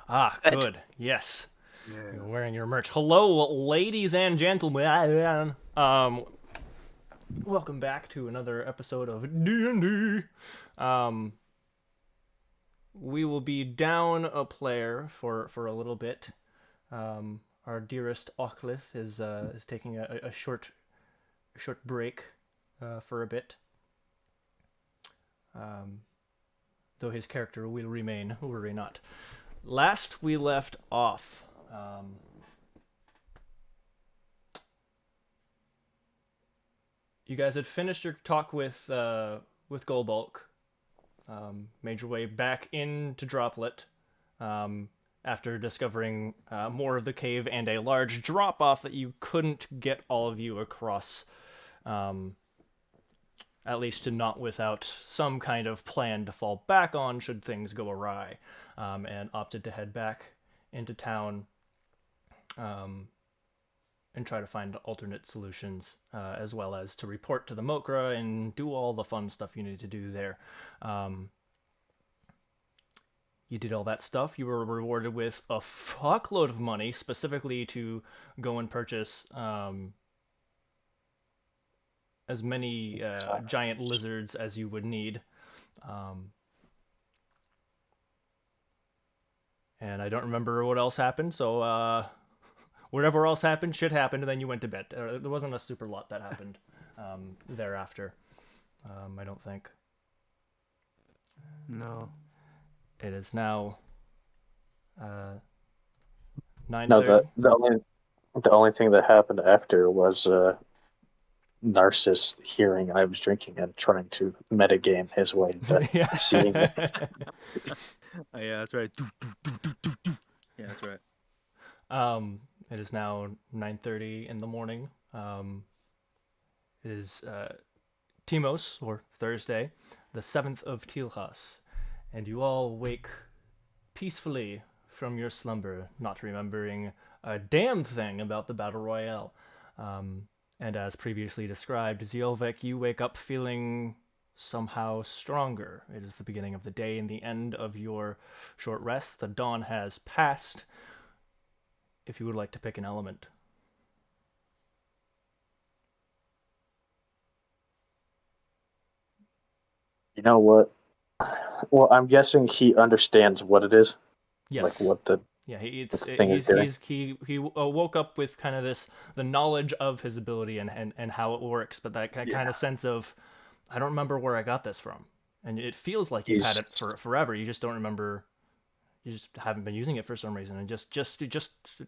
Ah, Good. good. Yes. You're Yes. wearing your merch. Hello, ladies and gentlemen. Welcome back to another episode of D&D. Um, we will be down a player for a little bit. Our dearest Aucliffe is taking a short break for a bit. Um, though his character will remain, worry not. Last we left off. You guys had finished your talk with Golbulk, made your way back into Droplet, after discovering more of the cave and a large drop off that you couldn't get all of you across, um, at least to not without some kind of plan to fall back on should things go awry, and opted to head back into town. Um, and try to find alternate solutions, as well as to report to the Mokra and do all the fun stuff you need to do there. Um, you did all that stuff. You were rewarded with a fuckload of money, specifically to go and purchase as many giant lizards as you would need. Um, and I don't remember what else happened, so whatever else happened, shit happened, and then you went to bed. There wasn't a super lot that happened thereafter. I don't think. No. It is now No, 9:30. the only thing that happened after was Narcissus hearing I was drinking and trying to metagame his way into seeing it. Oh, yeah, that's right. Yeah, that's right. It is now 9:30 in the morning. It is Timos, or Thursday, the 7th of Tilhas, and you all wake peacefully from your slumber, not remembering a damn thing about the Battle Royale. And as previously described, Zielvek, you wake up feeling somehow stronger. It is the beginning of the day and the end of your short rest. The dawn has passed. If you would like to pick an element. You know what? Well, I'm guessing he understands what it is, like Yes. what the Yeah, what the thing is doing. he woke up with kind of the knowledge of his ability and how it works, but that kind Yeah. of sense of I don't remember where I got this from, and it feels like you've had He's it for forever. You just don't remember. You just haven't been using it for some reason, and just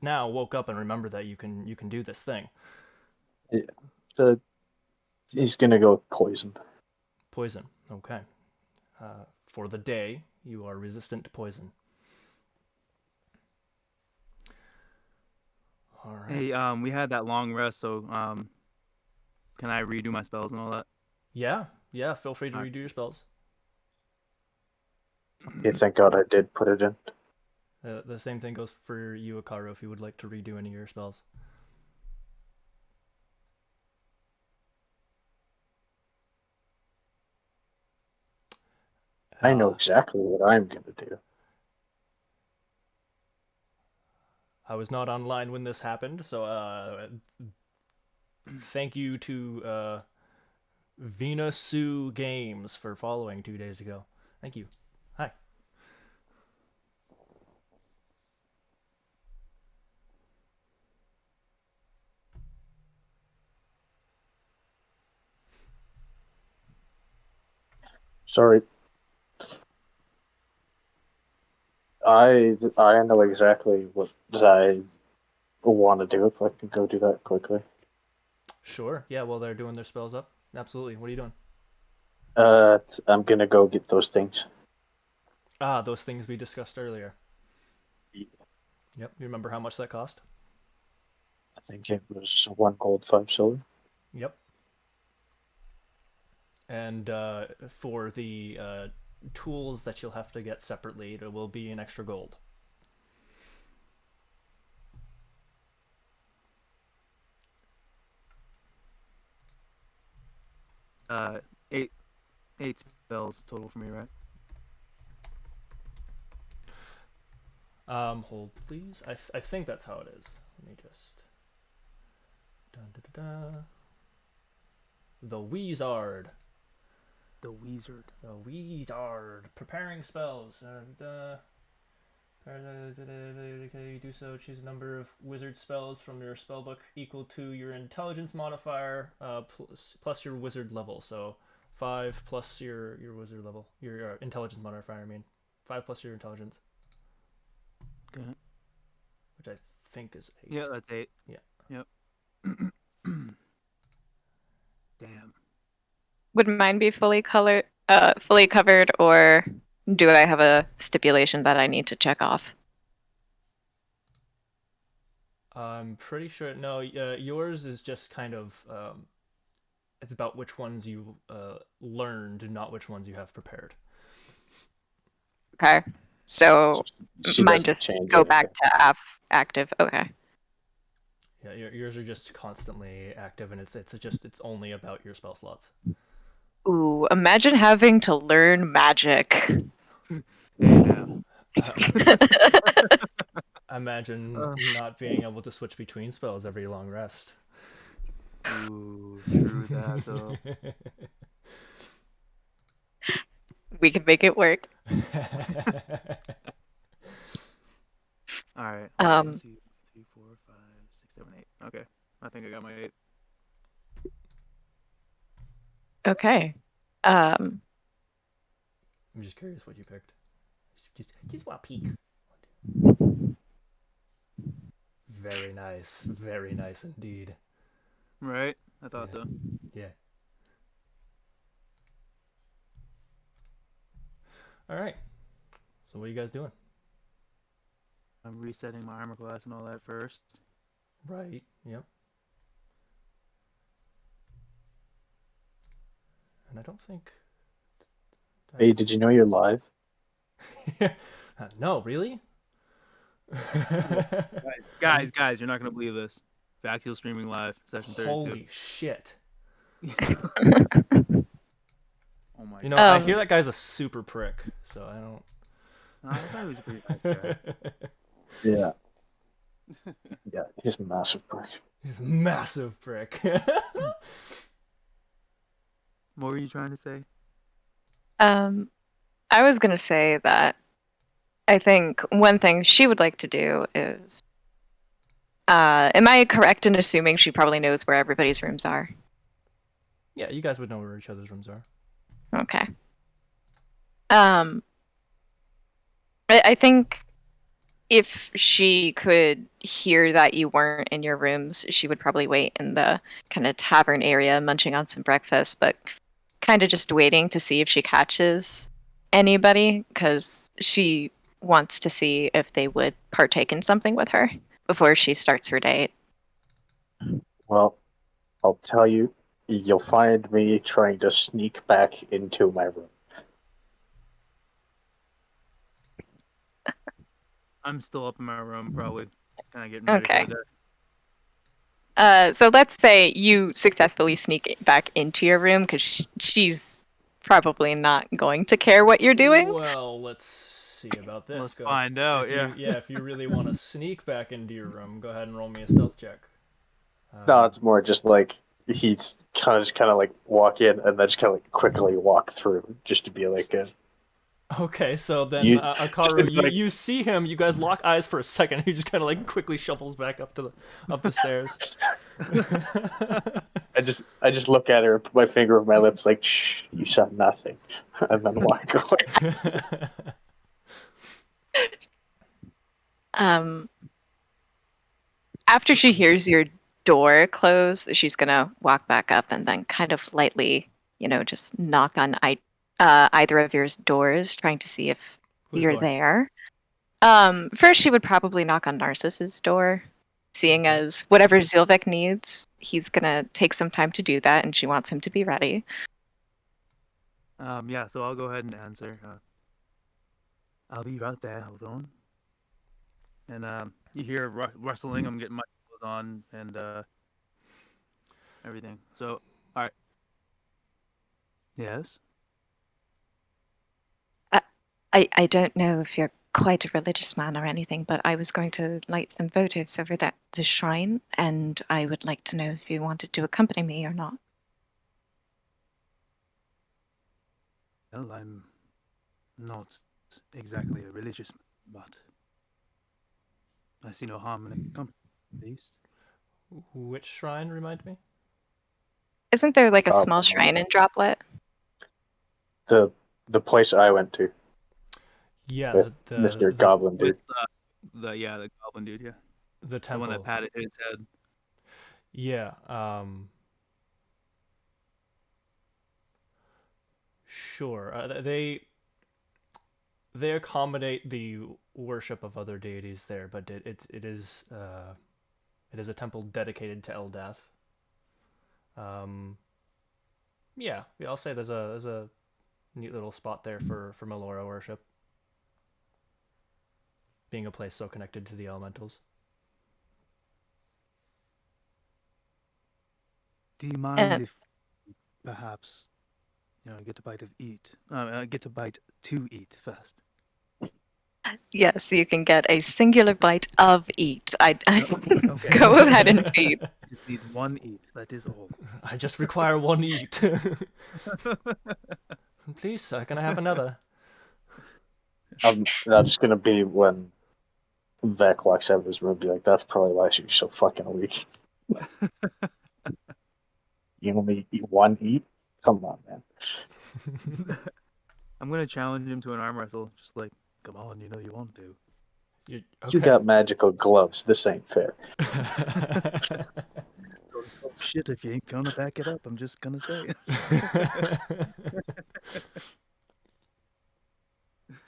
now woke up and remember that you can do this thing. yeah, the he's gonna go with poison. Poison. Okay. For the day, you are resistant to poison. All right. Hey, we had that long rest, so can I redo my spells and all that? Yeah. Yeah. Feel free to All right. redo your spells. Okay, thank God I did put it in. The same thing goes for you, Akaro, if you would like to redo any of your spells. I know exactly what I'm gonna do. I was not online when this happened, so thank you to Vina Sue Games for following 2 days ago. Thank you. Hi. Sorry. I know exactly what I want to do if I can go do that quickly. Sure. Yeah, well, they're doing their spells up. Absolutely. What are you doing? I'm gonna go get those things. Ah, those things we discussed earlier. Yep. You remember how much that cost? I think it was 1 gold, 5 silver. Yep. And for the tools that you'll have to get separately, there will be an extra gold. Eight spells total for me, right? Hold please. I think that's how it is. Let me just. Dun, da, da, da. The Wizard. The wizard. The Wizard. Preparing spells. You do so. Choose a number of wizard spells from your spellbook equal to your intelligence modifier plus your wizard level. So 5 plus your wizard level. Your intelligence modifier, I mean. 5 plus your intelligence. Okay. Which I think is 8. Yeah, that's 8. Yeah. Yep. Damn. Would mine be fully covered, or do I have a stipulation that I need to check off? I'm pretty sure. No, yours is just kind of. It's about which ones you learned, not which ones you have prepared. Okay. So She mine doesn't just change go anything. back to active. Okay. Yeah, yours are just constantly active, and it's only about your spell slots. Ooh, imagine having to learn magic. Yeah. Imagine not being able to switch between spells every long rest. Ooh, true that though. We can make it work. All right. Um, 1, 2, 3, 4, 5, 6, 7, 8. Okay. I think I got my 8. Okay. I'm just curious what you picked. Just want to peek. Very nice. Very nice indeed. Right? I thought so. Yeah. All right. So what are you guys doing? I'm resetting my armor class and all that first. Right. Yep. And I don't think. Hey, did you know you're live? No, really? Guys, you're not gonna believe this. Vaxiel streaming live, session 32. Holy shit. Oh my You know, god. I hear that guy's a super prick, so I don't. I thought he was a pretty nice guy. Yeah. Yeah, he's a massive prick. He's a massive prick. What were you trying to say? I was gonna say that I think one thing she would like to do is. Am I correct in assuming she probably knows where everybody's rooms are? Yeah, you guys would know where each other's rooms are. Okay. I think if she could hear that you weren't in your rooms, she would probably wait in the kind of tavern area munching on some breakfast, but kind of just waiting to see if she catches anybody, because she wants to see if they would partake in something with her before she starts her date. Well, I'll tell you, you'll find me trying to sneak back into my room. I'm still up in my room, probably kind of getting ready Okay. for the day. So let's say you successfully sneak back into your room, because she's probably not going to care what you're doing. Well, let's see about this. Let's find out, if if you really want to sneak back into your room, go ahead and roll me a stealth check. No, it's more just like he's kind of like walk in and then just kind of like quickly walk through, just to be like Okay, so then You- Akaru, just like- you see him. You guys lock eyes for a second. He just kind of like quickly shuffles back up the stairs. I just look at her, put my finger over my lips, like shh, you said nothing, and then walk away. After she hears your door close, she's gonna walk back up and then kind of lightly, just knock on either of your doors, trying to see if Who's you're door? there. First, she would probably knock on Narcissus' door, seeing Okay. as whatever Zilvek needs, he's gonna take some time to do that, and she wants him to be ready. Yeah, so I'll go ahead and answer. I'll be right there. Hold on. And you hear rustling. I'm getting my clothes on and everything. So, all right. Yes. I don't know if you're quite a religious man or anything, but I was going to light some votives over the shrine, and I would like to know if you wanted to accompany me or not. Well, I'm not exactly a religious man, but I see no harm in a company, at least. Which shrine, remind me? Isn't there like a small Goblin. shrine in Droplet? The place I went to Yeah, with Mr. Goblin With dude. the goblin dude, yeah, the the one that temple. patted his head. Yeah. Sure. They accommodate the worship of other deities there, but it is a temple dedicated to Eldath. Um, yeah, I'll say there's a neat little spot there for Melora worship, being a place so connected to the elementals. Do you mind And if perhaps get a bite get a bite to eat first? yes, you can get a singular bite of eat. I Okay. go ahead and feed. Just need one eat. That is all. I just require one eat. Please, sir, can I have another? That's gonna be when Vec walks out of his room and be like, that's probably why she's so fucking weak. You only eat one eat? Come on, man. I'm gonna challenge him to an arm wrestle. Just like, come on, you know you want to. You You got magical gloves. This ain't fair. Oh, shit, if you ain't gonna back it up, I'm just gonna say.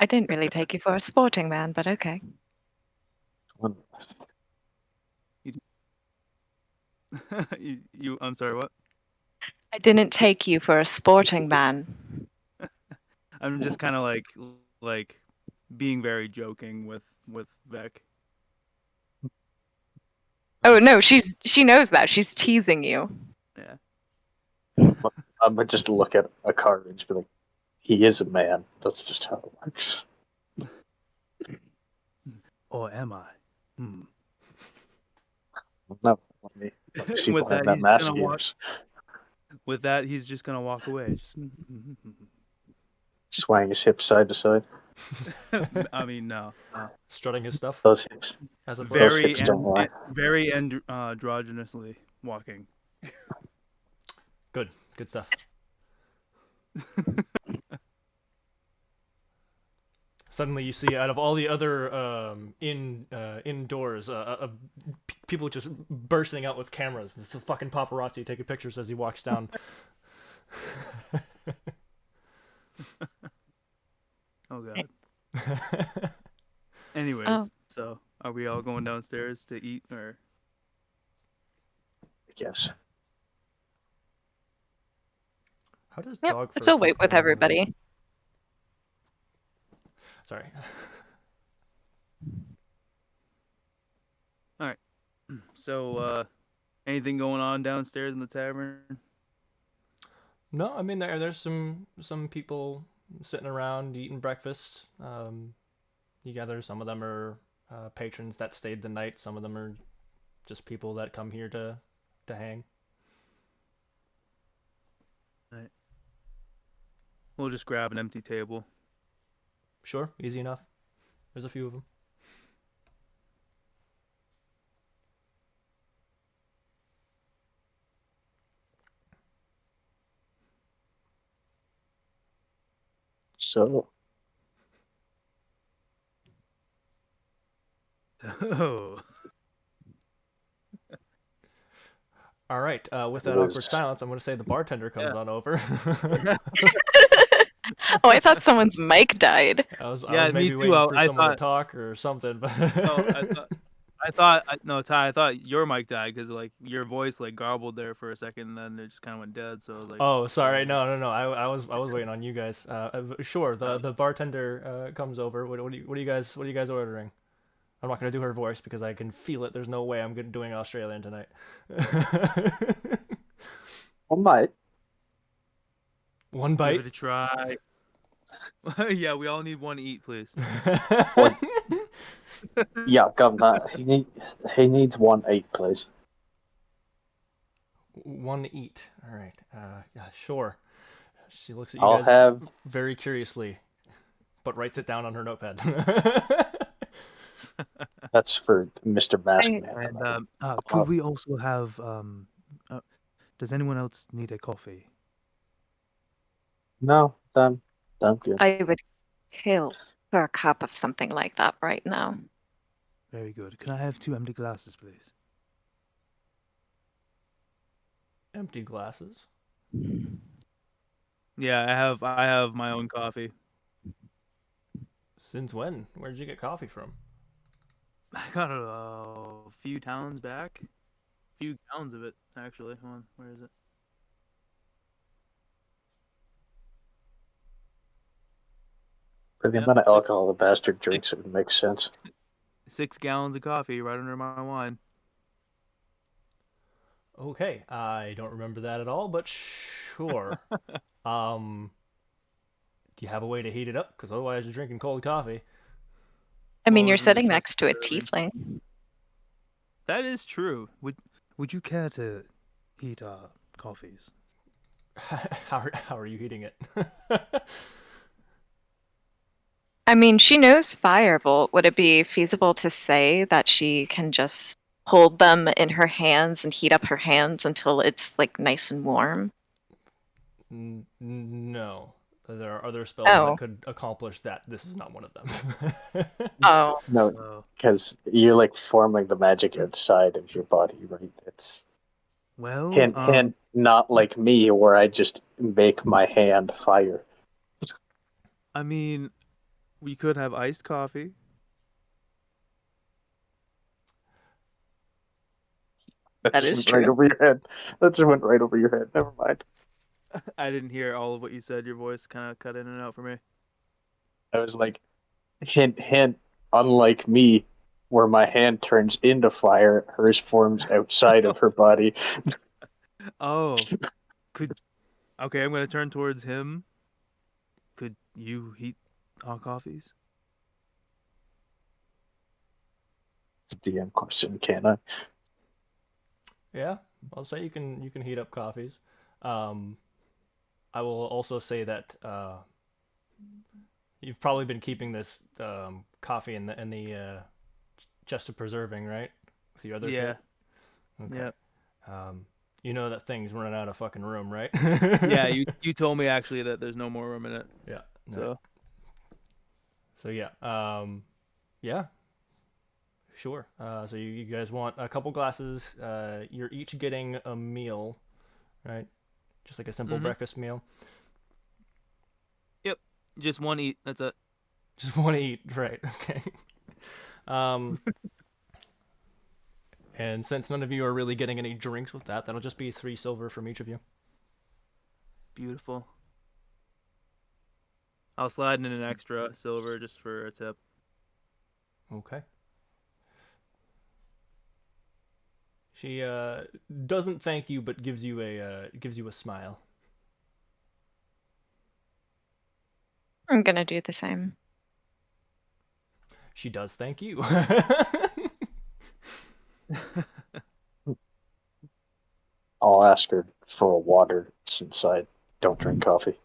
I didn't really take you for a sporting man, but okay. I'm sorry, what? I didn't take you for a sporting man. I'm just kind of like being very joking with Vec. Oh no, she knows that. She's teasing you. Yeah. I'm gonna just look at a card and just be like, he is a man. That's just how it works. Or am I? Hmm. No, let me see With behind that, that he's mask gonna of walk. yours. With that, he's just gonna walk away. Just. Swaying his hips side to side. I mean, no. Strutting his stuff Those hips. as a Those Very hips don't lie. very androgynously walking. good stuff. Suddenly, you see out of all the other indoors, people just bursting out with cameras. It's the fucking paparazzi taking pictures as he walks down. Oh god. Anyways, Oh. so are we all going downstairs to eat, or? I guess. How does Yep, dog fur she'll wait fit with in? everybody. Sorry. All right. So, anything going on downstairs in the tavern? No, I mean there's some people sitting around eating breakfast. You gather some of them are patrons that stayed the night. Some of them are just people that come here to hang. Right. We'll just grab an empty table. Sure, easy enough. There's a few of them. So, Oh. All right. With that It awkward was- silence, I'm going to say the bartender comes Yeah. on over. Oh, I thought someone's mic died. I was Yeah, me maybe too. waiting for I someone to thought- talk or something, but No, no, Ty. I thought your mic died because like your voice like garbled there for a second, and then it just kind of went dead. So I was like, Oh, sorry. No. I was waiting on you guys. Sure. Oh. The bartender comes over. What are you guys ordering? I'm not gonna do her voice because I can feel it. There's no way I'm doing Australian tonight. well, mate, One give bite. it a try. Yeah, we all need one to eat, please. What? Yeah, Governor. He needs 1 8, please. One to eat. All right. Yeah, sure. She looks at you I'll guys have. very curiously, but writes it down on her notepad. That's for Mr. I Maskman. And could we also have does anyone else need a coffee? No, I'm good. I would kill for a cup of something like that right now. Very good. Can I have 2 empty glasses, please? Empty glasses. Yeah, I have my own coffee. Since when? Where did you get coffee from? I got it a few towns back. A few gallons of it, actually. Hold on, where is it? For the Yep, amount of 6, alcohol the bastard 6, drinks, it would make sense. 6 gallons of coffee right under my wine. Okay, I don't remember that at all, but sure. Do you have a way to heat it up? Because otherwise you're drinking cold coffee. I mean, Well, you're isn't it sitting just next to a serving? tiefling. That is true. Would you care to heat our coffees? How are you heating it? I mean, she knows Firebolt. Would it be feasible to say that she can just hold them in her hands and heat up her hands until it's like nice and warm? No. There are other spells that Oh, could accomplish that. This is not one of them. oh, No, Oh, because you're like forming the magic outside of your body, right? It's well, hint, not like me, where I just make my hand fire. I mean, we could have iced coffee. That that just is went right true. over your head. That just went right over your head. Never mind. I didn't hear all of what you said. Your voice kind of cut in and out for me. I was like, hint, hint. Unlike me, where my hand turns into fire, hers forms outside of her body. Oh, could okay. I'm gonna turn towards him. Could you heat our coffees? It's a DM question, can't I? Yeah, I'll say you can heat up coffees. Um, I will also say that you've probably been keeping this coffee in the chest of preserving, right? With your other Yeah, shit. Okay. yeah, You know that thing's running out of fucking room, right? yeah. You told me actually that there's no more room in it. Yeah. No. So So yeah. Yeah. Sure. So you guys want a couple glasses. You're each getting a meal, right? Just like a simple breakfast meal. yep, just one eat. That's it. Just want to eat, right? Okay. Um, and since none of you are really getting any drinks with that, that'll just be 3 silver from each of you. Beautiful. I'll slide in an extra silver just for a tip. Okay. She doesn't thank you, but gives you a smile. I'm gonna do the same. She does thank you. I'll ask her for a water since I don't drink coffee.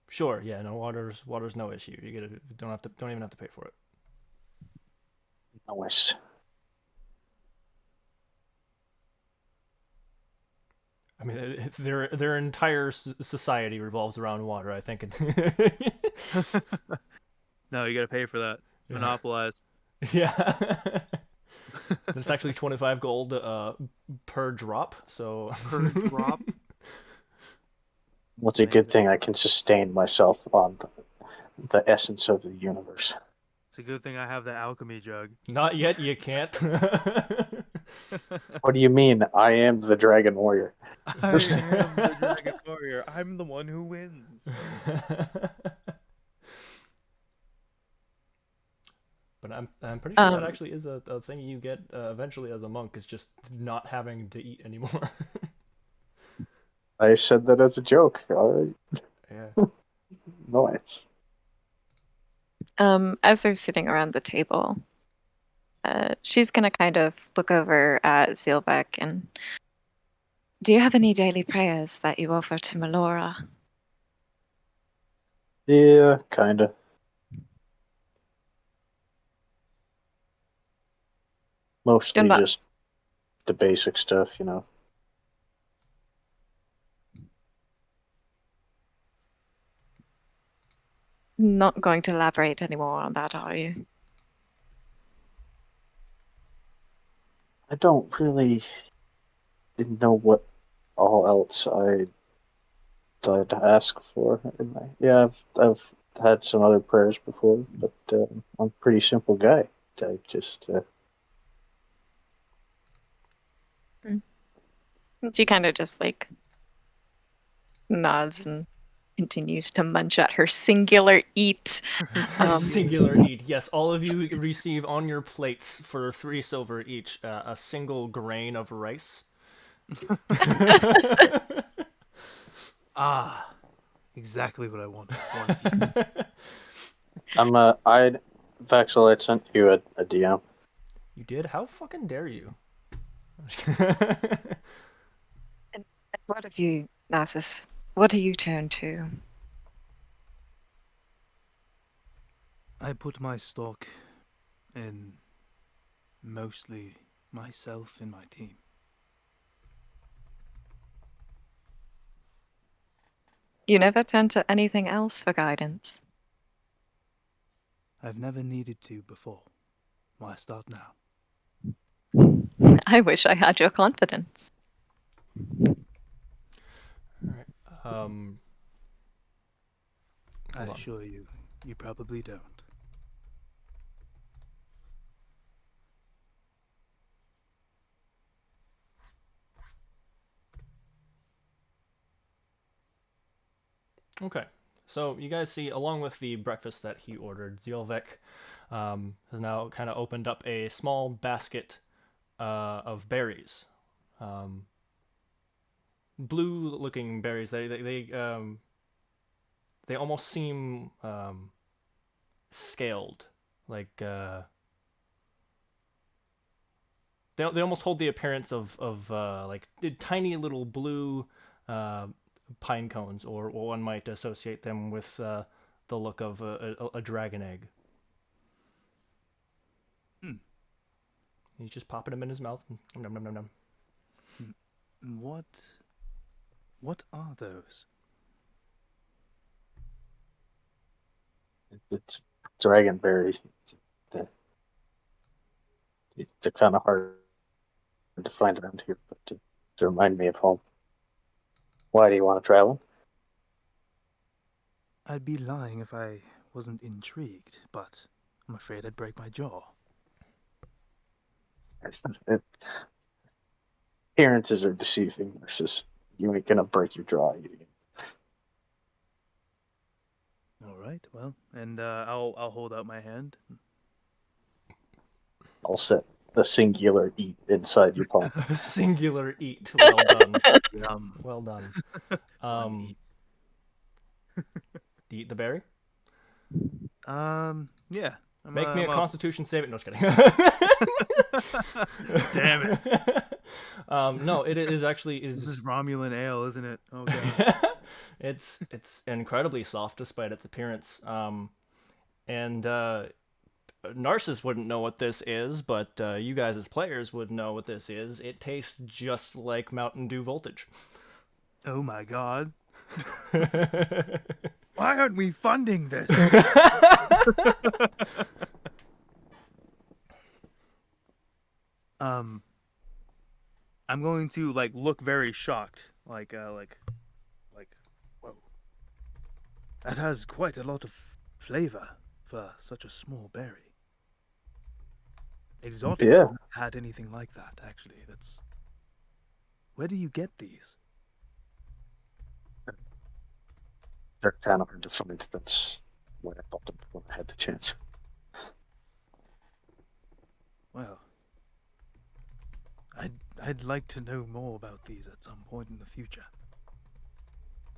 Sure. Yeah. No, water's no issue. You don't even have to pay for it. Nice. I mean, their entire society revolves around water. I think. No, you gotta pay for that. Yeah. Monopolize. Yeah. There's actually 25 gold per drop. So Per drop. What's a good thing I can sustain myself on the essence of the universe. It's a good thing I have the alchemy jug. Not yet. You can't. What do you mean? I am the dragon warrior. I am the dragon warrior. I'm the one who wins. But I'm pretty sure that Um, actually is a thing you get eventually as a monk, is just not having to eat anymore. I said that as a joke. All right. Yeah. Nice. As they're sitting around the table, she's gonna kind of look over at Zilvek and, do you have any daily prayers that you offer to Melora? Yeah, kinda. You're Mostly not just the basic stuff, you know. not going to elaborate anymore on that, are you? I don't really know what all else I'd ask for. Yeah, I've had some other prayers before, but I'm a pretty simple guy. I just She kind of just like nods and continues to munch at her singular eat. Singular eat. Yes, all of you receive on your plates for 3 silver each a single grain of rice. Ah, exactly what I want to eat. I'd Vaxel, I sent you a DM. You did? How fucking dare you? And what of you, Narcissus? What do you turn to? I put my stock in mostly myself and my team. You never turn to anything else for guidance. I've never needed to before. Why start now? I wish I had your confidence. Alright. I Hold on. assure you, you probably don't. Okay. So you guys see, along with the breakfast that he ordered, Zielvek has now kind of opened up a small basket of berries. Blue-looking berries. They almost seem scaled, like they almost hold the appearance of like tiny little blue pine cones, or one might associate them with the look of a dragon egg. Hmm. He's just popping them in his mouth. Nom, nom, nom, nom. What are those? It's dragonberry. They're, they're kind of hard to find around here, but to remind me of home. Why do you want to travel? I'd be lying if I wasn't intrigued, but I'm afraid I'd break my jaw. Appearances are deceiving. Versus you ain't gonna break your jaw. All right, well, and I'll hold out my hand. I'll set the singular eat inside your palm. Singular eat. Well done. Yum. Well done. Fun eat. Eat the berry. Yeah. Make me a I'm Constitution save it. No, just kidding. Damn it! No, it is actually. This is Romulan ale, isn't it? Oh god. It's incredibly soft despite its appearance. And Narcissus wouldn't know what this is, but you guys as players would know what this is. It tastes just like Mountain Dew Voltage. Oh my god. Why aren't we funding this? I'm going to like look very shocked, like whoa. That has quite a lot of flavor for such a small berry. Exotic. Yeah. I've not had anything like that actually. That's. Where do you get these? They're kind of hard to find. That's why I bought them when I had the chance. Well, I'd like to know more about these at some point in the future.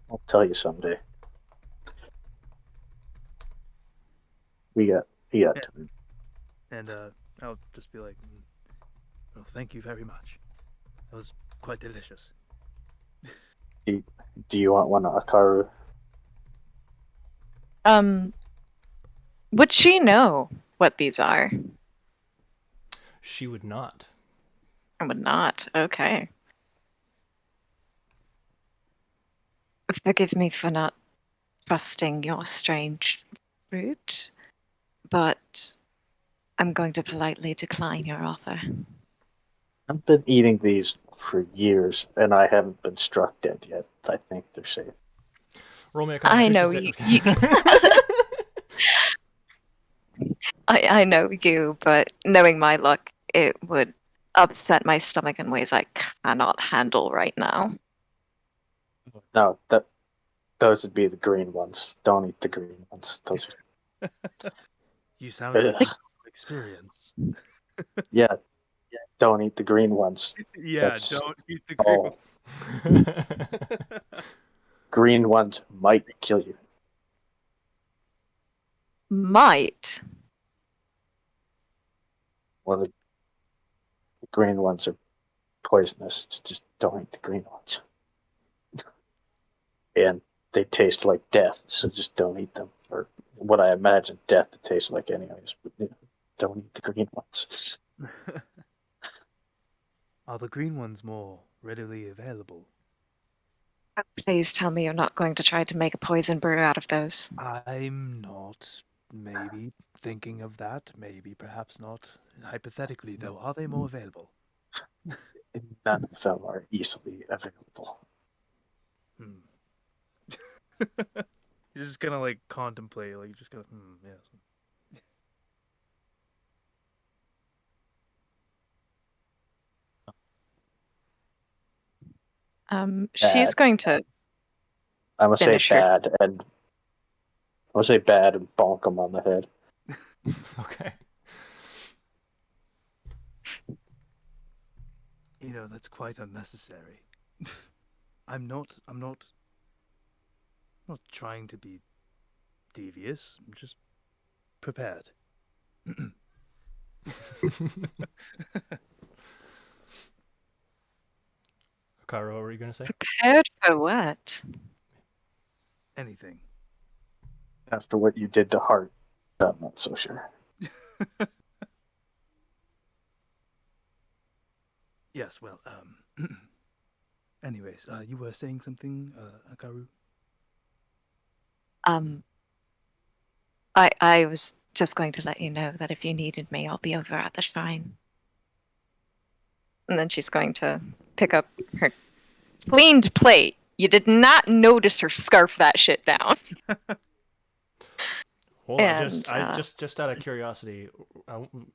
I'll tell you someday. we got Yeah. time. And I'll just be like, "Oh, thank you very much. That was quite delicious." Do you want one, Akaru? Would she know what these are? She would not. I would not. Okay. Forgive me for not trusting your strange fruit, but I'm going to politely decline your offer. I've been eating these for years, and I haven't been struck dead yet. I think they're safe. Roll me a I Constitution know save. you. I know you, but knowing my luck, it would upset my stomach in ways I cannot handle right now. No, those would be the green ones. Don't eat the green ones. Those You sound like are, you have experience. yeah, don't eat the green ones. Yeah, That's don't eat the green. all. Green ones might kill you. Might. Well, the green ones are poisonous. Just don't eat the green ones. And they taste like death, so just don't eat them. Or what I imagine death to taste like, anyways. But, don't eat the green ones. Are the green ones more readily available? Please tell me you're not going to try to make a poison brew out of those. I'm not. Maybe thinking of that. Maybe, perhaps not. Hypothetically, though, are they more available? None of them are easily available. Hmm. He's just gonna like contemplate, like just gonna. Yes. She's Bad. going to I'm gonna say finish her. bad and bonk him on the head. Okay. That's quite unnecessary. I'm not trying to be devious. I'm just prepared. Karo, what were you gonna say? Prepared for what? Anything. After what you did to Hart, I'm not so sure. Yes, well, anyways, you were saying something, Akaru? I was just going to let you know that if you needed me, I'll be over at the shrine. And then she's going to pick up her cleaned plate. You did not notice her scarf that shit down. Hold on, And just out of curiosity,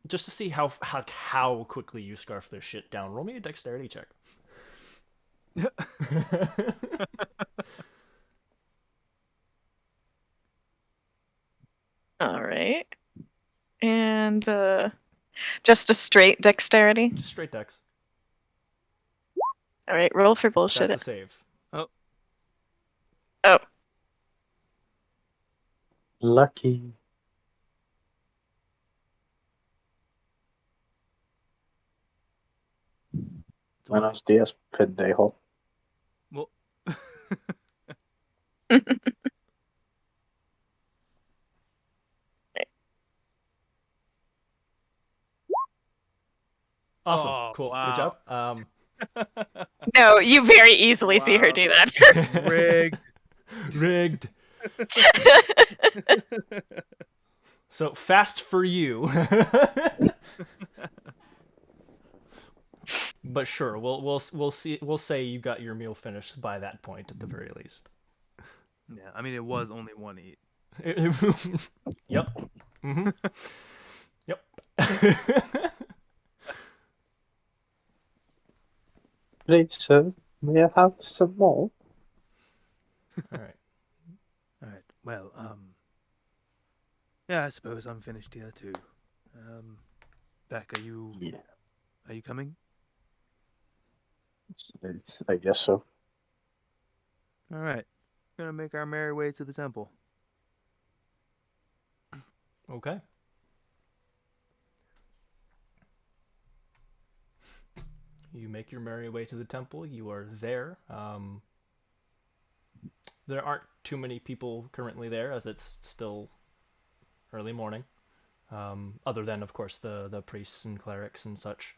just to see how quickly you scarf this shit down. Roll me a dexterity check. all right. And just a straight dexterity. Just straight dex. All right, roll for bullshit. That's a save. Oh, Oh, Lucky. it's why. Buenos dias, pendejo. Well, Awesome. Oh, Cool. Good wow. job. no, you very easily see her Wow. do that. Rigged. Rigged. So fast for you. But sure, we'll say you got your meal finished by that point at the very least. Yeah, I mean, it was only one eat. Yep. Mm-hmm. Yep. Please, sir, may I have some more? All right. All right. Well, yeah, I suppose I'm finished here too. Beck, are you Yeah, coming? I guess so. All right. Gonna make our merry way to the temple. Okay. You make your merry way to the temple. You are there. There aren't too many people currently there, as it's still early morning. Other than, of course, the priests and clerics and such.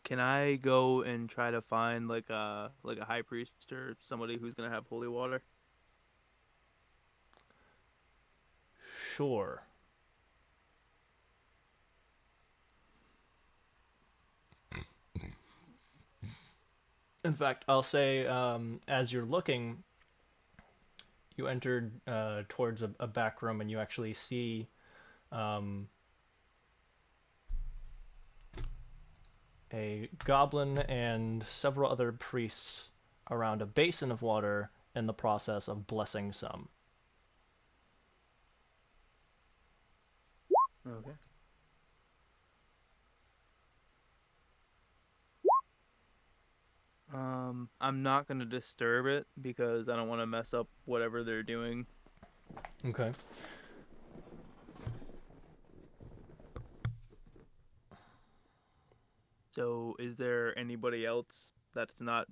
Can I go and try to find like a high priest or somebody who's gonna have holy water? Sure. In fact, I'll say, as you're looking, you entered towards a back room, and you actually see um, a goblin and several other priests around a basin of water in the process of blessing some. Okay. I'm not gonna disturb it because I don't want to mess up whatever they're doing. Okay. So, is there anybody else that's not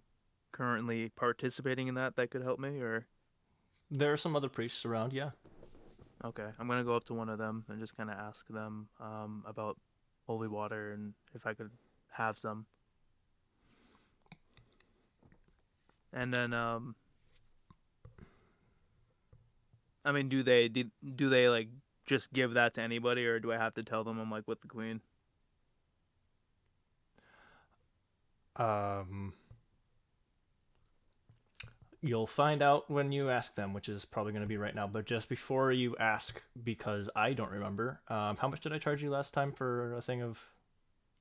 currently participating in that could help me, or? There are some other priests around, yeah. Okay, I'm gonna go up to one of them and just kind of ask them about holy water and if I could have some. And then I mean, do they like just give that to anybody, or do I have to tell them I'm like with the queen? Um, you'll find out when you ask them, which is probably going to be right now. But just before you ask, because I don't remember, how much did I charge you last time for a thing of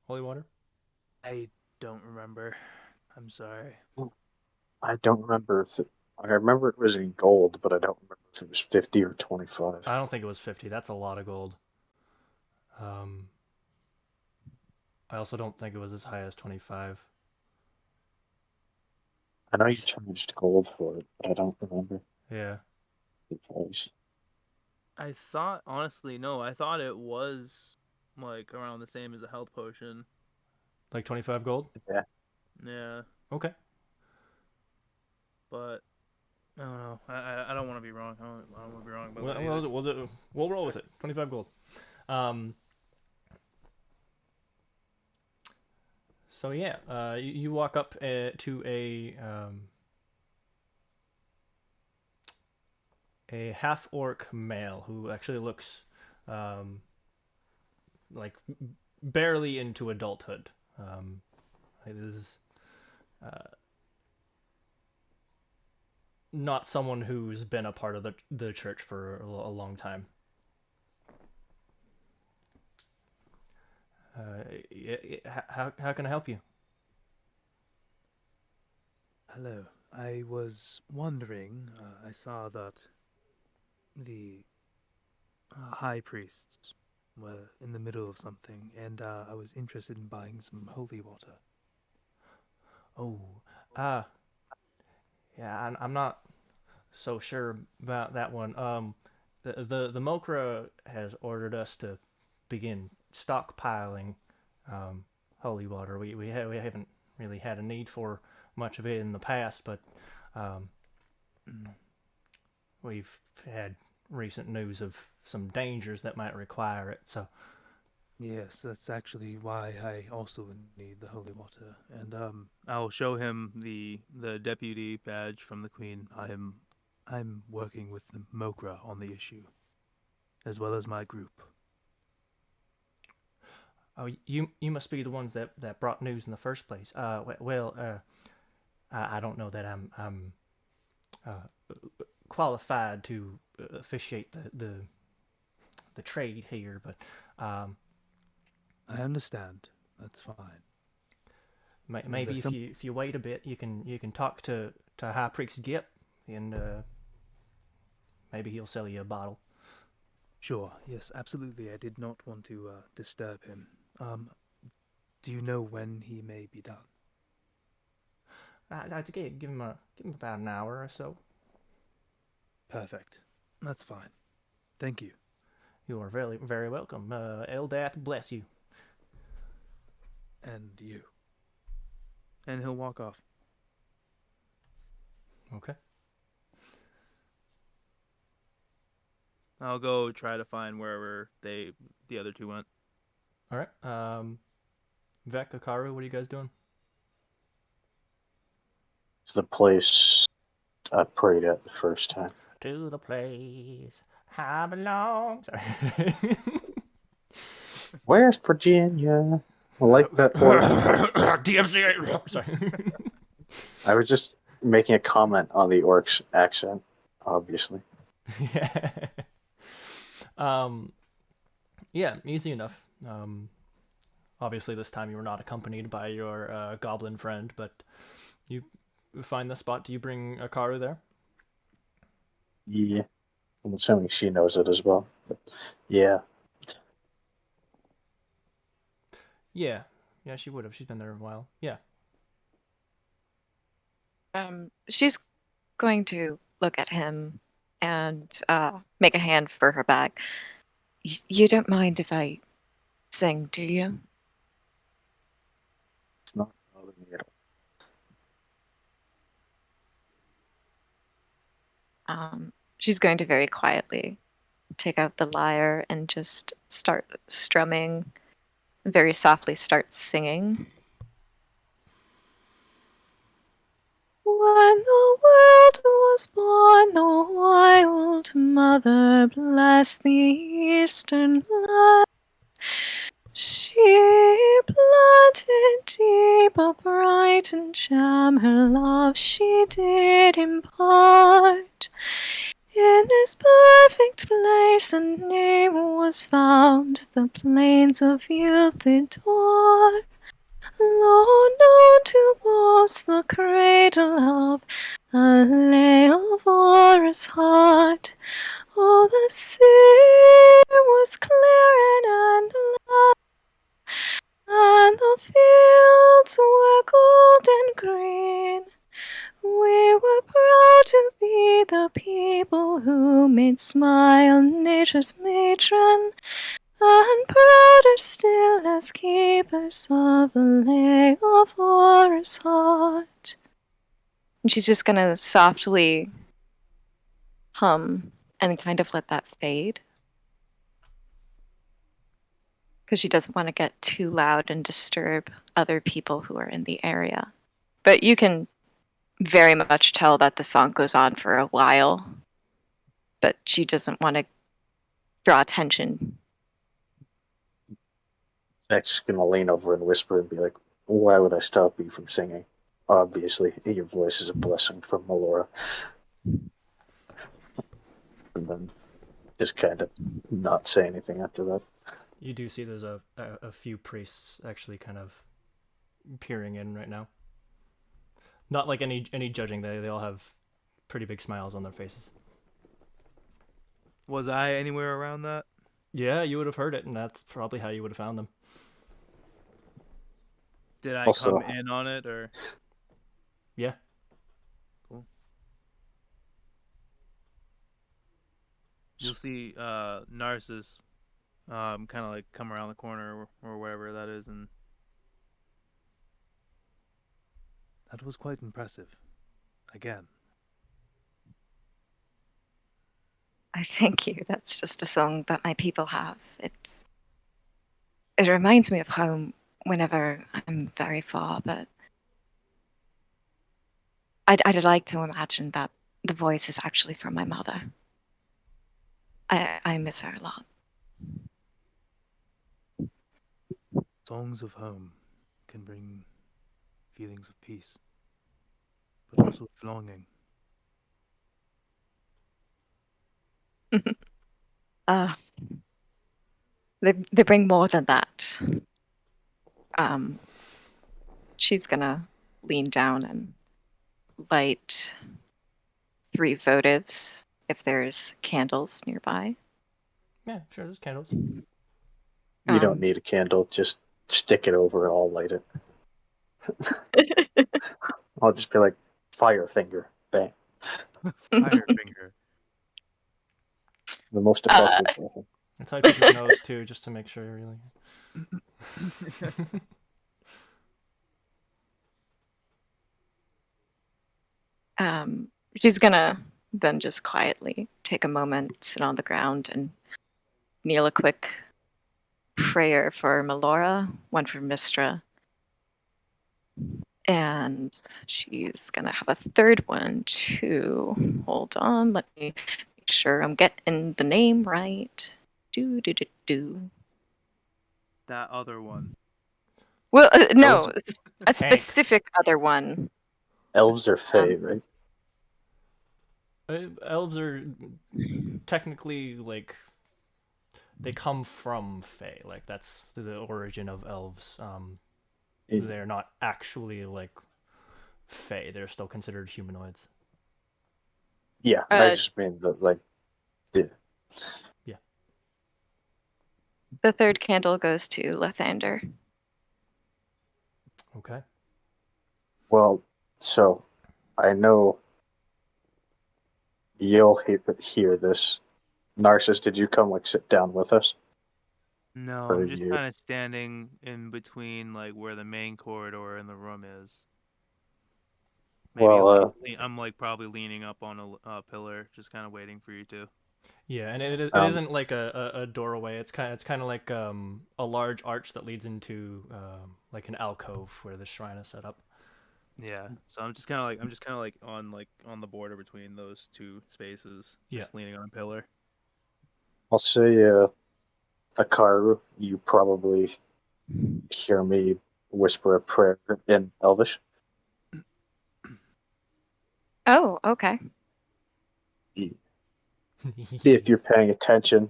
holy water? I don't remember. I'm sorry. I don't remember if I remember it was in gold, but I don't remember if it was 50 or 25. I don't think it was 50. That's a lot of gold. Um, I also don't think it was as high as 25. I know you charged gold for it, but I don't remember Yeah, the price. I thought honestly, no, I thought it was like around the same as a health potion. like 25 gold. Yeah, Yeah, Okay. but I don't know. I don't want to be wrong. I don't want to be wrong about Well, that either. we'll roll with it. 25 gold. Um, so yeah, you walk up to a half orc male who actually looks um, like barely into adulthood. It is not someone who's been a part of the church for a long time. How can I help you? Hello. I was wondering. I saw that the high priests were in the middle of something, and I was interested in buying some holy water. Oh, ah, yeah, I'm not so sure about that one. The Mokra has ordered us to begin stockpiling um, holy water. We haven't really had a need for much of it in the past, but um, Mm. we've had recent news of some dangers that might require it. So, Yes, that's actually why I also need the holy water, and I'll show him the deputy badge from the queen. I'm working with the Mokra on the issue, as well as my group. oh, you must be the ones that brought news in the first place. Well, I don't know that I'm qualified to officiate the trade here, but um, I understand. That's fine. Is there maybe some? if you wait a bit, you can talk to High Priest Gip, and maybe he'll sell you a bottle. Sure. Yes, absolutely. I did not want to disturb him. Um, do you know when he may be done? I'd give him about an hour or so. Perfect. That's fine. Thank you. You are very, very welcome. Eldath bless you. And you. And he'll walk off. Okay. I'll go try to find wherever the other two went. All right. Vec, Akaru, what are you guys doing? It's the place I prayed at the first time. To the place I belong. Sorry. Where's Virginia? I like that orc. DMCA. Sorry. I was just making a comment on the orc's accent, obviously. Yeah. Um. Yeah, easy enough. Obviously this time you were not accompanied by your goblin friend, but you find the spot. Do you bring Akaru there? Yeah. I'm assuming she knows it as well. But yeah. Yeah. Yeah, she would have. She's been there a while. Yeah. She's going to look at him and make a hand for her bag. You don't mind if I sing, do you? It's not bothering me at She's going to very quietly take out the lyre and just start strumming, very softly start singing. When the world was born, the wild mother blessed the eastern land. She planted deep a bright and gem, her love she did impart. In this perfect place a name was found, the plains of Yilthidor. Though known to most the cradle of a lay of Aura's heart, oh, the sea was clear and light, and the fields were golden green. We were proud to be the people who made smile nature's matron, and prouder still as keepers of a lay of Aura's heart. And she's just gonna softly hum and kind of let that fade. Because she doesn't want to get too loud and disturb other people who are in the area. But you can very much tell that the song goes on for a while, but she doesn't want to draw attention. Vec's gonna lean over and whisper and be like, "Why would I stop you from singing? Obviously, your voice is a blessing from Melora." And then just kind of not say anything after that. You do see there's a few priests actually kind of peering in right now. Not like any judging. They all have pretty big smiles on their faces. Was I anywhere around that? Yeah, you would have heard it, and that's probably how you would have found them. Did I Also- come in on it or? Yeah. Cool. You'll see Narcissus kind of like come around the corner or wherever that is, and that was quite impressive. Again. I thank you. That's just a song that my people have. It reminds me of home whenever I'm very far, but I'd like to imagine that the voice is actually from my mother. I miss her a lot. Songs of home can bring feelings of peace, but also of longing. Uh, they bring more than that. She's gonna lean down and light 3 votives if there's candles nearby. Yeah, sure. There's candles. You don't need a candle, just stick it over and I'll light it. I'll just be like, fire finger, bang. Fire finger. The most Uh, effective weapon. That's how I pick his nose too, just to make sure. Really. she's gonna then just quietly take a moment, sit on the ground, and kneel a quick prayer for Melora, one for Mistra, and she's gonna have a third one too. Hold on, let me make sure I'm getting the name right. Do do do do. That other one. Well, no, Elves, a Hank. specific other one. elves are Um, fae, right? Elves are technically like they come from Fae. Like that's the origin of elves. They're not actually like Fae. They're still considered humanoids. Yeah, I uh, just mean that, like, yeah. Yeah. the third candle goes to Lathander. Okay. Well, so I know you'll hear this. Narcissus, did you come like sit down with us, No, or I'm just you? kind of standing in between, like where the main corridor in the room is. Maybe Well, I'm like probably leaning up on a pillar, just kind of waiting for you to. Yeah, and it um, isn't like a doorway. It's kind of like a large arch that leads into like an alcove where the shrine is set up. Yeah. So I'm just kind of like on the border between those two spaces, Yeah. just leaning on a pillar. I'll say, Akaru, you probably hear me whisper a prayer in Elvish. Oh, okay. If you're paying attention,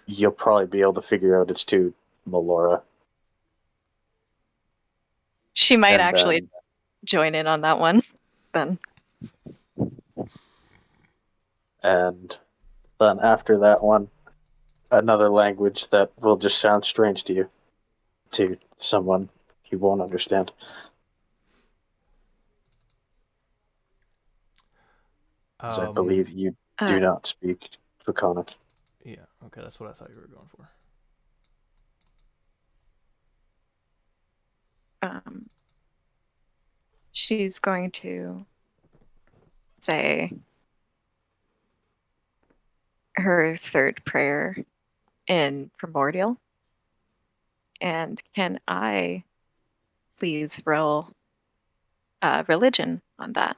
you'll probably be able to figure out it's to Melora, She might and actually then join in on that one then. and then after that one, another language that will just sound strange to someone you won't understand, because I um. believe you Uh, do not speak Draconic. Yeah. Okay, that's what I thought you were going for. um, she's going to say her third prayer in Primordial. And can I please roll religion on that?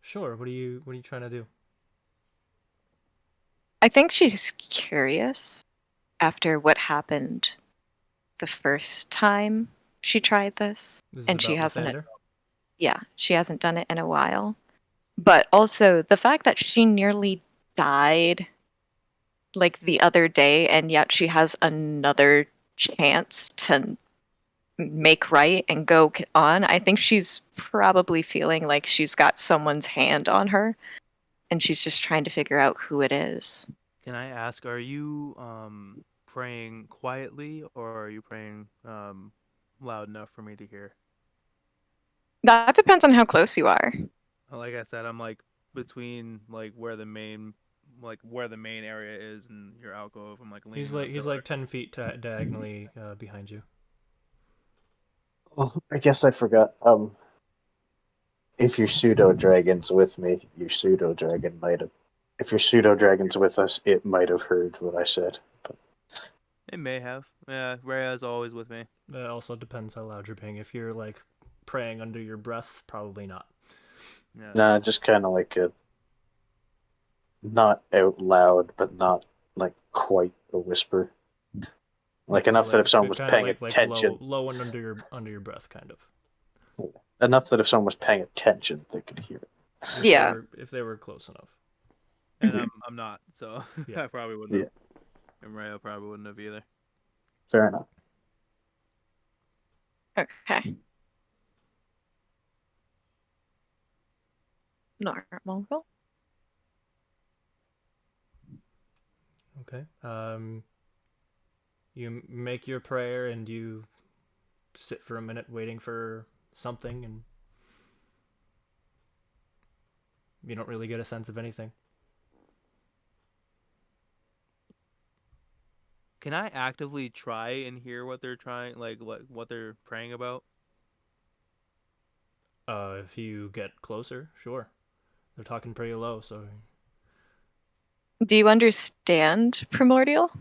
Sure. What are you trying to do? I think she's curious after what happened the first time she tried this, This is and she about hasn't. Lathander. Yeah, she hasn't done it in a while. But also the fact that she nearly died like the other day, and yet she has another chance to make right and go on. I think she's probably feeling like she's got someone's hand on her, and she's just trying to figure out who it is. Can I ask, are you praying quietly or are you praying loud enough for me to hear? That depends on how close you are. Like I said, I'm like between like where the main area is and your alcove. I'm like He's leaning on a like he's like pillar. 10 feet diagonally behind you. Oh, I guess I forgot. If your pseudo dragon's with me, your pseudo dragon might have. If your pseudo dragon's with us, it might have heard what I said. But It may have. Yeah, Rhea's always with me. That also depends how loud you're paying. If you're like praying under your breath, probably not. Yeah. nah, just kind of like a not out loud, but not like quite a whisper. Like Yeah, so enough that if someone was kind of paying like attention, low and under your breath, kind of. enough that if someone was paying attention, they could hear it. If they Yeah. were if they were close enough. And Mhm. I'm not, so Yeah. I probably wouldn't Yeah, have. And Rhea probably wouldn't have either. fair enough. Okay. Normal roll. Okay. You make your prayer and you sit for a minute waiting for something, and you don't really get a sense of anything. Can I actively try and hear what they're trying, like what they're praying about? If you get closer, sure. They're talking pretty low, so Do you understand Primordial?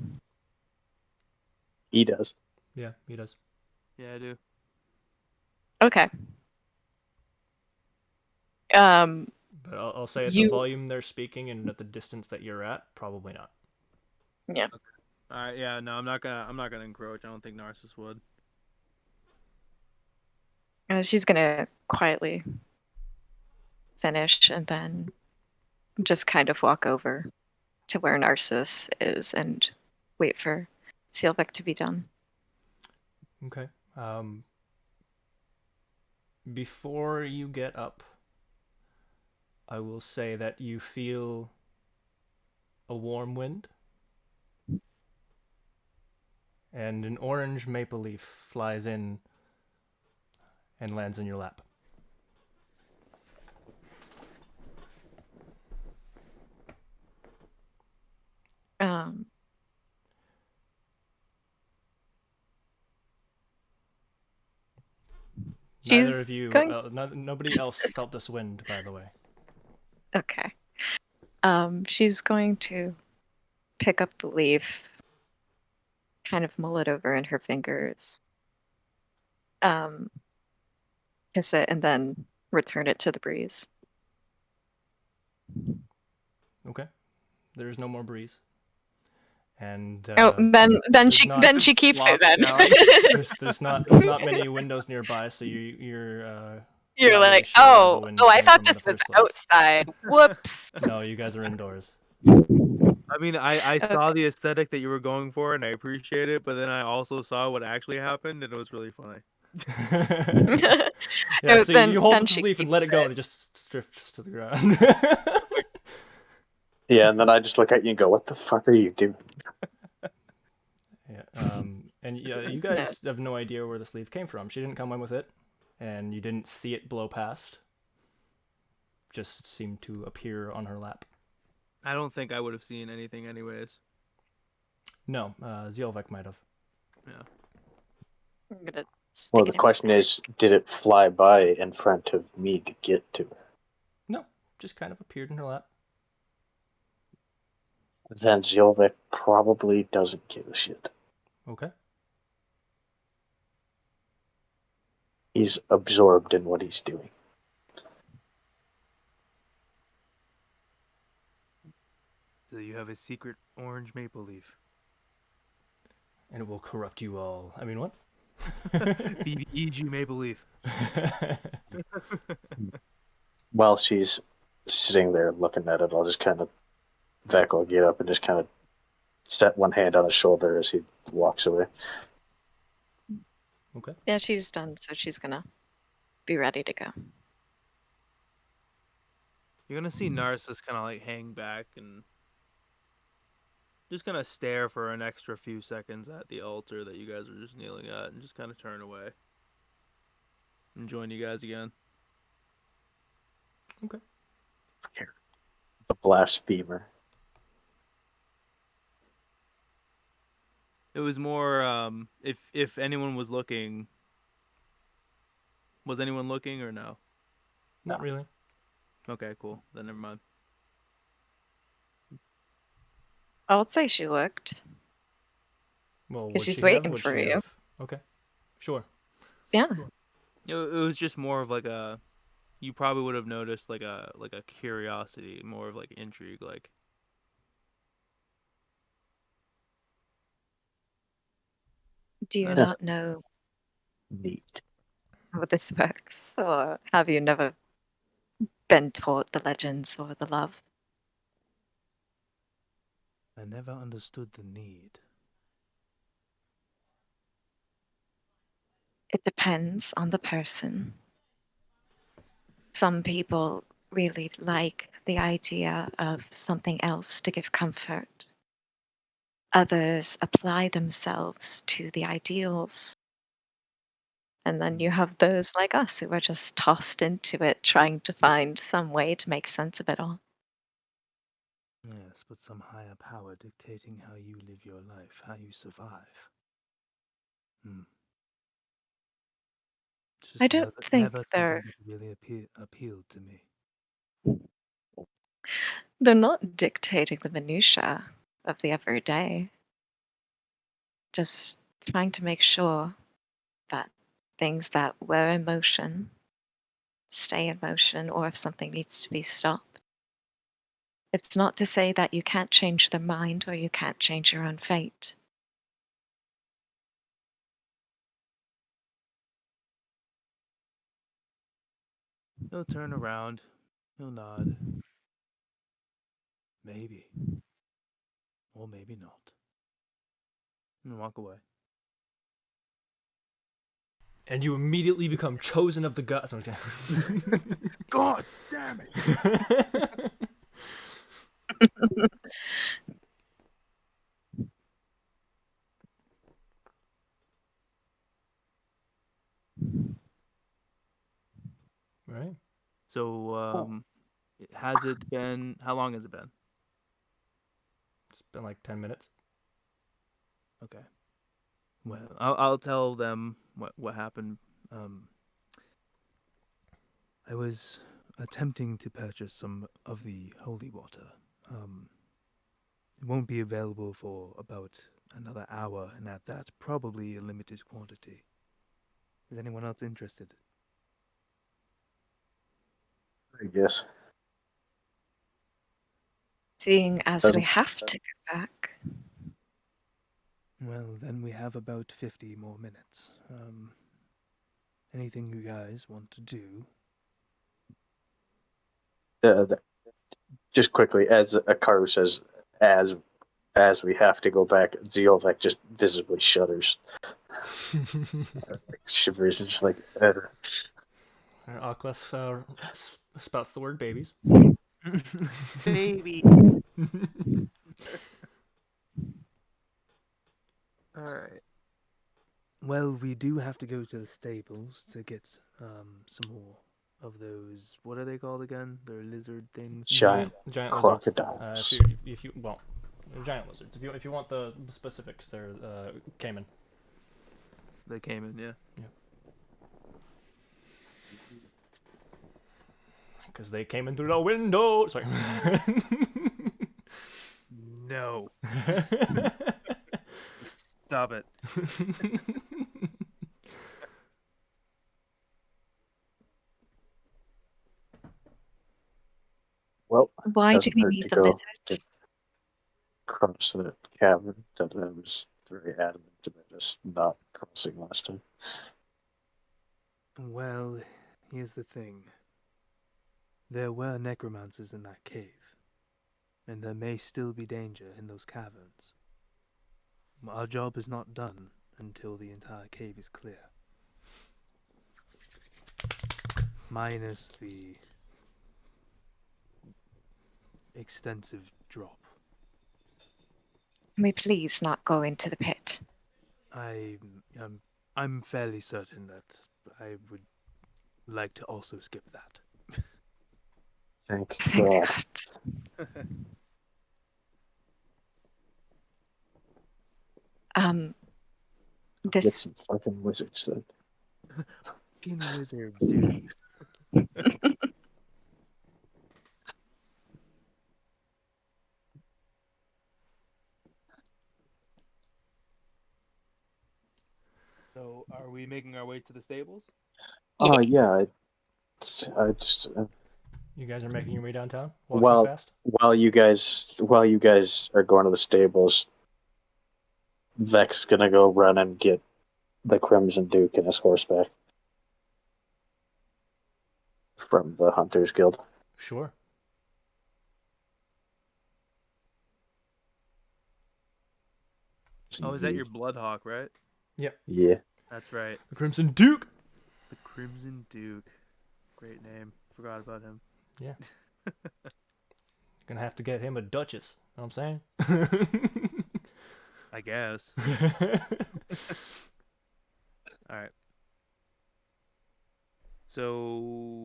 He does. yeah, he does. Yeah, I do. Okay. Um, But I'll say at the you, volume they're speaking and at the distance that you're at, probably not. yeah. All right, yeah, no, I'm not gonna encroach. I don't think Narcissus would. She's gonna quietly finish and then just kind of walk over to where Narcissus is and wait for Sealvik to be done. Okay. Before you get up, I will say that you feel a warm wind, and an orange maple leaf flies in and lands in your lap. Um, Neither of she's you, going. nobody else felt this wind, by the way. Okay. She's going to pick up the leaf, kind of mull it over in her fingers, kiss it, and then return it to the breeze. Okay. There's no more breeze. And Oh, then there's she not then she keeps it Flops then. down. there's not many windows nearby, so you're You're not really like, sure where the wind is I coming thought from in the this was first place. outside. Whoops. No, you guys are indoors. I mean, I Okay. saw the aesthetic that you were going for, and I appreciate it. But then I also saw what actually happened, and it was really funny. Yeah, so you hold then up this she leaf and keeps let it go, it. and it just drifts to the ground. Yeah, and then I just look at you and go, "What the fuck are you doing?" Yeah, and yeah, you guys have no idea where this leaf came from. She didn't come in with it, and you didn't see it blow past. Just seemed to appear on her lap. I don't think I would have seen anything, anyways. No, Zielvek might have. Yeah. I'm gonna stick Well, it the in my question bag. is, did it fly by in front of me to get to her? No, just kind of appeared in her lap. Then Zilvik probably doesn't give a shit. Okay. He's absorbed in what he's doing. So you have a secret orange maple leaf. And it will corrupt you all. I mean, what? BBEG maple leaf. While she's sitting there looking at it, I'll just kind of, Vec will get up and just kind of set one hand on his shoulder as he walks away. Okay. Yeah, she's done, so she's gonna be ready to go. You're gonna see Narcissus kind of like hang back and just gonna stare for an extra few seconds at the altar that you guys are just kneeling at, and just kind of turn away and join you guys again. Okay. The blasphemer. It was more if anyone was looking. Was anyone looking or no? Not really. Okay, cool. Then never mind. I would say she looked, Well, because would she's she have? waiting Would for she you. have? Okay. Sure. Yeah. It was just more of like a. You probably would have noticed like a curiosity, more of like intrigue, like. Do you That's not know Neat. how this works, or have you never been taught the legends or the love? I never understood the need. It depends on the person. Some people really like the idea of something else to give comfort. Others apply themselves to the ideals. And then you have those like us who are just tossed into it, trying to find some way to make sense of it all. Yes, but some higher power dictating how you live your life, how you survive. Hmm. It's I just don't never, think never they're something that really appealed to me. they're not dictating the minutia of the everyday. Just trying to make sure that things that were in motion stay in motion, or if something needs to be stopped. It's not to say that you can't change their mind or you can't change your own fate. He'll turn around, he'll nod. Maybe. Or maybe not. And walk away. And you immediately become chosen of the gods. God damn it! Right. So, Oh. has it been? How long has it been? It's been like 10 minutes. Okay. Well, I'll tell them what happened. Um, I was attempting to purchase some of the holy water. Um, it won't be available for about another hour, and at that, probably a limited quantity. Is anyone else interested? I guess. Seeing as we Doesn't. have to go back. Well, then we have about 50 more minutes. Anything you guys want to do? Uh, just quickly, as Akaru says, as as we have to go back, Zeolvek just visibly shudders, shivers, and just like. Ockleth spouts the word babies. Baby. All right. Well, we do have to go to the stables to get some more of those. What are they called again? They're lizard things. Giant Giant lizards. crocodiles. If you well, giant lizards. If you want the specifics, they're caiman. They came in, yeah. Yeah. Because they came in through the window. Sorry. No. Stop it. Well, Why do doesn't we hurt need to the go get lizards? across the cavern that I was very adamant about us not crossing last time. Well, here's the thing. There were necromancers in that cave, and there may still be danger in those caverns. Our job is not done until the entire cave is clear. Minus the extensive drop. Can we please not go into the pit? I'm fairly certain that I would like to also skip that. Thank Thank the God. gods. Um, Get this some fucking wizards then. Fucking wizards, dude. So, are we making our way to the stables? Oh yeah. yeah, I just You guys are making your way downtown, walking while fast. while you guys are going to the stables, Vec's gonna go run and get the Crimson Duke and his horseback from the Hunters Guild. Sure. Oh, is that your Bloodhawk, right? Yep. Yeah. That's right. The Crimson Duke. The Crimson Duke. Great name. Forgot about him. Yeah. Gonna have to get him a duchess. Know what I'm saying? I guess. All right. So,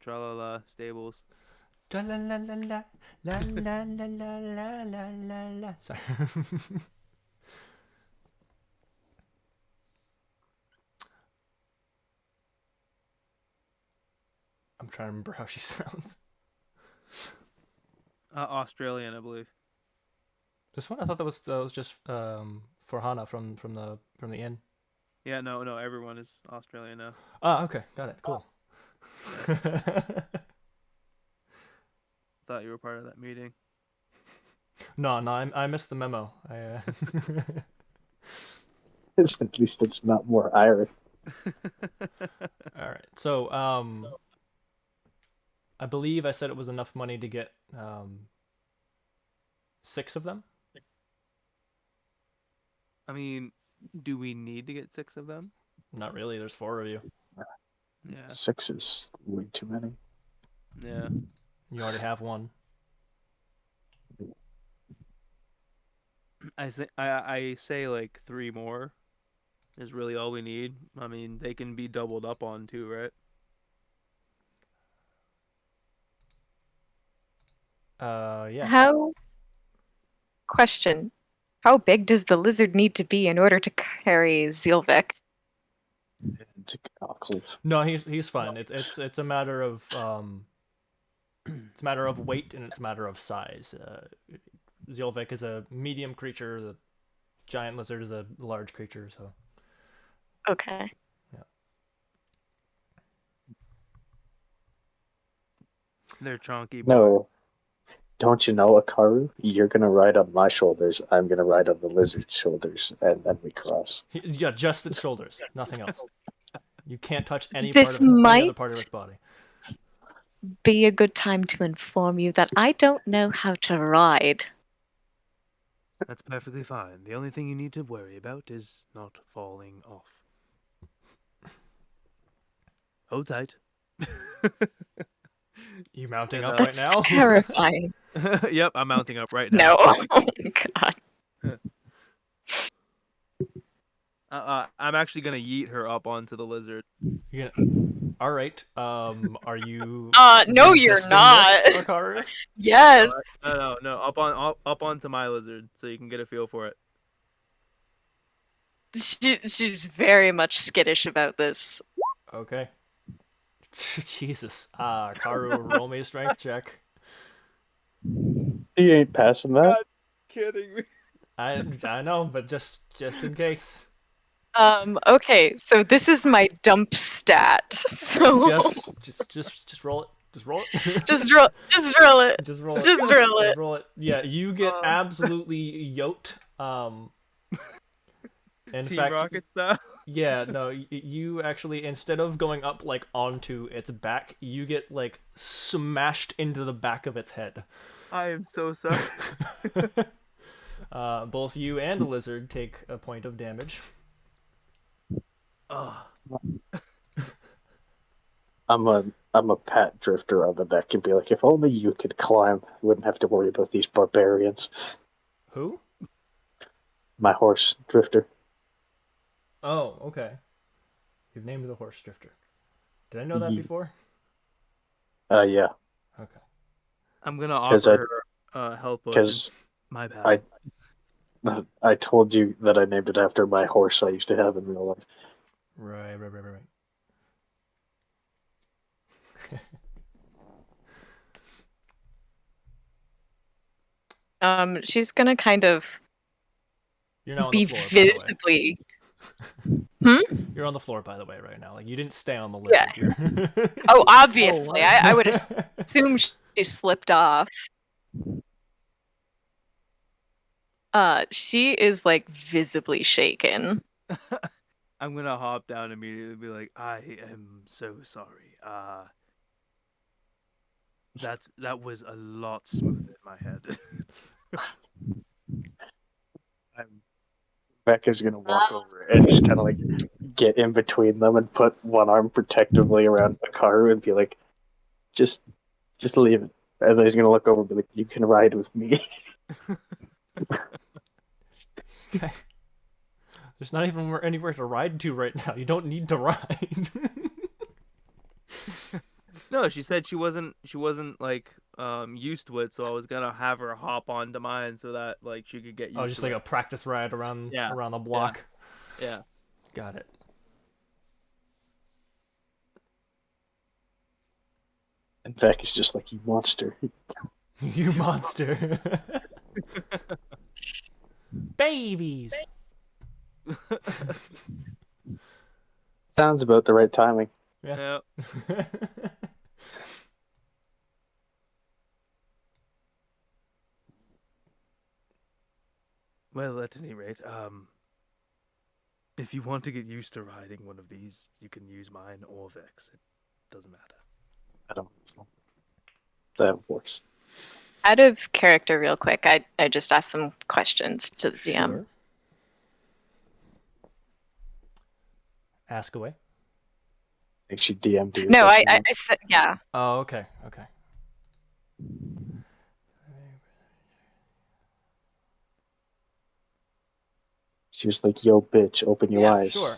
tralala, stables. La la la la la la la la la la la la la. Sorry. I'm trying to remember how she sounds. Australian, I believe. This one, I thought that was just for Hana from the inn. Yeah, no, everyone is Australian now. Ah, okay, got it. Cool. Thought you were part of that meeting. No, I missed the memo. At least it's not more Irish. All right. So, I believe I said it was enough money to get 6 of them. I mean, do we need to get 6 of them? Not really. There's 4 of you. Yeah. 6 is way too many. Yeah. You already have 1. I say like 3 more is really all we need. I mean, they can be doubled up on too, right? Yeah. Question. How big does the lizard need to be in order to carry Zealvik? No, he's fine. It's a matter of it's a matter of weight and it's a matter of size. Zealvik is a medium creature. The giant lizard is a large creature. So Okay. yeah. They're chonky. No. Don't you know, Akaru? You're gonna ride on my shoulders. I'm gonna ride on the lizard's shoulders, and then we cross. Yeah, just its shoulders, nothing else. You can't touch any This any other might part of its body. be a good time to inform you that I don't know how to ride. That's perfectly fine. The only thing you need to worry about is not falling off. Hold tight. You mounting And, up That's right now? terrifying. Yep, I'm mounting up right now. No. Oh, God. I'm actually gonna yeet her up onto the lizard. You're all right. Are you? No, you're resisting not. this, Akaru? Yes. No, up onto my lizard so you can get a feel for it. She's very much skittish about this. Okay. Jesus. Karu, roll me a strength check. He ain't passing that. God, kidding me. I know, but just in case. Okay, so this is my dump stat. So Just roll it. Just roll it. just roll it. Just roll it. Just roll it. Just roll it. Yeah, you get absolutely yoked. In Team fact, Rocket style. yeah, no, you actually, instead of going up like onto its back, you get like smashed into the back of its head. I am so sorry. Both you and the lizard take a point of damage. Ugh. I'm a pat Drifter on the deck and be like, if only you could climb, you wouldn't have to worry about these barbarians. Who? My horse, Drifter. Oh, okay. You've named the horse Drifter. Did I know that Ye- before? Yeah. Okay. I'm gonna 'Cause offer her a health potion. Because My bad. I told you that I named it after my horse I used to have in real life. Right. She's gonna kind of You're now on be the floor, by the way. visibly. You're on the floor, by the way, right now. Like, you didn't stay on the lizard. Yeah. You're... Oh, obviously. what? I would assume she slipped off. She is like visibly shaken. I'm gonna hop down immediately and be like, I am so sorry. That was a lot smoother in my head. Becca's gonna walk over and just kind of like get in between them and put one arm protectively around Akaru and be like, just leave it. And then he's gonna look over and be like, you can ride with me. Okay. There's not even anywhere to ride to right now. You don't need to ride. No, she said she wasn't like used to it, so I was gonna have her hop onto mine so that like she could get Oh, used just to like it. a practice ride around Yeah, the yeah, block. yeah. Got it. And Vec is just like, you monster. You monster. Babies. Sounds about the right timing. Yeah. Yeah. Well, at any rate, if you want to get used to riding one of these, you can use mine or Vex. It doesn't matter. I don't know. That works. Out of character, real quick, I just asked some questions to the DM. Sure. Ask away. I think she DM'd you. No, but I said, yeah. Oh, okay. Okay. she was like, yo, bitch, open your Yeah, eyes. sure.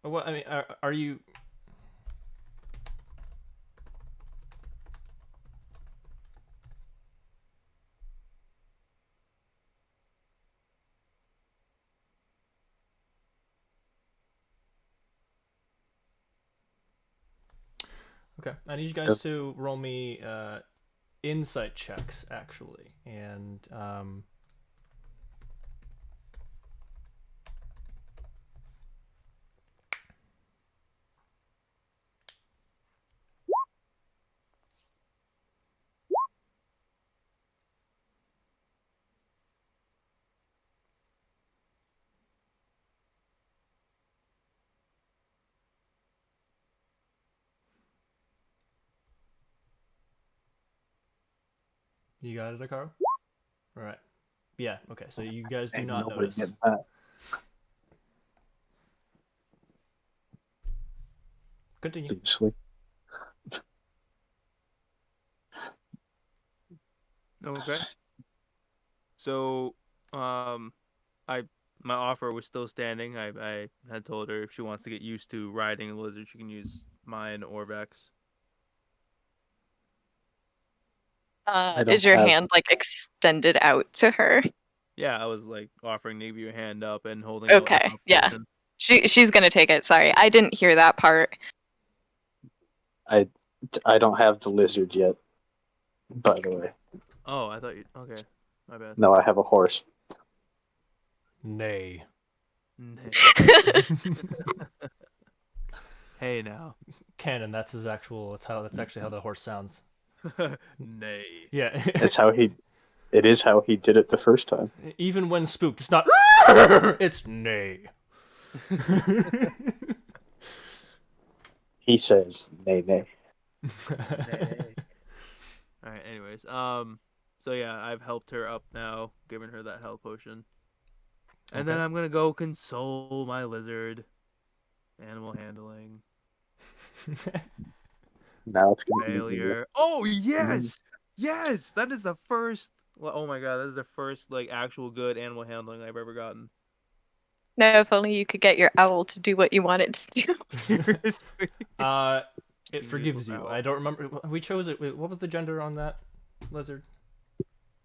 What I mean, are you? Okay, I need you guys to roll me insight checks actually, and you got it, Akaro? All right. Yeah. Okay. So you guys do Ain't not nobody notice. getting that. Continue. Seriously. Okay. So, I my offer was still standing. I had told her if she wants to get used to riding a lizard, she can use mine or Vex. I don't Is your have. hand like extended out to her? Yeah, I was like offering to give you a hand up and holding a Okay, help yeah. potion. She's gonna take it. Sorry, I didn't hear that part. I don't have the lizard yet. By the way, Oh, I thought you. Okay, my bad. no, I have a horse. Nay. Hey now. Canon. That's his actual. That's actually how the horse sounds. Nay. Yeah. It's how he. It is how he did it the first time. Even when spooked, it's not. It's nay. He says, nay, nay. Nay. All right. Anyways, so yeah, I've helped her up now, given her that health potion, and then Okay. I'm gonna go console my lizard. Animal handling Now it's going to be failure. Oh yes, yes, that is the first. Oh my god, that is the first like actual good animal handling I've ever gotten. No, if only you could get your owl to do what you want it to do. Seriously. It Being forgives useless you. owl. I don't remember. We chose it. What was the gender on that lizard?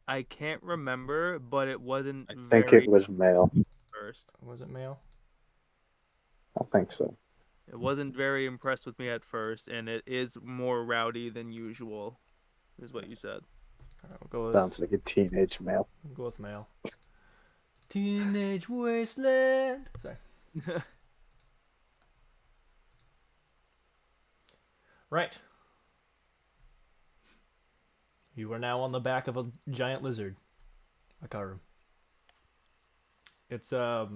I can't remember, but it wasn't I think very it was male. first. Was it male? I think so. It wasn't very impressed with me at first, and it is more rowdy than usual, is what you said. All right, we'll go with Sounds like a teenage male. male. Teenage Wasteland. Sorry. Right. You are now on the back of a giant lizard, Akaru. It's a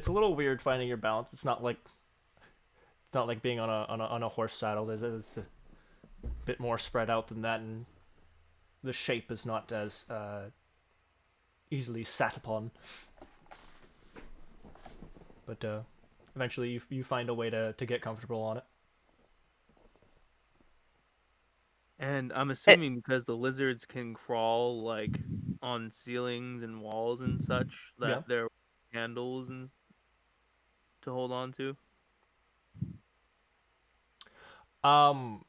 little weird finding your balance. It's not like being on a horse saddle. It's a bit more spread out than that, and the shape is not as easily sat upon. But eventually, you find a way to get comfortable on it. And I'm assuming because the lizards can crawl like on ceilings and walls and such Yeah. that there are handles and to hold on to. Um,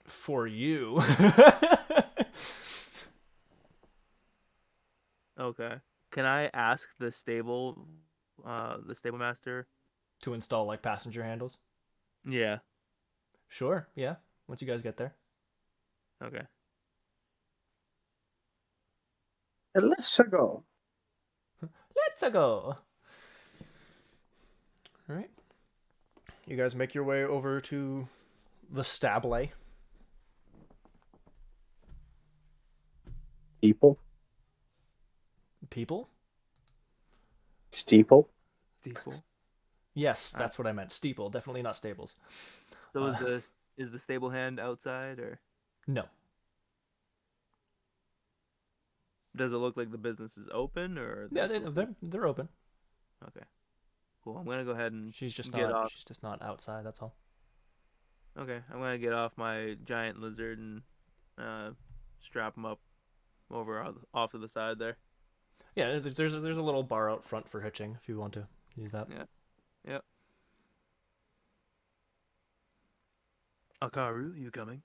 for you. Okay. Can I ask the stable master? To install like passenger handles. Yeah. Sure, yeah. Once you guys get there. Okay. Let's go. Let's go. All right. You guys make your way over to the stable. Steeple? People? Steeple? Steeple. Yes, All right. that's what I meant. Steeple, definitely not stables. So Uh, is the stable hand outside, or no. does it look like the business is open, or are Yeah, they still they're open. Okay. Cool. I'm gonna go ahead and She's just get not off. she's just not outside. That's all. Okay, I'm gonna get off my giant lizard and uh, strap him up off to the side there. Yeah, there's a little bar out front for hitching if you want to use that. Yeah. Yep. Akaru, you coming?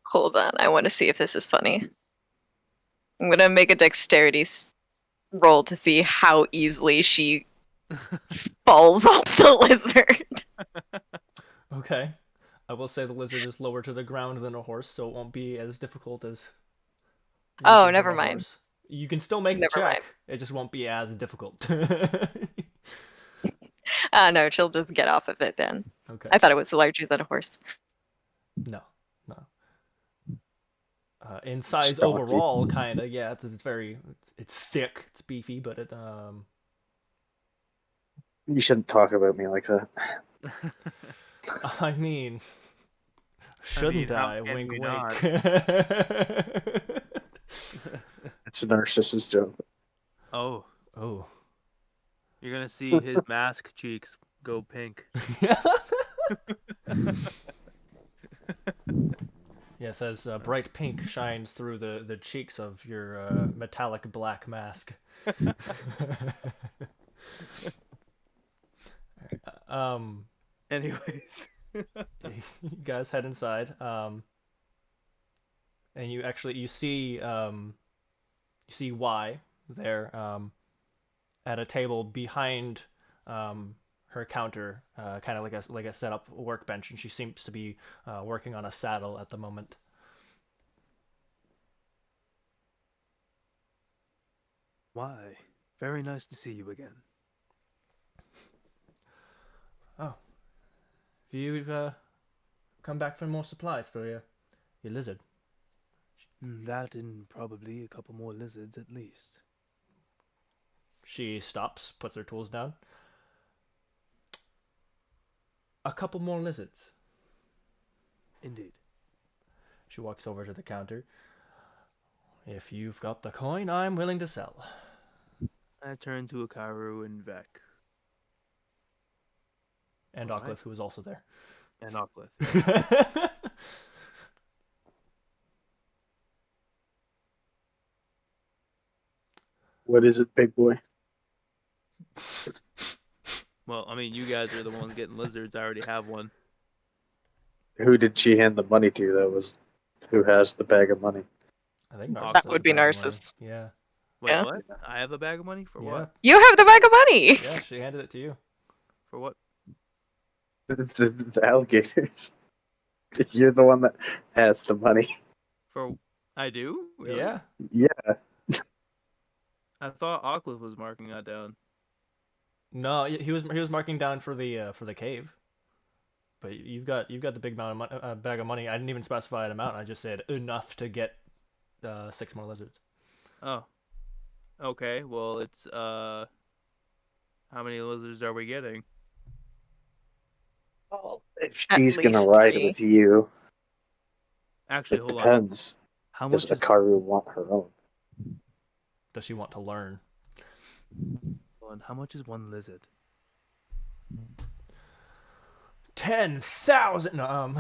Hold on, I want to see if this is funny. I'm gonna make a dexterity roll to see how easily she falls off the lizard. Okay. I will say the lizard is lower to the ground than a horse, so it won't be as difficult as Oh, leaping from never a mind. horse. You can still make the Never mind. check. It just won't be as difficult. No, she'll just get off of it then. Okay. I thought it was larger than a horse. No. No. In size Stocky. overall, kind of. Yeah, it's very it's thick, it's beefy, but it You shouldn't talk about me like that. I mean, shouldn't how I? can Wink, we wink. not? It's a narcissist joke. Oh, Oh. you're gonna see his mask cheeks go pink. Yes, as bright pink shines through the cheeks of your metallic black mask. um, Anyways. you guys head inside. And you see Y there at a table behind her counter, kind of like a set up workbench, and she seems to be working on a saddle at the moment. Why? Very nice to see you again. Oh, have you come back for more supplies for your lizard? That and probably a couple more lizards at least. She stops, puts her tools down. A couple more lizards. Indeed. She walks over to the counter. If you've got the coin, I'm willing to sell. I turn to Akaru and Vec. And All right. Ocliffe, who was also there. And Ocliffe. What is it, big boy? Well, I mean, you guys are the ones getting lizards. I already have one. Who did she hand the money to? That was who has the bag of money. I think Narcissus That has would a be bag of money. Narcissus. Yeah. Wait, Yeah. what? I have a bag of money? For Yeah. what? You have the bag of money! Yeah, she handed it to you. For what? The alligators. You're the one that has the money. For I do? Really? Yeah. Yeah. I thought Ocliffe was marking that down. No, he was marking down for the cave. But you've got the big amount of bag of money. I didn't even specify an amount. I just said enough to get 6 more lizards. Oh. Okay, well, it's, how many lizards are we getting? If At she's gonna least ride 3. with you, Actually, it hold on. depends. How Does much is Akaru want her own? Does she want to learn? one? How much is one lizard? 10,000. No,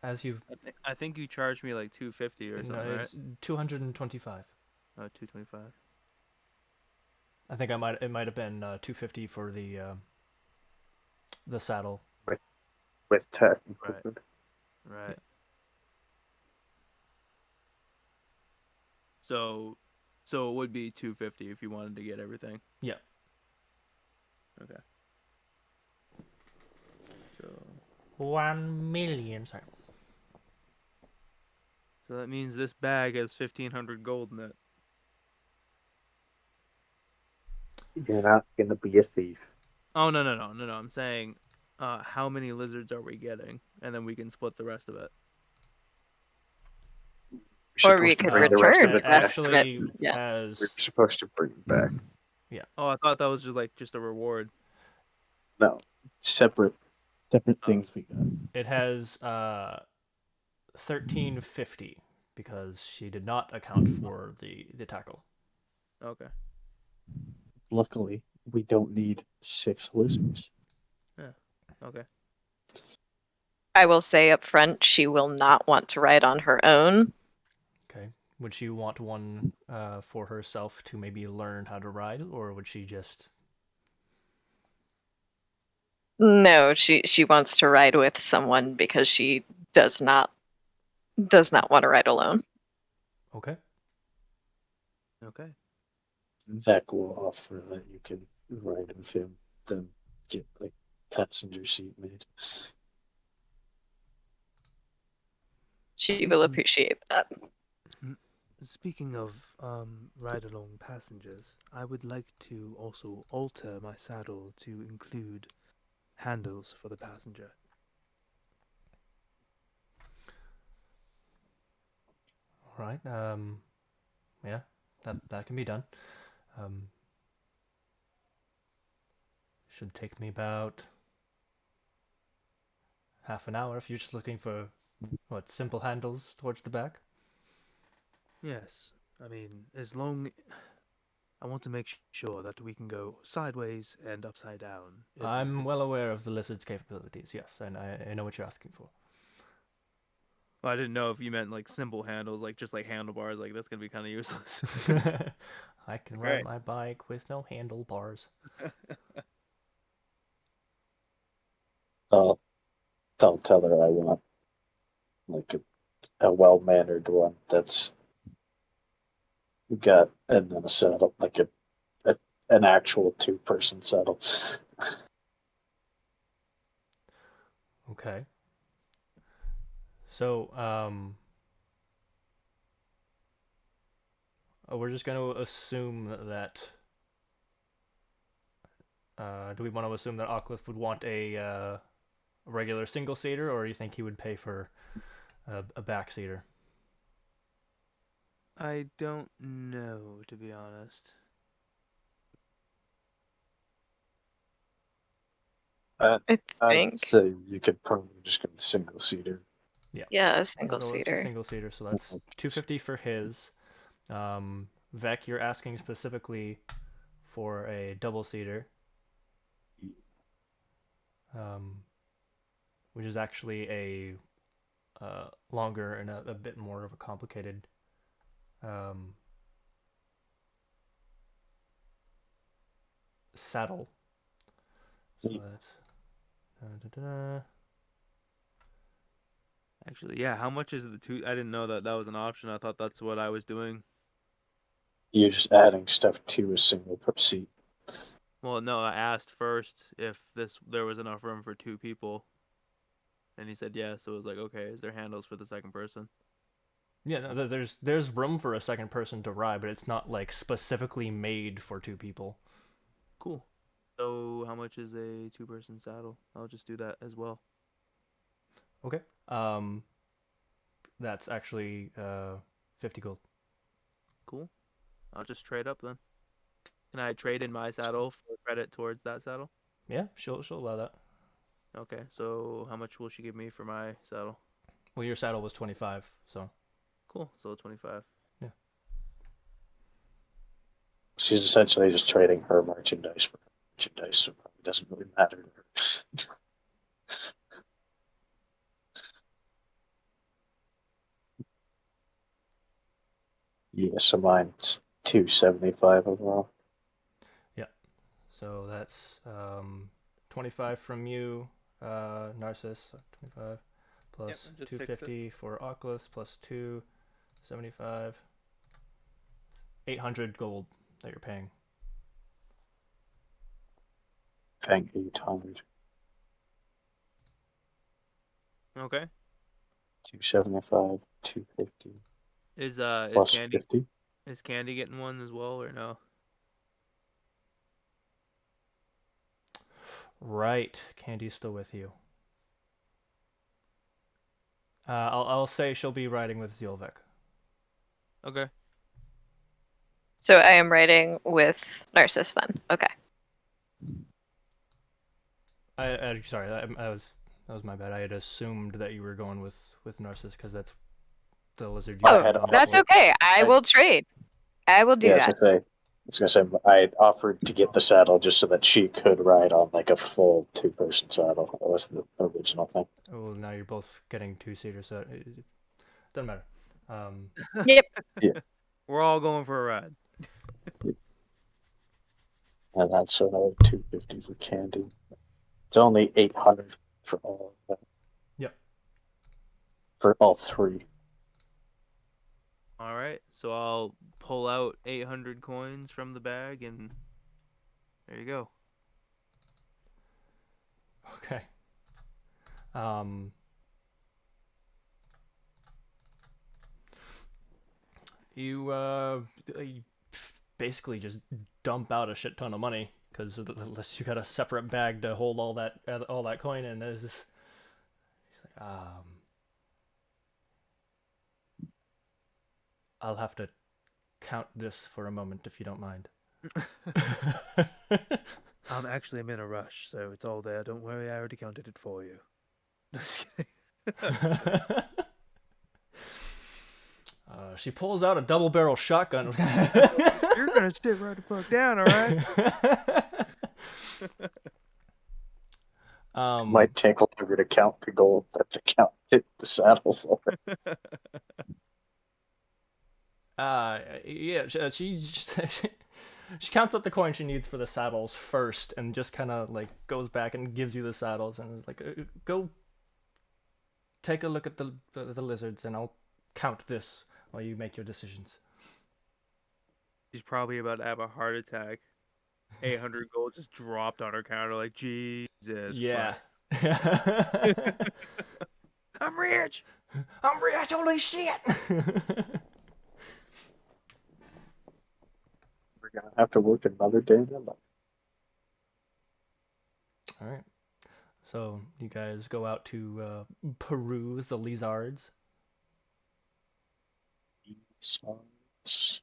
as you I think you charged me like 250 or something, no, right? it's 225. Oh, 225. I think it might have been 250 for the saddle. with tech Right. included. Right. Yeah. So it would be 250 if you wanted to get everything. Yeah. Okay. So 1 million. Sorry. that means this bag has 1,500 gold in it. You're not gonna be a thief. Oh no. I'm saying, how many lizards are we getting, and then we can split the rest of it. You're Or we supposed to could bring the rest of return It it the rest back. of it. actually Yeah. We're has. supposed to bring it back. Oh, I thought that was just a reward. No, separate Oh, things we got. It has 1350 because she did not account for the tackle. okay. Luckily, we don't need 6 lizards. Yeah. Okay. I will say up front, she will not want to ride on her own. Okay. Would she want one for herself to maybe learn how to ride, or would she just? No, she wants to ride with someone because she does not want to ride alone. Okay. Okay. Vec will offer that you can ride with him, then get like passenger seat made. She will appreciate that. Speaking of ride-along passengers, I would like to also alter my saddle to include handles for the passenger. All right. Yeah, that can be done. Um, should take me about half an hour if you're just looking for what simple handles towards the back. Yes, I mean, as long I want to make sure that we can go sideways and upside down. If I'm needed. well aware of the lizard's capabilities. Yes, and I know what you're asking for. Well, I didn't know if you meant like simple handles, like just like handlebars. Like that's gonna be kind of useless. I can ride Okay. my bike with no handlebars. I'll, I'll tell her I want like a well mannered one that's got, and then a saddle, like a an actual 2-person saddle. Okay. So, we're just going to assume that. Do we want to assume that Ockliffe would want a regular single seater, or do you think he would pay for a back seater? I don't know, to be honest. I, I I'd think. say you could probably just go with single seater. Yeah, Yeah, a we'll single go with a seater. single seater. So that's 250 for his. Vec, you're asking specifically for a double seater, um, which is actually a longer and a bit more of a complicated um, saddle. So that's Actually, yeah. How much is the two? I didn't know that that was an option. I thought that's what I was doing. You're just adding stuff to a single per seat. Well, no, I asked first if there was enough room for 2 people, and he said yes. So it was like, okay, is there handles for the second person? yeah. No, there's room for a second person to ride, but it's not like specifically made for 2 people. Cool. So how much is a 2-person saddle? I'll just do that as well. Okay. That's actually 50 gold. Cool. I'll just trade up then. Can I trade in my saddle for credit towards that saddle? Yeah, she'll allow that. Okay. So how much will she give me for my saddle? Well, your saddle was 25, so Cool. So 25. yeah. She's essentially just trading her merchandise for merchandise, so it probably doesn't really matter to her. Yeah, so mine's 275 overall. So that's 25 from you, Narcissus. 25 Yep, plus I just fixed it. 250 for Oculus plus 275. 800 gold that you're paying. Paying 800. Okay. 275, 250, Is plus Candy 50. getting one as well or no? Right, Candy's still with you. I'll say she'll be riding with Zielvik. Okay. So I am riding with Narcissus then. Okay. Sorry, that was my bad. I had assumed that you were going with Narcissus because that's the lizard you I Oh, picked had on your that's team. offered. okay. I I, will trade. I will do yeah, that. I was gonna say I offered to get the saddle just so that she could ride on like a full two-person saddle. That was the original thing. Well, now you're both getting two-seaters, so it doesn't matter. Um, Yep. Yeah, We're all going for a ride. and that's another 250 for Candy. It's only 800 for all of them, yep. for all three. All right. So I'll pull out 800 coins from the bag and there you go. Okay. Um, you basically just dump out a shit ton of money because unless you got a separate bag to hold all that coin in, there's this. I'll have to count this for a moment if you don't mind. Actually, I'm in a rush, so it's all there. Don't worry, I already counted it for you. Just kidding. She pulls out a double barrel shotgun. You're gonna sit right the fuck down, all right? Might take longer to count the gold than to count the saddles. Yeah, she just, she counts up the coin she needs for the saddles first, and just kind of like goes back and gives you the saddles, and is like, go take a look at the lizards, and I'll count this while you make your decisions. She's probably about to have a heart attack. 800 gold just dropped on her counter, like Jesus Yeah. Christ. I'm rich. I'm rich, holy shit! We're gonna have to work another day then. All right. So you guys go out to peruse the lizards. Songs.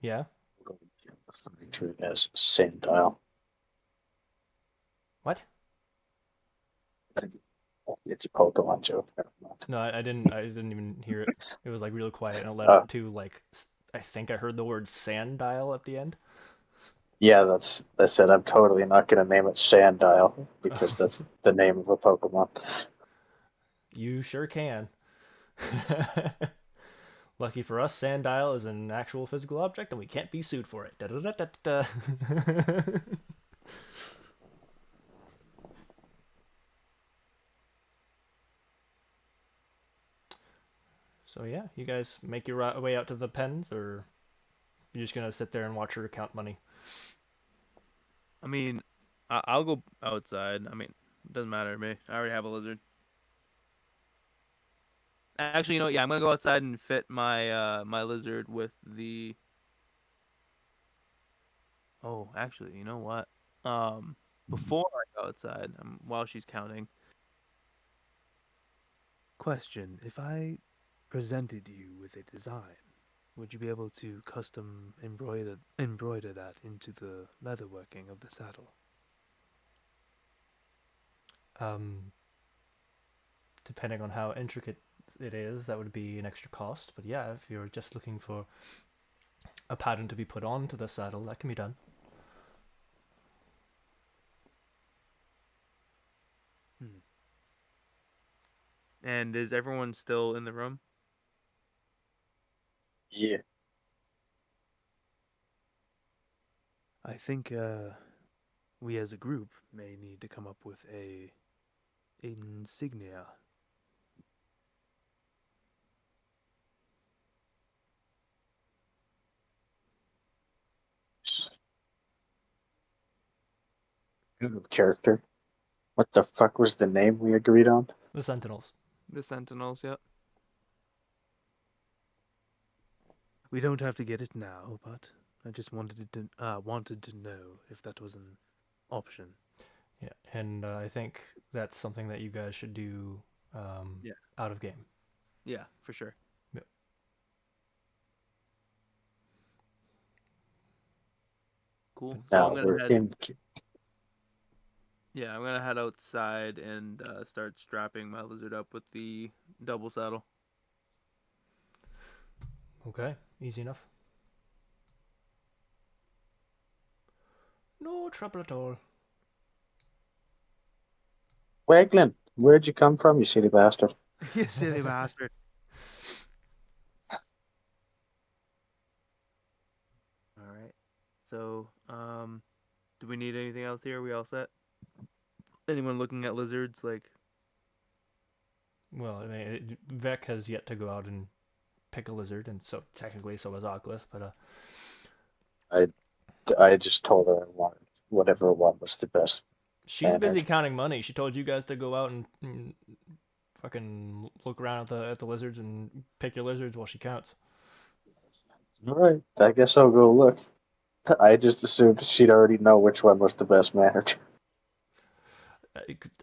Yeah. We're going to refer to it as Sandile. What? It's a Pokemon joke. Never mind. No, I didn't. I didn't even hear it. It was like real quiet, and it led Uh, up to like I think I heard the word sand dial at the end. yeah, I said I'm totally not gonna name it Sandile because that's the name of a Pokemon. You sure can. Lucky for us, sand dial is an actual physical object, and we can't be sued for it. Da-da-da-da-da. So yeah, you guys make your way out to the pens, or you're just gonna sit there and watch her count money. I mean, I'll go outside. I mean, it doesn't matter to me. I already have a lizard. Actually, you know what? Yeah, I'm gonna go outside and fit my my lizard with the. Oh, actually, you know what? Before I go outside, while she's counting. Question: if I presented you with a design, would you be able to custom embroider that into the leatherworking of the saddle? Um, Depending on how intricate it is, that would be an extra cost. But yeah, if you're just looking for a pattern to be put onto the saddle, that can be done. Hmm. And is everyone still in the room? Yeah. I think we as a group may need to come up with a insignia. Out of character. What the fuck was the name we agreed on? The Sentinels. The Sentinels, yep. We don't have to get it now, but I just wanted to know if that was an option. Yeah, and I think that's something that you guys should do Yeah. out of game. Yeah, for sure. Yep. Cool. So Now I'm gonna we're head. in. Yeah, I'm gonna head outside and start strapping my lizard up with the double saddle. Okay, easy enough. No trouble at all. Waglin, where'd you come from, you silly bastard? You silly bastard. All right. So, do we need anything else here? Are we all set? Anyone looking at lizards? Like, Well, I mean, Vec has yet to go out and pick a lizard, and so technically so has Oculus, but I, I just told her I wanted whatever one was the best she's busy mannered. counting money. She told you guys to go out and fucking look around at the lizards and pick your lizards while she counts. All right, I guess I'll go look. I just assumed she'd already know which one was the best mannered.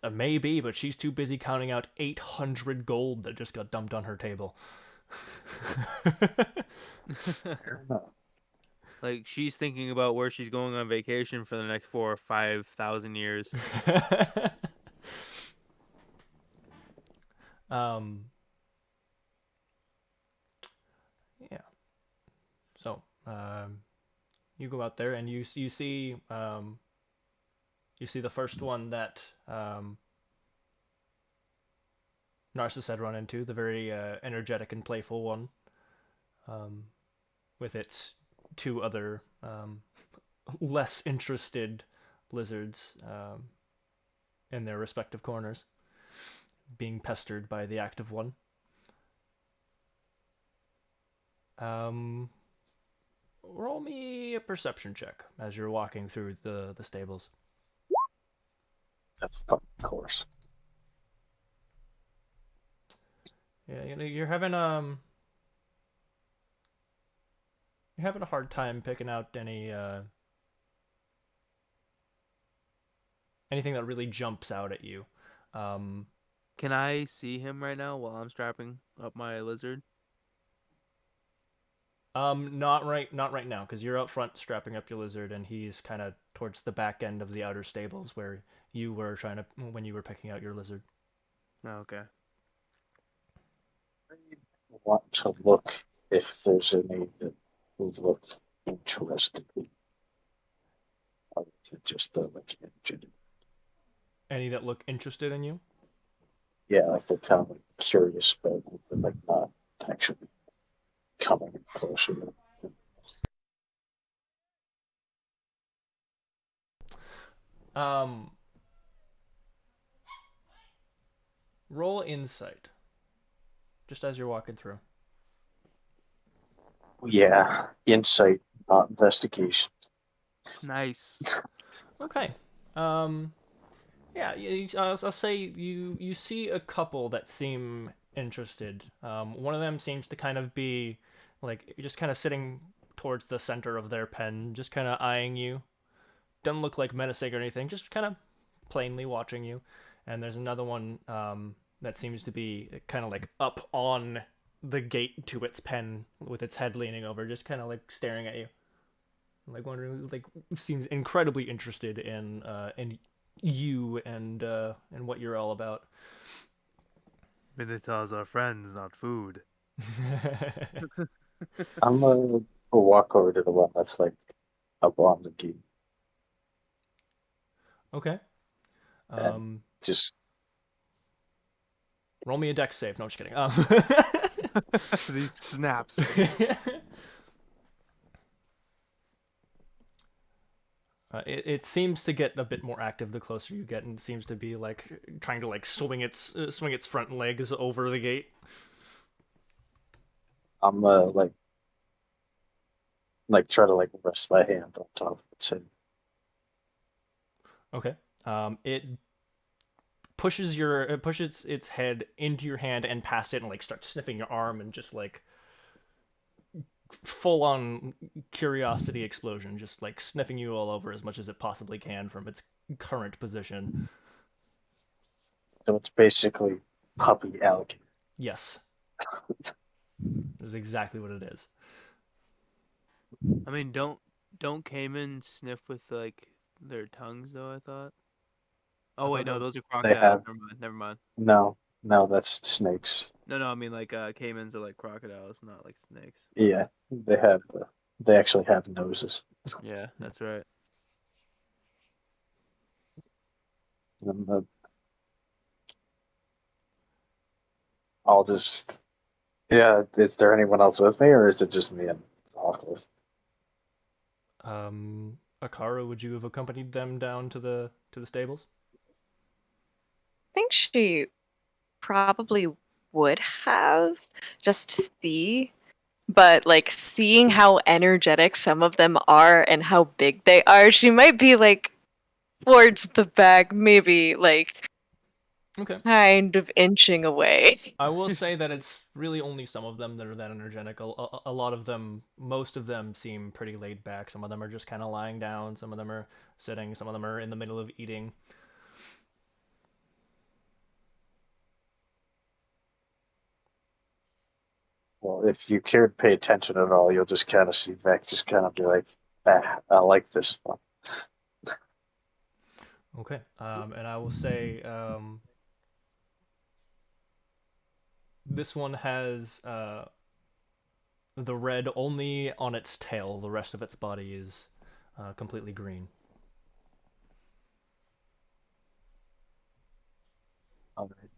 Maybe, but she's too busy counting out 800 gold that just got dumped on her table. like she's thinking about where she's going on vacation for the next 4 or 5 thousand years. um, yeah. So, you go out there and you see the first one that Narcissus had run into, the very energetic and playful one, um, with its two other less interested lizards in their respective corners, being pestered by the active one. Roll me a perception check as you're walking through the stables. Of fucking course. Yeah, you know you're having a hard time picking out anything that really jumps out at you. Um, Can I see him right now while I'm strapping up my lizard? not right now, because you're out front strapping up your lizard, and he's kind of towards the back end of the outer stables where you were trying to when you were picking out your lizard. Oh, okay. I want to look if there's any that look interesting other than just the like engine. Any that look interested in you? Yeah, like they're kind of like curious about it, but like not actually coming closer. Um, roll insight, just as you're walking through. Yeah, insight, not investigation. Nice. Okay. Yeah, I'll say you see a couple that seem interested. One of them seems to kind of be like just kind of sitting towards the center of their pen, just kind of eyeing you. Doesn't look like menacing or anything, just kind of plainly watching you. And there's another one that seems to be kind of like up on the gate to its pen with its head leaning over, just kind of like staring at you, like wondering, like seems incredibly interested in you and what you're all about. Minotaurs are friends, not food. I'm gonna walk over to the one that's like up on the gate Okay. and Um, just Roll me a dex save. No, I'm just kidding. As he snaps. It seems to get a bit more active the closer you get, and it seems to be like trying to like swing its front legs over the gate. I'm try to like rest my hand on top of its head. Okay. It pushes its head into your hand and past it, and like starts sniffing your arm, and just like full on curiosity explosion, just like sniffing you all over as much as it possibly can from its current position. So it's basically puppy alligator. Yes, is exactly what it is. I mean, don't caimans sniff with like their tongues though? I thought. Oh I wait, thought no, that those are They crocodiles. have Never mind. Never mind. no, that's snakes. No, I mean like caimans are like crocodiles, not like snakes. Yeah, they actually have noses. Yeah, that's right. And I'll just yeah. Is there anyone else with me, or is it just me and Oculus? Akara, would you have accompanied them down to the stables? I think she probably would have just to see, but like seeing how energetic some of them are and how big they are, she might be like towards the back, maybe like Okay. kind of inching away. I will say that it's really only some of them that are that energetic. A lot of them, most of them seem pretty laid back. Some of them are just kind of lying down. Some of them are sitting. Some of them are in the middle of eating. Well, if you care to pay attention at all, you'll just kind of see Vec just kind of be like, ah, I like this one. Okay. And I will say, this one has the red only on its tail. The rest of its body is completely green. All right.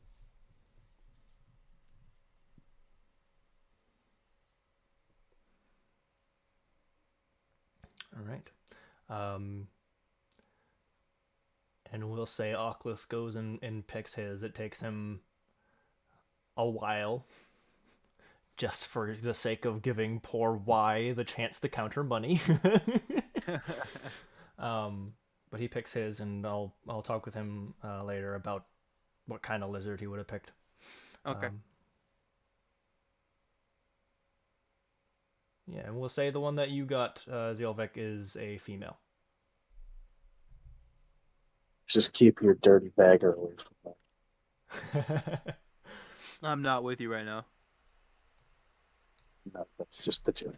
All right. Um, and we'll say Oclus goes and picks his. It takes him a while, just for the sake of giving poor Y the chance to counter money. But he picks his, and I'll talk with him later about what kind of lizard he would have picked. Okay. Yeah, and we'll say the one that you got, Zielvik, is a female. Just keep your dirty bagger away from that. I'm not with you right now. No, that's just the two.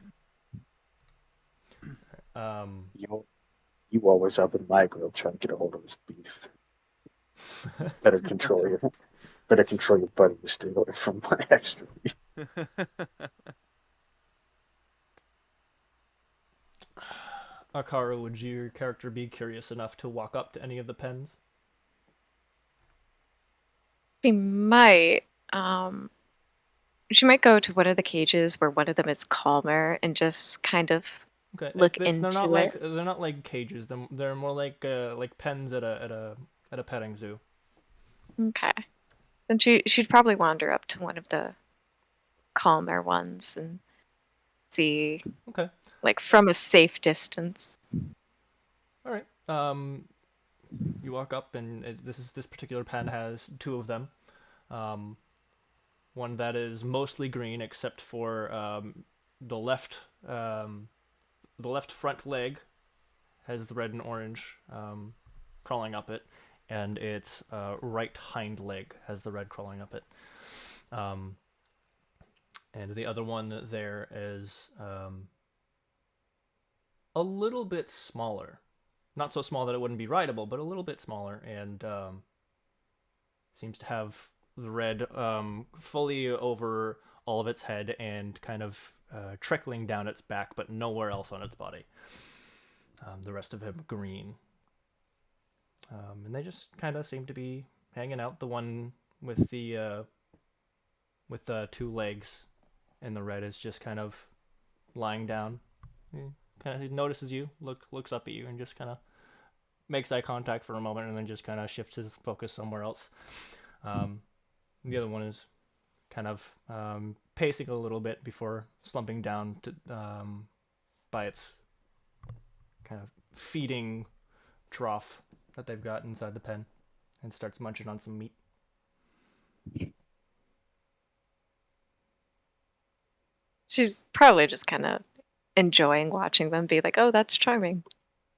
um, You always up in my grill trying to get a hold of this beef. Better control your buddy to stay away from my extra beef. Akara, would your character be curious enough to walk up to any of the pens? She might. Um, she might go to one of the cages where one of them is calmer and just kind of Okay, look they're into it. not like cages. They're more like pens at a petting zoo. Okay. Then she'd probably wander up to one of the calmer ones and see, Okay, like from a safe distance. all right. You walk up, and this particular pen has two of them. Um, one that is mostly green, except for the left um, the left front leg has the red and orange crawling up it, and its right hind leg has the red crawling up it. Um, and the other one there is a little bit smaller. Not so small that it wouldn't be rideable, but a little bit smaller, and seems to have the red fully over all of its head and kind of trickling down its back, but nowhere else on its body. The rest of him green. And they just kind of seem to be hanging out. The one with the with two legs, and the red is just kind of lying down. Kind of he notices you, looks up at you, and just kind of makes eye contact for a moment, and then just kind of shifts his focus somewhere else. The other one is kind of pacing a little bit before slumping down to by its kind of feeding trough that they've got inside the pen, and starts munching on some meat. She's probably just kind of enjoying watching them be like, oh, that's charming.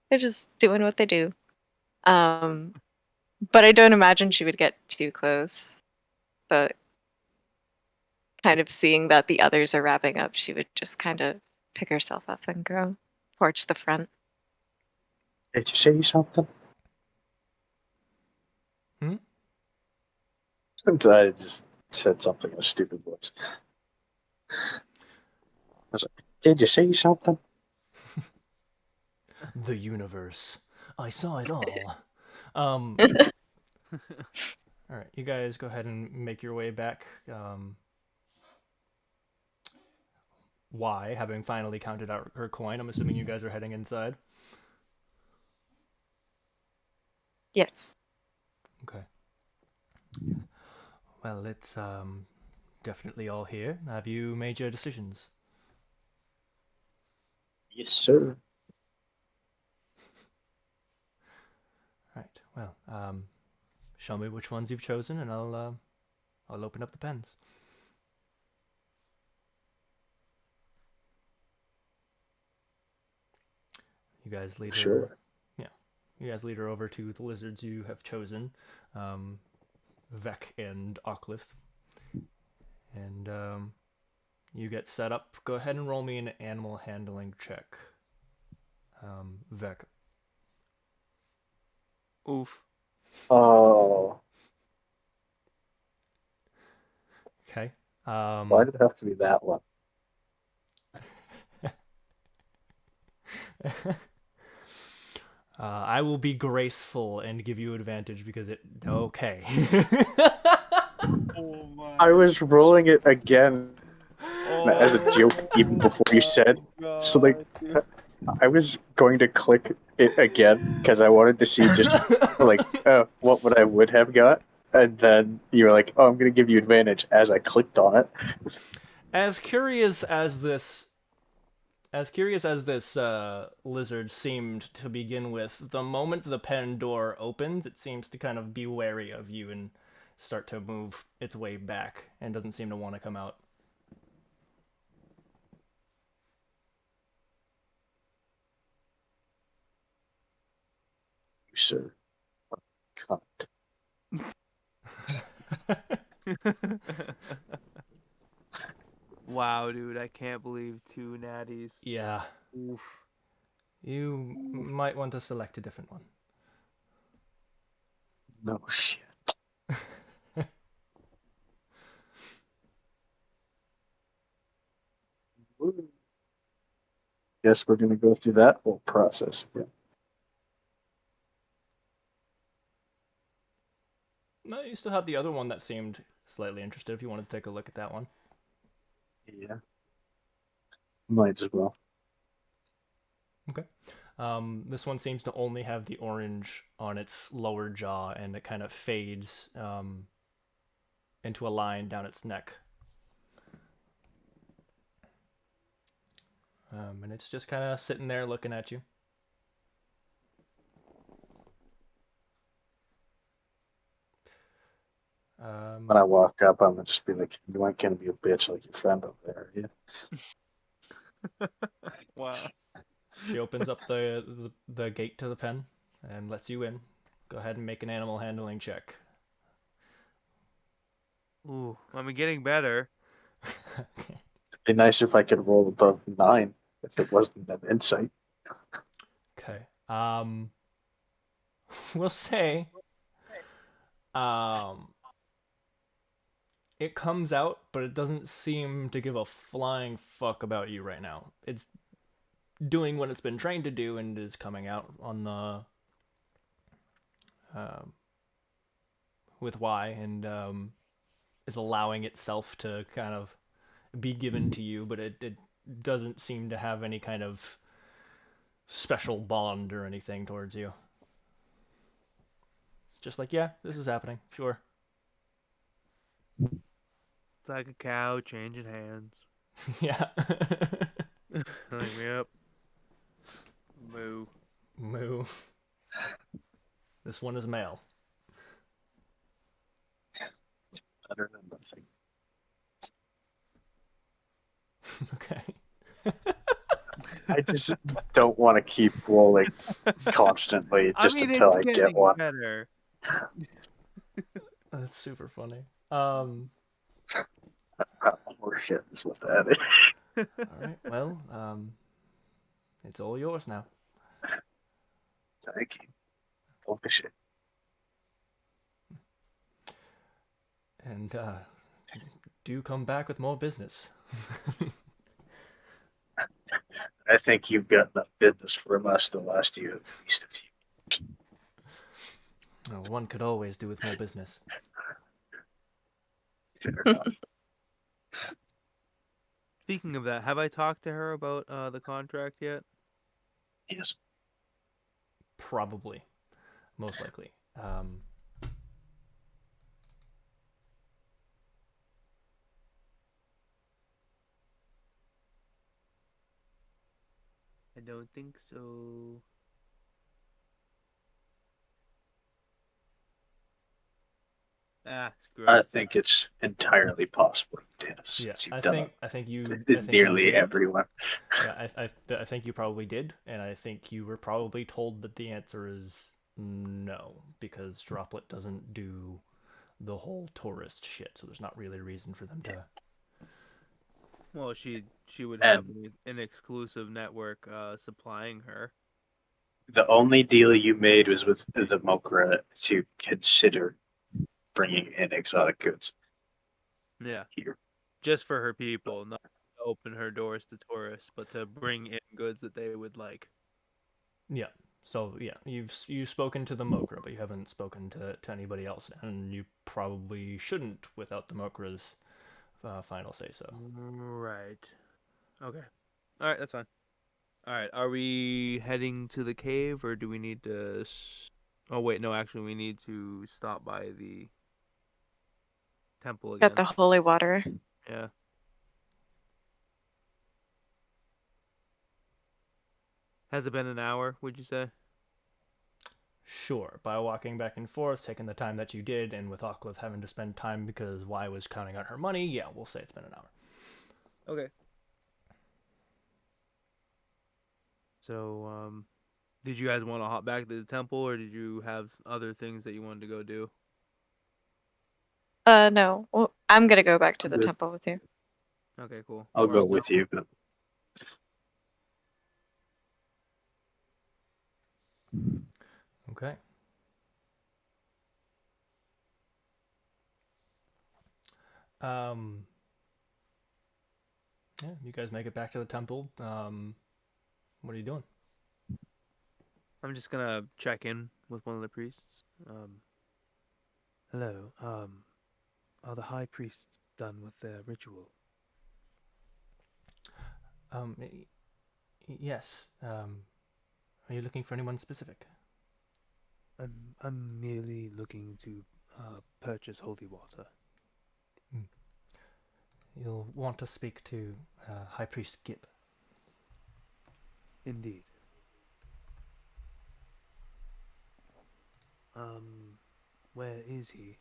They're just doing what they do. But I don't imagine she would get too close. But kind of seeing that the others are wrapping up, she would just kind of pick herself up and go towards the front. Did you say something? Hmm? I just said something in a stupid voice. I was like, did you say something? The universe. I saw it all. All right, you guys go ahead and make your way back. Y, having finally counted out her coin, I'm assuming you guys are heading inside. Yes. Okay. Well, it's definitely all here. Have you made your decisions? Yes, sir. Right. Well, show me which ones you've chosen, and I'll open up the pens. You guys lead her. Sure. Yeah. You guys lead her over to the lizards you have chosen, Vec and Ocklith, and you get set up. Go ahead and roll me an animal handling check, Vec. Oof. Oh, Okay. why did it have to be that one? I will be graceful and give you advantage because it. Okay. Oh my. I was rolling it again as a joke Oh even before you said. So like, God. I was going to click it again because I wanted to see just like what would I would have got, and then you were like, "Oh, I'm going to give you advantage." As I clicked on it, as curious as this lizard seemed to begin with, the moment the pen door opens, it seems to kind of be wary of you and start to move its way back and doesn't seem to want to come out. you sir, cunt. Wow, dude, I can't believe 2 natties. Yeah, Oof. you might want to select a different one. No shit. Guess we're going to go through that whole process again. No, you still have the other one that seemed slightly interested if you wanted to take a look at that one. Yeah, might as well. Okay. This one seems to only have the orange on its lower jaw, and it kind of fades into a line down its neck. And it's just kind of sitting there looking at you. When I walk up, I'm gonna just be like, "You ain't gonna be a bitch like your friend over there, are you?" Wow. She opens up the gate to the pen and lets you in. Go ahead and make an animal handling check. Ooh, I'm getting better. It'd be nice if I could roll above 9 if it wasn't an insight. Okay. We'll say um it comes out, but it doesn't seem to give a flying fuck about you right now. It's doing what it's been trained to do and is coming out on the with Y, and is allowing itself to kind of be given to you, but it doesn't seem to have any kind of special bond or anything towards you. It's just like, yeah, this is happening. Sure. It's like a cow changing hands. Yeah. Like, yep. Moo. Moo. This one is male. Better than nothing. Okay. I just don't want to keep rolling constantly just until it's I get getting one. better. That's super funny. More shit is what that is. All right. Well, it's all yours now. Thank you. Don't be shit. And do come back with more business. I think you've got enough business from us to last you at least a few. Oh, one could always do with more business. Fair enough. Speaking of that, have I talked to her about the contract yet? Yes. Probably. Most likely. I don't think so. Screw I it. think it's entirely possible, Dennis, Yeah, since you've I done think I think you it I think you nearly did. everyone. Yeah, I think you probably did, and I think you were probably told that the answer is no, because Droplet doesn't do the whole tourist shit, so there's not really a reason for them to. Well, she would have And an exclusive network supplying her. the only deal you made was with the Mokra to consider bringing in exotic goods Yeah, here. just for her people, not to open her doors to tourists, but to bring in goods that they would like. Yeah. So yeah, you've spoken to the Mokra, but you haven't spoken to anybody else, and you probably shouldn't without the Mokra's final say so. Right. Okay. All right, that's fine. All right, are we heading to the cave, or do we need to? Oh wait, no. Actually, we need to stop by the temple Got again. the holy water. Yeah. Has it been an hour? Would you say? Sure, by walking back and forth, taking the time that you did, and with Oclith having to spend time because Y was counting on her money, yeah, we'll say it's been an hour. Okay. So, did you guys want to hop back to the temple, or did you have other things that you wanted to go do? No. Well, I'm gonna go back to I'm the good. temple with you. Okay, cool. I'll go with you, but Okay. Um. Yeah, you guys make it back to the temple. What are you doing? I'm just gonna check in with one of the priests. Hello. Are the high priests done with their ritual? Um. Yes. Are you looking for anyone specific? I'm merely looking to purchase holy water. You'll want to speak to High Priest Gib. Indeed. Where is he?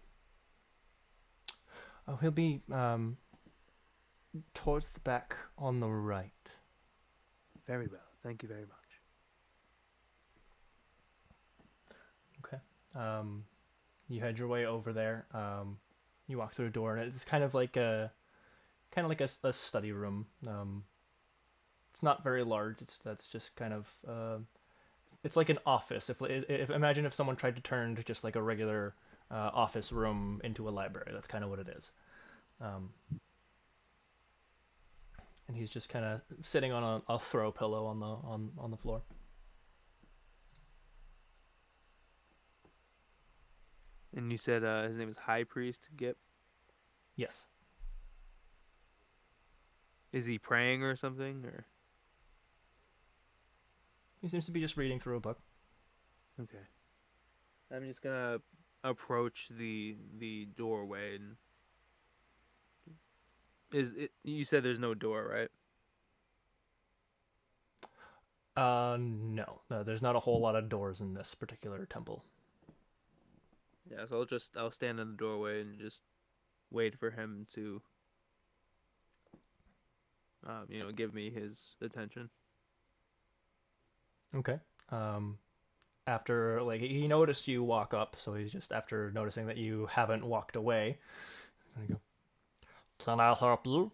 Oh, he'll be towards the back on the right. Very well. Thank you very much. Okay. You head your way over there. You walk through a door, and it's kind of like a study room. It's not very large. That's just kind of it's like an office. If imagine if someone tried to turn just like a regular office room into a library. That's kind of what it is. Um, and he's just kind of sitting on a throw pillow on the floor. And you said his name is High Priest Gip? Yes. Is he praying or something? Or He seems to be just reading through a book. okay. I'm just gonna approach the doorway and is it? You said there's no door, right? No, there's not a whole lot of doors in this particular temple. Yeah, so I'll stand in the doorway and just wait for him to give me his attention. Okay. Um, After like he noticed you walk up, so he's just after noticing that you haven't walked away. I go, can I help you?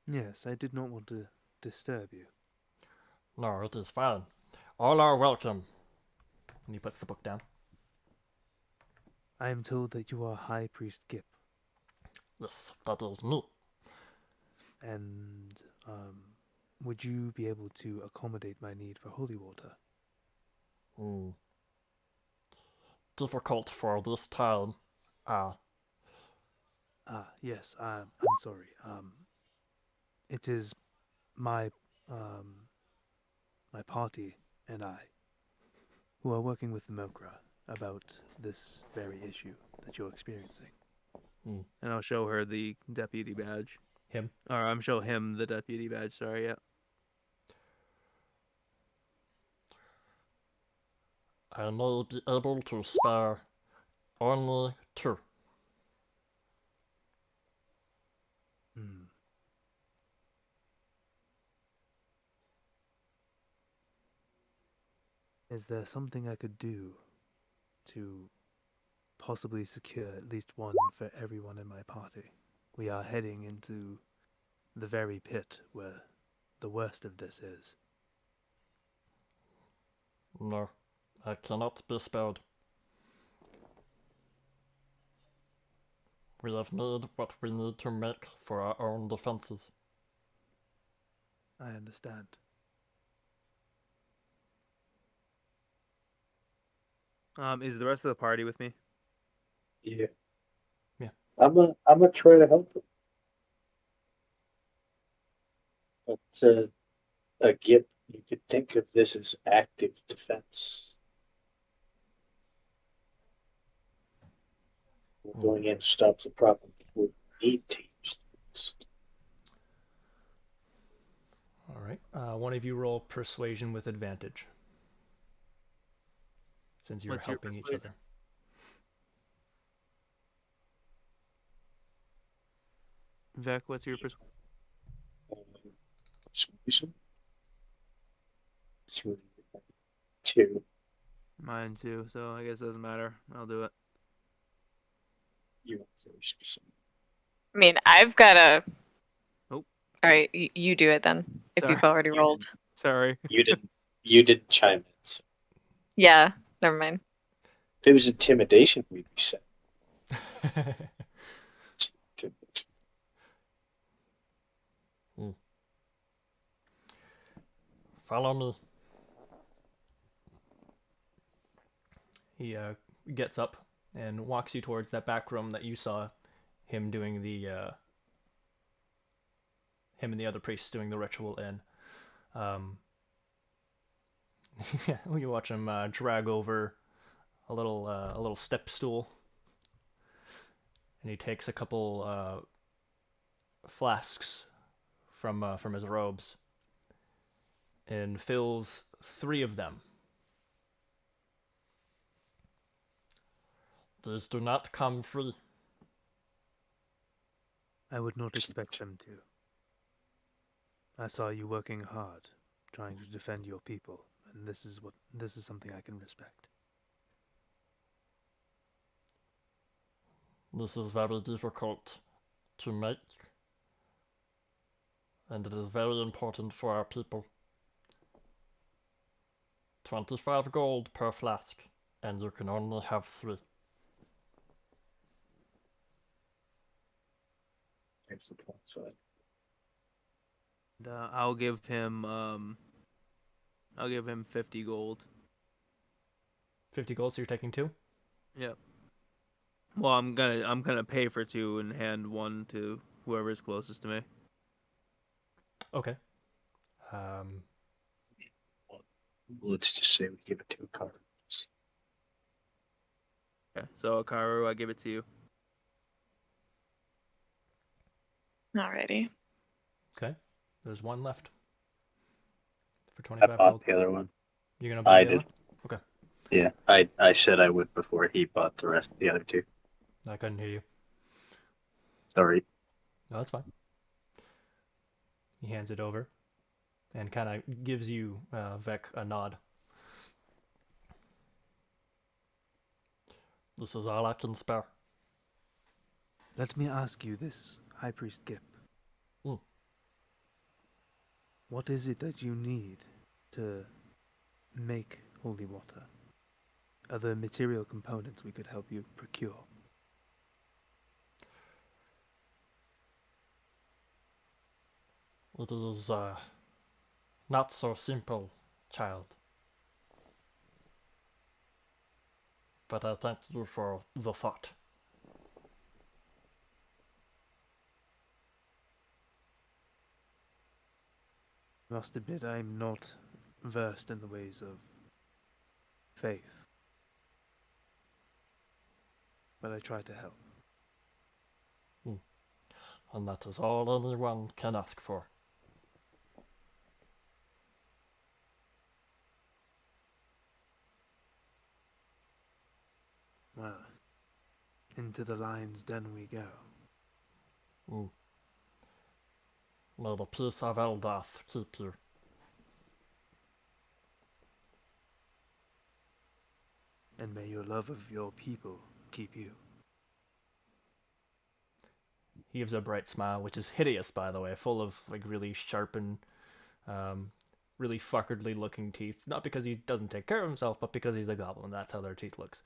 Yes, I did not want to disturb you. No, it is fine. All are welcome. And he puts the book down. I am told that you are High Priest Gip, Yes, that is me. and would you be able to accommodate my need for holy water? Hmm. Difficult for this time. Ah, Yes. I'm sorry. It is my um my party and I who are working with the Mokra about this very issue that you're experiencing. hmm. And I'll show her the deputy badge. Him. Or I'm show him the deputy badge. Sorry. Yeah. I may be able to spare only two. Hmm. Is there something I could do to possibly secure at least one for everyone in my party? We are heading into the very pit where the worst of this is. No, I cannot be spared. We have made what we need to make for our own defenses. I understand. Is the rest of the party with me? Yeah. Yeah. I'm a try to help him. But Gip, you could think of this as active defense. We're Hmm. going in to stop the problem before we need teams. All right. One of you roll persuasion with advantage, since you're What's your helping each persuasion? other. Vec, what's your persuasion? Persuasion? 3, 2. Mine too, so I guess it doesn't matter. I'll do it. You want first. I mean, I've got a. Oh, All right, you do it then. If sorry. you've already You rolled. didn't. Sorry. You didn't. You didn't chime in. So Yeah, never mind. if it was intimidation, we'd be set. Hmm. Follow me. He gets up and walks you towards that back room that you saw him doing him and the other priests doing the ritual in. Yeah, you watch him drag over a little step stool, and he takes a couple flasks from his robes and fills 3 of them. These do not come free. I would not expect them to. I saw you working hard, trying to defend your people, and this is something I can respect. This is very difficult to make, and it is very important for our people. 25 gold per flask, and you can only have 3. Thanks for point side. And I'll give him 50 gold. 50 gold, so you're taking 2? Yep. Well, I'm gonna pay for 2 and hand 1 to whoever is closest to me. Okay. Um, Let's just say we give it to a card. Okay, so Akaru, I give it to you. Alrighty. okay. There's one left for I 25 bought gold. the other one. You're gonna buy I the other did. one? Okay. Yeah, I said I would before he bought the rest of the other 2. I couldn't hear you. Sorry. No, that's fine. He hands it over and kind of gives you, Vec, a nod. This is all I can spare. Let me ask you this, High Priest Gip. Hmm. What is it that you need to make holy water? Are there material components we could help you procure? It is not so simple, child. But I thank you for the thought. Must admit, I'm not versed in the ways of faith, but I try to help. And that is all anyone can ask for. Well, into the lion's den we go. May the peace of Eldath keep you. And may your love of your people keep you. He gives a bright smile, which is hideous, by the way, full of like really sharpened, really fuckardly looking teeth. Not because he doesn't take care of himself, but because he's a goblin. That's how their teeth looks.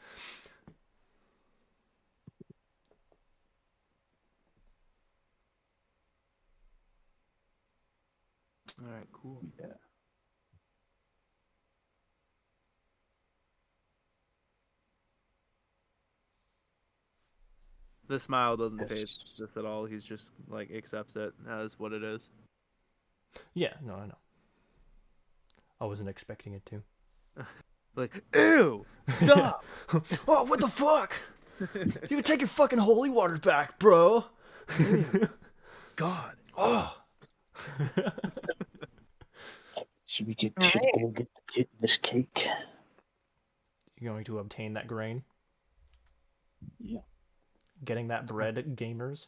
Alright, cool. Yeah. The smile doesn't Yes. phase this at all. He's just like accepts it as what it is. Yeah, no, I know. I wasn't expecting it to. Like, ew! Stop! Oh, what the fuck? You can take your fucking holy water back, bro. God. Oh. So we should Alright. go get the kid this cake. You're going to obtain that grain. Yeah. Getting that bread, gamers.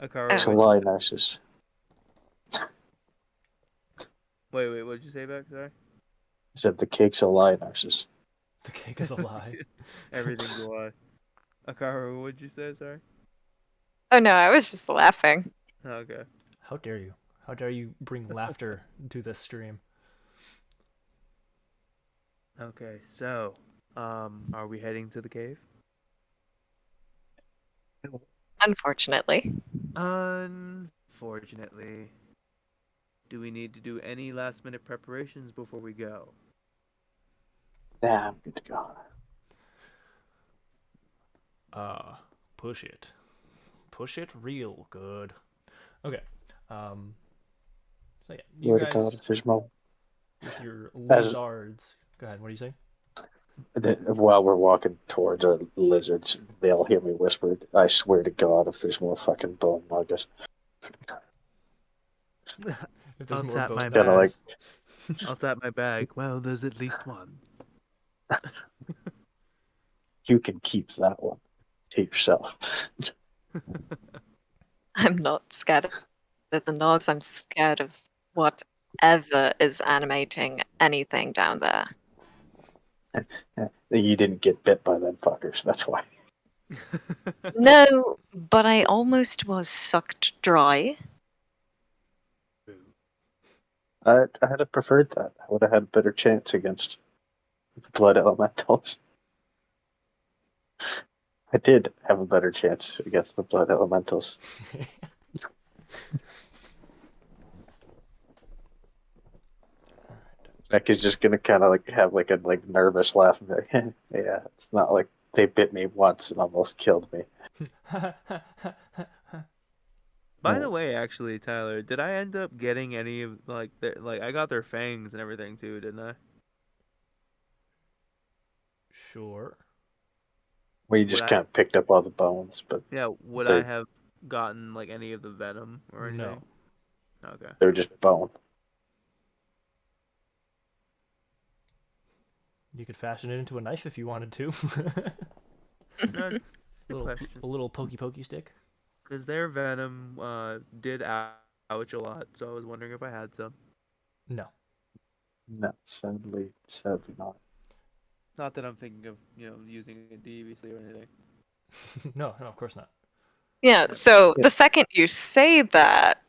Akaru, It's a Oh. lie, Narcissus. wait, what did you say back? Sorry? I said the cake's a lie, Narcissus. The cake is a lie. Everything's a lie. Akaru, what did you say? Sorry? Oh no, I was just laughing. Okay. How dare you? How dare you bring laughter to this stream? Okay, so, are we heading to the cave? Unfortunately. Unfortunately. Do we need to do any last minute preparations before we go? Yeah, I'm good to go. Push it. Push it real good. Okay. So yeah, you Swear to God, guys if there's more. with your As- lizards. Go ahead. What do you say? While we're walking towards our lizards, they'll hear me whisper, I swear to God, if there's more fucking bone nuggets. If there's I'll more tap bone my Kinda bag. like- I'll tap my bag. Well, there's at least one. You can keep that one to yourself. I'm not scared of the Nogs, I'm scared of whatever is animating anything down there. You didn't get bit by them fuckers, that's why. No, but I almost was sucked dry. I had have preferred that. I would have had a better chance against the blood elementals. I did have a better chance against the blood elementals. Beck is just gonna kind of like have like a nervous laugh. And be like, yeah, it's not like they bit me once and almost killed me. By Oh. the way, actually, Tyler, did I end up getting any of like I got their fangs and everything too, didn't I? Sure. We Would just I? kind of picked up all the bones, but Yeah, would I they're have gotten like any of the venom or No. anything? Okay. they're just bone. You could fashion it into a knife if you wanted to. No, good little question. a little pokey pokey stick. Because their venom did ouch a lot, so I was wondering if I had some. No. No, sadly not. Not that I'm thinking of, using it deviously or anything. No, of course not. Yeah, so Yeah. the second you say that,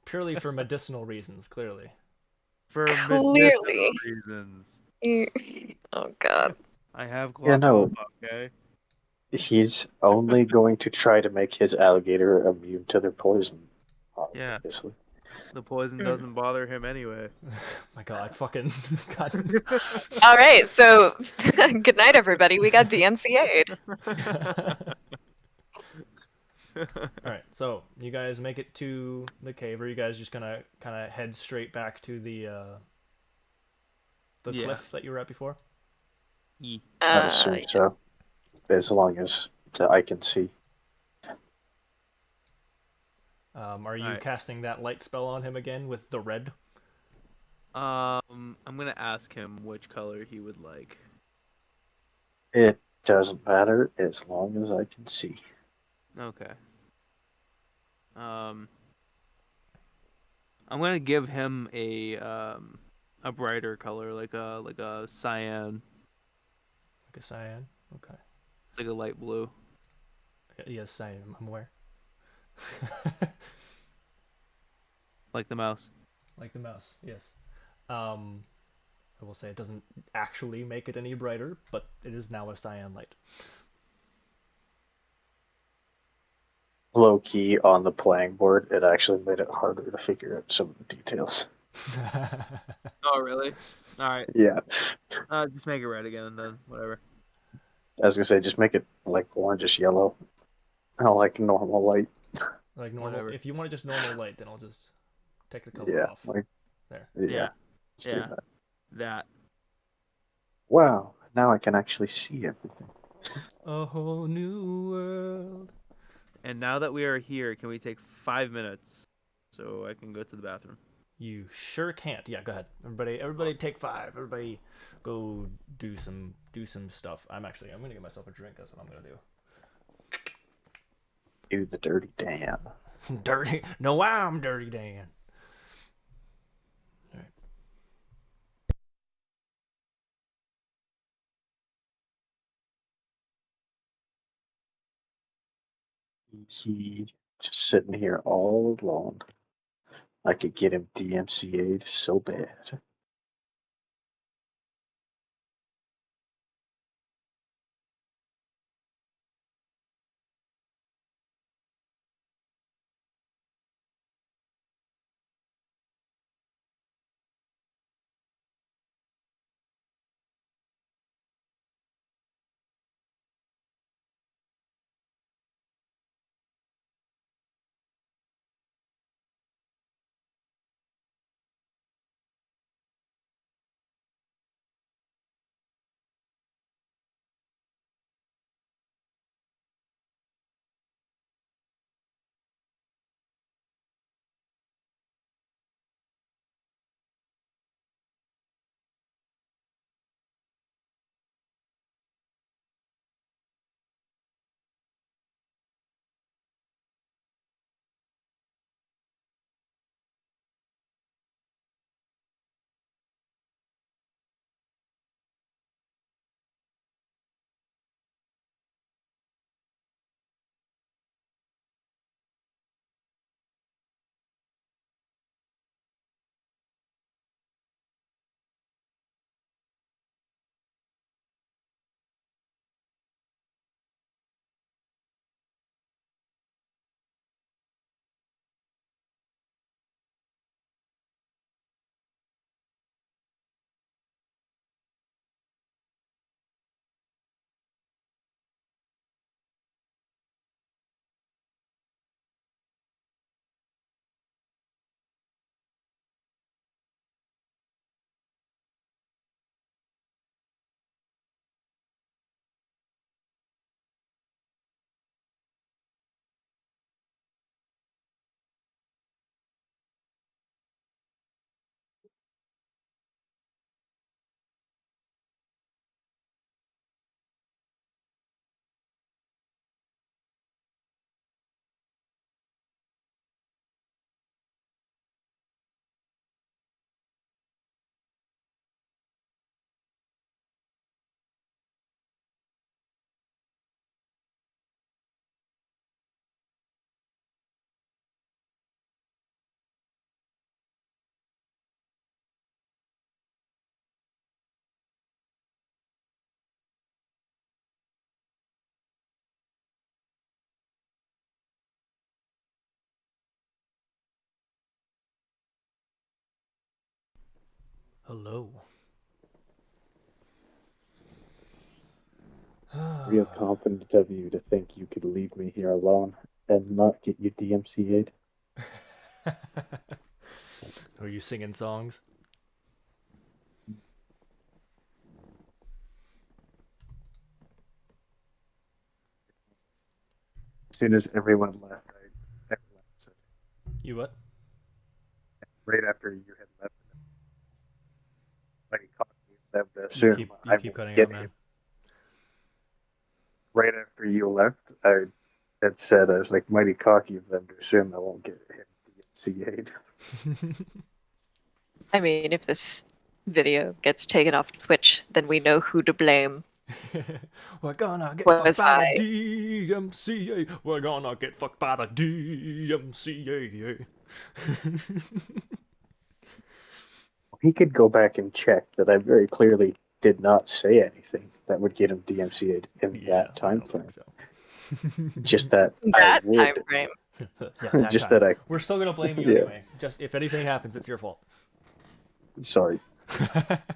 Purely for medicinal reasons, clearly. For medicinal clearly. reasons. You... Oh god. I have Yeah, glaucoma, no, okay? he's only going to try to make his alligator immune to their poison, Yeah, obviously. the poison doesn't bother him anyway. My god, fucking god. All right, so good night, everybody. We got DMCA'd. Alright, so you guys make it to the cave, or you guys just gonna kinda head straight back to the Yeah. cliff that you were at before? I'd assume Yeah. so, as long as I can see. Are you Alright. casting that light spell on him again with the red? I'm gonna ask him which color he would like. It doesn't matter as long as I can see. Okay. Um, I'm gonna give him a brighter color, like a cyan. Like a cyan? Okay. It's like a light blue. Yes, cyan, I'm aware. Like the mouse. Like the mouse, yes. I will say it doesn't actually make it any brighter, but it is now a cyan light. Low key on the playing board, it actually made it harder to figure out some of the details. Oh, really? All right. Yeah, Just make it red again, then whatever. I was gonna say just make it like orangish yellow. I don't like normal light. Like normal. Whatever. If you want just normal light, then I'll just take the color Yeah, off. like There. yeah. Yeah. Let's do Yeah. that. That. Wow, now I can actually see everything. A whole new world. And now that we are here, can we take 5 minutes so I can go to the bathroom? You sure can't. Yeah, go ahead. Everybody take 5. Everybody go do some stuff. I'm gonna get myself a drink. That's what I'm gonna Do the dirty Dan. do. Dirty. No, I'm Dirty Dan. All right. He just sitting here all alone. I could get him DMCA'd so bad. Hello. Real confident of you to think you could leave me here alone and not get you DMCA'd. Are you singing songs? As soon as everyone left, I said, You what? right after you had left, I caught me them to You assume I keep won't cutting out, get man. him. Right after you left, I had said, I was like, mighty cocky of them to assume I won't get him DMCA'd. I mean, if this video gets taken off Twitch, then we know who to blame. We're gonna get fucked Was by the I? DMCA. We're gonna get fucked by the DMCA. He could go back and check that I very clearly did not say anything that would get him DMCA'd in Yeah, that I time don't frame. think so. Just that I That time would. frame. Yeah, that Just time. that I. We're still gonna blame you Yeah. anyway. Just if anything happens, it's your fault. Sorry.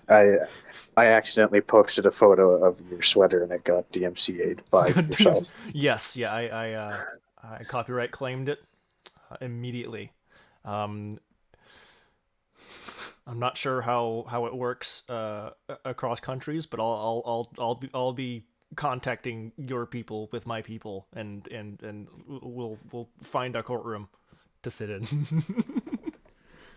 I accidentally posted a photo of your sweater and it got DMCA'd by yourself. Yes, yeah, I copyright claimed it immediately. Um, I'm not sure how it works across countries, but I'll be contacting your people with my people, and we'll find a courtroom to sit in.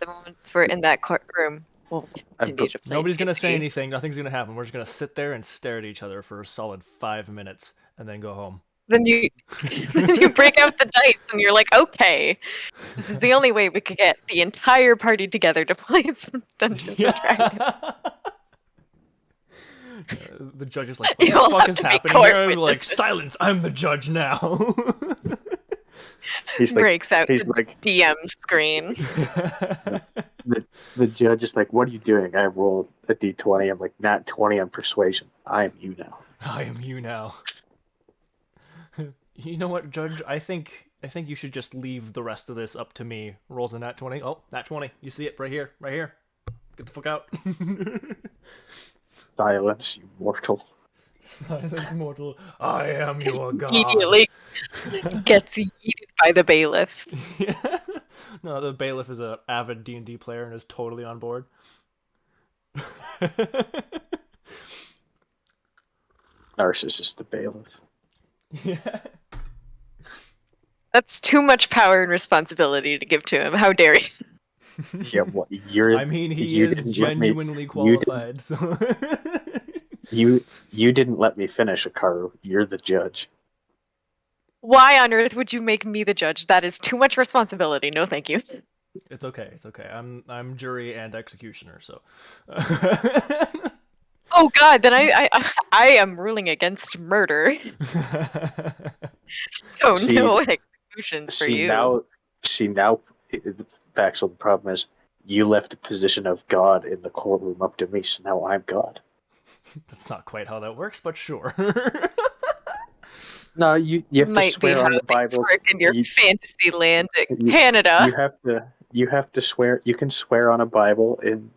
The moments we're in that courtroom, we'll continue to play. Nobody's gonna say D&D. anything. Nothing's gonna happen. We're just gonna sit there and stare at each other for a solid 5 minutes, and then go home. Then you, then you break out the dice, and you're like, okay, this is the only way we could get the entire party together to play some Dungeons and Dragons. The judge is like, "What You'll the fuck have is to be happening court here?" We're like, witnesses. "Silence! I'm the judge now." He's like, Breaks out he's the like, DM screen. the judge is like, what are you doing? I rolled a D20. I'm like, not 20 on persuasion. I am you now. I am you now. You know what, Judge? I think you should just leave the rest of this up to me. Rolls a nat 20. Oh, nat 20. You see it right here, right here. Get the fuck out. Silence, you mortal. Silence, mortal. I am your god. Immediately gets yeeted by the bailiff. Yeah. No, the bailiff is an avid D&D player and is totally on board. Narcissist, the bailiff. Yeah. That's too much power and responsibility to give to him. How dare you? Yeah, what you're? I mean, he you is didn't let me- genuinely qualified. So. You didn't let me finish, Akaru. You're the judge. Why on earth would you make me the judge? That is too much responsibility. No, thank you. It's okay. It's okay. I'm jury and executioner, so. Oh God, then I am ruling against murder. Oh See- no executions for you. Now, Vaxiel, the problem is you left the position of God in the courtroom up to me, so now I'm God. That's not quite how that works, but sure. No, you have to Might be swear how on the things Bible. work in your You- fantasy land in you- Canada. You have to swear. You can swear on a Bible in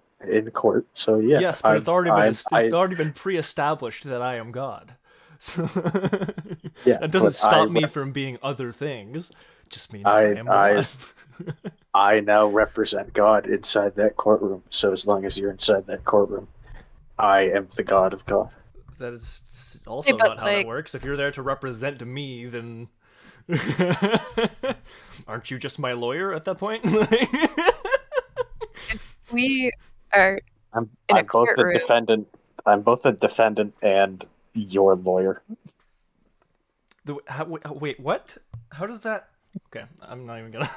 court. So yeah, Yes, but it's already been pre-established that I am God. So Yeah, that doesn't but stop me from being other things. It just means I- I am God. I now represent God inside that courtroom. So as long as you're inside that courtroom, I am the God of God. That is also but, not how that like- works. If you're there to represent me, then aren't you just my lawyer at that point? We are I'm In a I'm both the courtroom. defendant. I'm both the defendant and your lawyer. Wait, what? How does that? Okay, I'm not even gonna.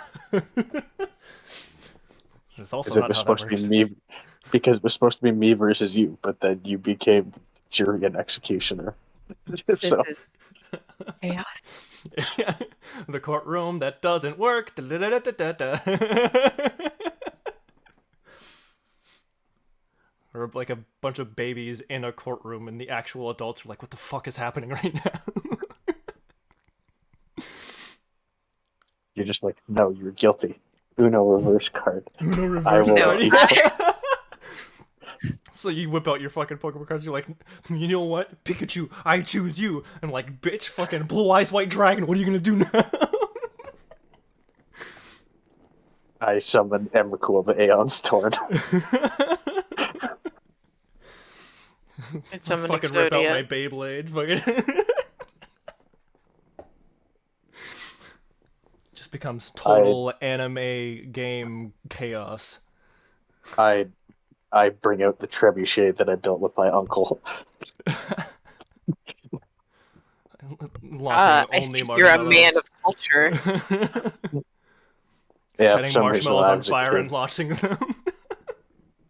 It's also Because it not was how that supposed to works. be me. Because it was supposed to be me versus you, but then you became jury and executioner. this So is chaos. The courtroom that doesn't work. Or like a bunch of babies in a courtroom, and the actual adults are like, "What the fuck is happening right now?" you're just like, no, you're guilty. Uno reverse card. Uno I reverse will- card. No, So you whip out your fucking Pokemon cards. You're like, you know what, Pikachu, I choose you. I'm like, bitch, fucking blue eyes white dragon. What are you gonna do now? I summoned Emrakul, the Aeon's Torn. I I summon fucking rip out my Exodia. Beyblade. Fucking just becomes total anime game chaos. I I bring out the trebuchet that I built with my uncle. Launching I only see you're a man marshmallows. of culture. Yeah, for Setting some reason when marshmallows I on was a fire and kid. launching them.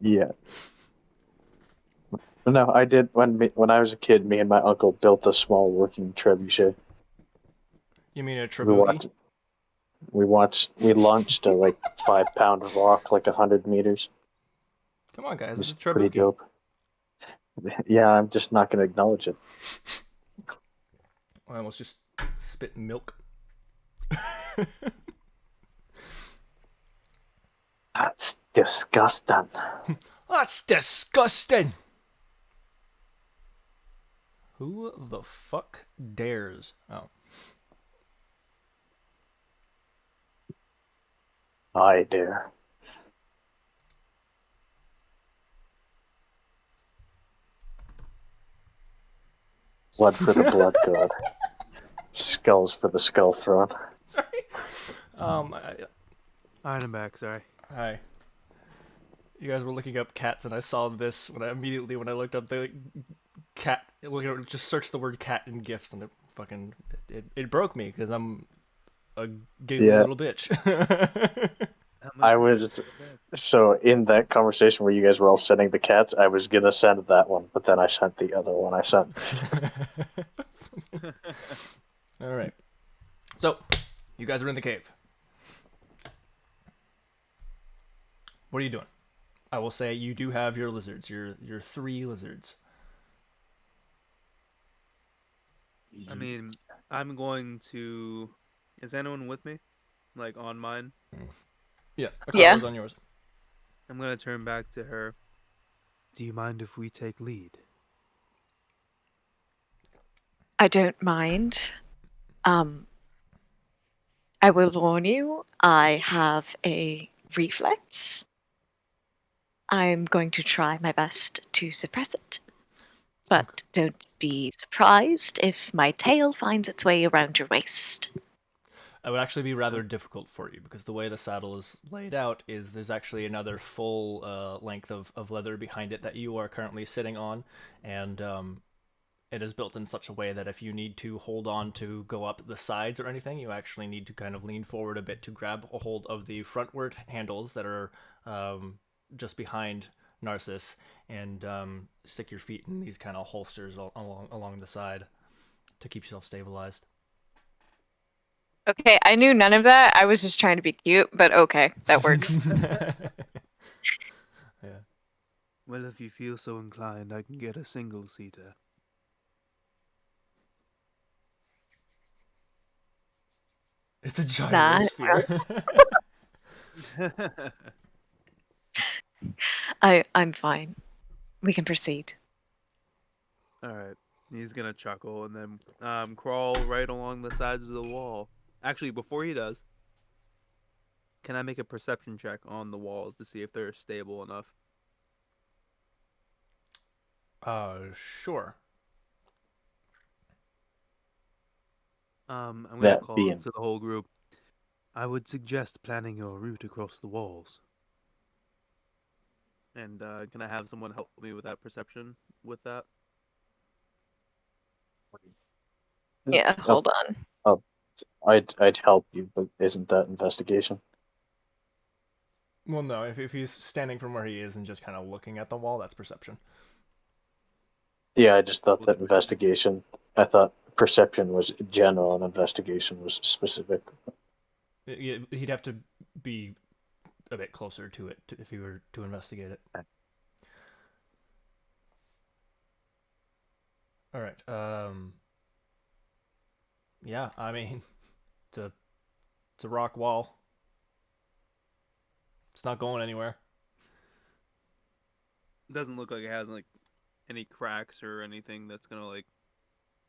Yeah. No, I did when I was a kid. Me and my uncle built a small working trebuchet. You mean a We Trabugi? watched. We launched a like 5 pound rock like 100 meters. Come on, It guys, it's was a pretty Trabugi. dope. Yeah, I'm just not gonna acknowledge it. I almost just spit milk. That's disgusting. That's disgusting. Who the fuck dares? Oh, I dare. Blood for the blood god. Skulls for the skull throne. sorry. Um, Alright, I'm back. Sorry. hi. You guys were looking up cats, and I saw this when I looked up the cat. Just searched the word cat in gifs, and it fucking it broke me because I'm a giggly Yeah, little bitch. I'm I okay. was Go back. so in that conversation where you guys were all sending the cats, I was gonna send that one, but then I sent the other one. I sent. All right. So, you guys are in the cave. What are you doing? I will say you do have your lizards. Your 3 lizards. I mean, I'm going to. Is anyone with me? Like on mine? Yeah, Yeah. Akara's on yours. I'm gonna turn back to her. Do you mind if we take lead? I don't mind. Um, I will warn you, I have a reflex. I'm going to try my best to suppress it. Okay. But don't be surprised if my tail finds its way around your waist. It would actually be rather difficult for you because the way the saddle is laid out is there's actually another full length of leather behind it that you are currently sitting on, and it is built in such a way that if you need to hold on to go up the sides or anything, you actually need to kind of lean forward a bit to grab a hold of the frontward handles that are just behind Narcissus and stick your feet in these kind of holsters along the side to keep yourself stabilized. Okay, I knew none of that. I was just trying to be cute, but okay, that works. Yeah. Well, if you feel so inclined, I can get a single seater. It's a Nah, gyrosphere. I'm fine. We can proceed. Alright. He's gonna chuckle and then crawl right along the sides of the wall. Actually, before he does, can I make a perception check on the walls to see if they're stable enough? Sure. I'm gonna That call being out to the whole group. I would suggest planning your route across the walls. And can I have someone help me with that perception with that? Yeah, oh, hold on. oh, I'd help you, but isn't that investigation? Well, no, if he's standing from where he is and just kind of looking at the wall, that's perception. Yeah, I just thought We'll that do it. investigation. I thought perception was general and investigation was specific. He'd have to be a bit closer to it if he were to investigate it. All right. Yeah, I mean, it's a it's a rock wall. It's not going anywhere. doesn't look like it has like any cracks or anything that's gonna like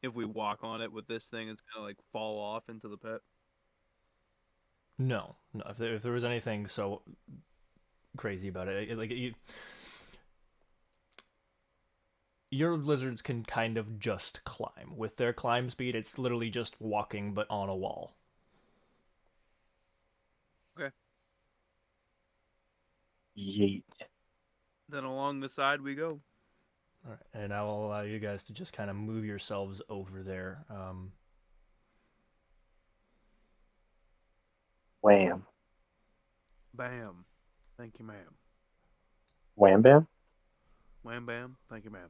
if we walk on it with this thing, it's gonna like fall off into the pit. No, no. If there was anything so crazy about it, like your lizards can kind of just climb. With their climb speed, it's literally just walking, but on a wall. Okay. Yeet. Then along the side we go. All right, and I will allow you guys to just kind of move yourselves over there. Wham. Bam. Thank you, ma'am. Wham bam? Wham bam. Thank you, ma'am.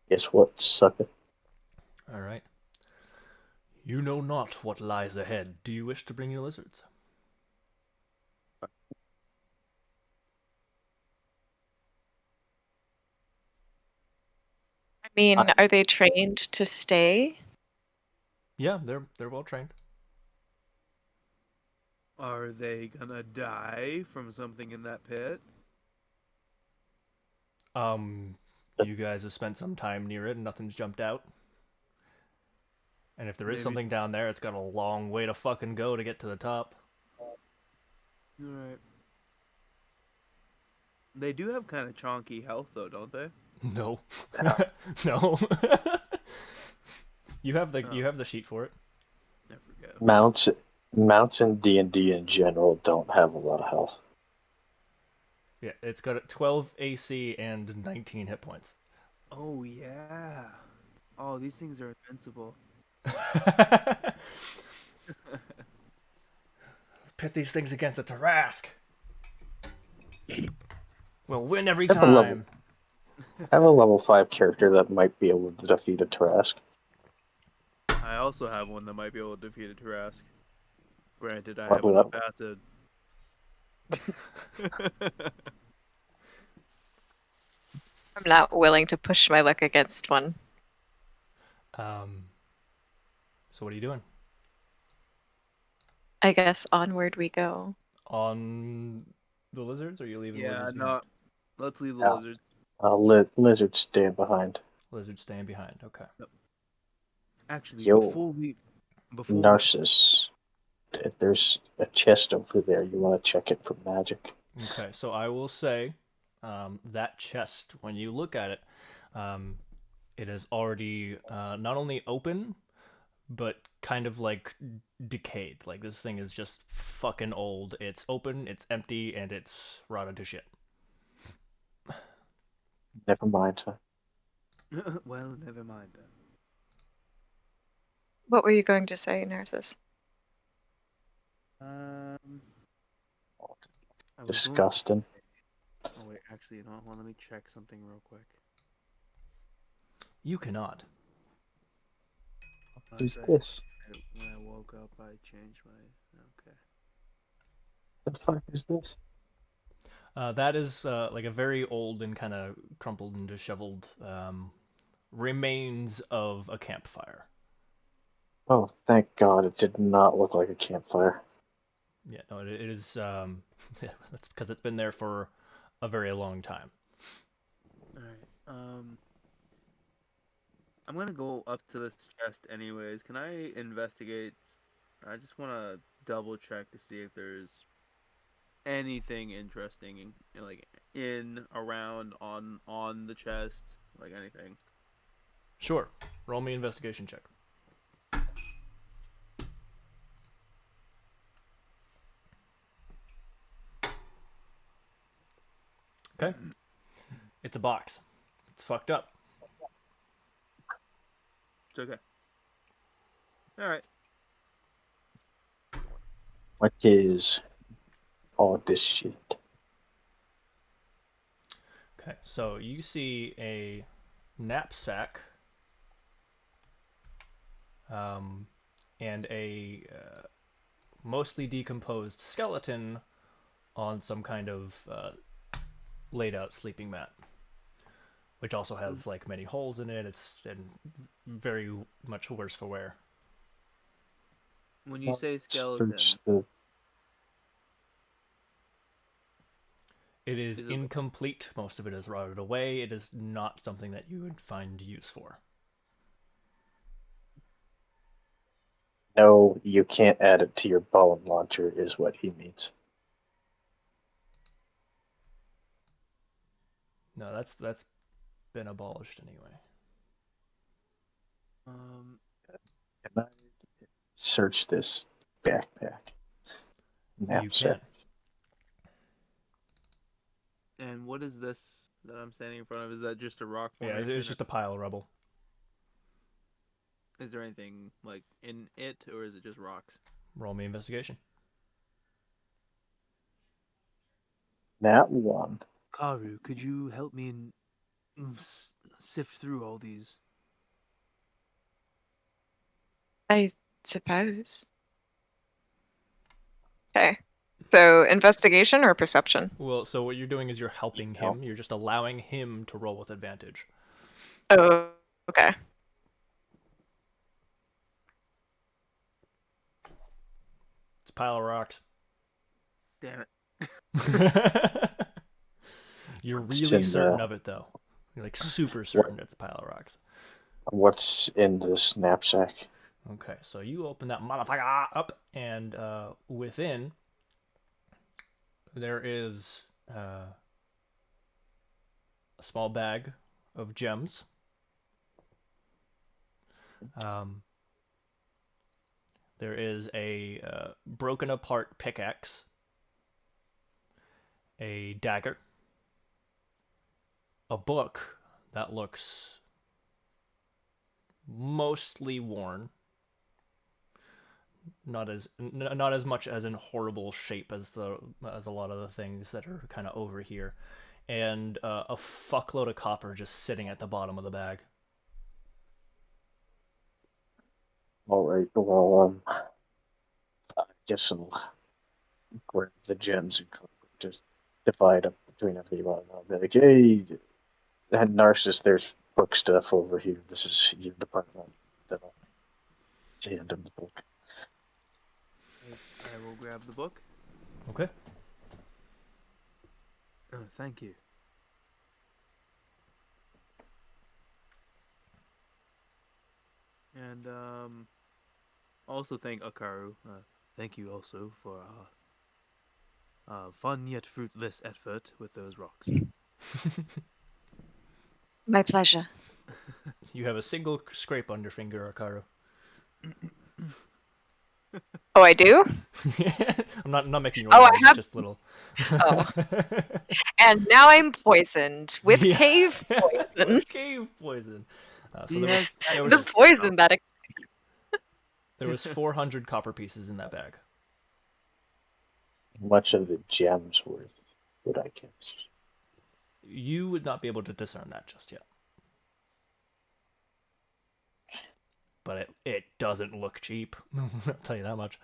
Guess what, sucker? All right. You know not what lies ahead. Do you wish to bring your lizards? I mean, I are they trained to stay? Yeah, they're well trained. Are they gonna die from something in that pit? You guys have spent some time near it and nothing's jumped out. And if there is Maybe. something down there, it's got a long way to fucking go to get to the top. Alright. They do have kind of chonky health, though, don't they? No. Yeah. No. Oh, you have the sheet for it. I forget. mounts in D&D in general don't have a lot of health. Yeah, it's got 12 AC and 19 hit points. Oh, yeah. Oh, these things are invincible. Let's pit these things against a Tarask. We'll win every I have a level time. I have a level 5 character that might be able to defeat a Trask. I also have one that might be able to defeat a Tarask. Granted, I have Level enough up. acid. I'm not willing to push my luck against one. Um, so what are you doing? I guess onward we go. On the lizards, or are you leaving the Yeah, lizards behind? no. Let's leave the Yeah. lizards. Lizard stand behind. Lizards staying behind. Okay. Actually, Yo, before we Narcissus. There's a chest over there. You want to check it for magic. Okay. So I will say, that chest, when you look at it, it is already not only open, but kind of like decayed. Like this thing is just fucking old. It's open, it's empty, and it's rotted to shit. Never mind. well, never mind then. What were you going to say, Narcissus? Um, I was going to Disgusting. say- Oh wait, actually, you know what? Well, let me check something real quick. You cannot. Who's Say, this? when I woke up, I changed my. Okay. The fuck is this? That is like a very old and kind of crumpled and disheveled remains of a campfire. Oh, thank God! It did not look like a campfire. Yeah, no, it is. Yeah, that's because it's been there for a very long time. All right. I'm gonna go up to this chest anyways. Can I investigate? I just want to double check to see if there's anything interesting like in around on the chest, like anything. Sure. Roll me investigation check. Okay. It's a box. It's fucked up. It's okay. All right. What is all this shit? Okay, so you see a knapsack and a mostly decomposed skeleton on some kind of laid out sleeping mat, which also has like many holes in it. It's in very much worse for wear. When you say Search skeleton, the. It is is it incomplete. Most of it is rotted away. It is not something that you would find use for. No, you can't add it to your bone launcher, is what he means. No, that's been abolished anyway. Can I search this backpack? You Knapsack. can. and what is this that I'm standing in front of? Is that just a rock Yeah, formation? it's just a pile of rubble. Is there anything like in it, or is it just rocks? Roll me investigation. That one. Karu, could you help me sift through all these? I suppose. Okay. So investigation or perception? Well, so what you're doing is you're helping No. him. You're just allowing him to roll with advantage. Oh, okay. It's a pile of rocks. Damn it. You're It's really in certain the- of it, though. You're like super certain it's a pile of rocks. What's in this knapsack? Okay, so you open that motherfucker up, and within there is a small bag of gems. There is a broken apart pickaxe, a dagger, a book that looks mostly worn, not as much as in horrible shape as a lot of the things that are kind of over here, and a fuckload of copper just sitting at the bottom of the bag. All right. Well, I guess I'll grab the gems and just divide up between everyone. I'll be like, hey, and Narcissus, there's book stuff over here. This is your department. Then I'll hand him the book. I will grab the book. Okay. Thank you. And also thank Akaru. Thank you also for fun yet fruitless effort with those rocks. My pleasure. You have a single scrape on your finger, Akaru. Oh, I do? I'm not making you Oh, roll I damage, have- just little. Oh. And now I'm poisoned with Yeah. cave poison. With cave poison. So there The was poison that there was 400 copper pieces in that bag. Much of the gems worth would I guess? You would not be able to discern that just yet. But it doesn't look cheap. I'll tell you that much.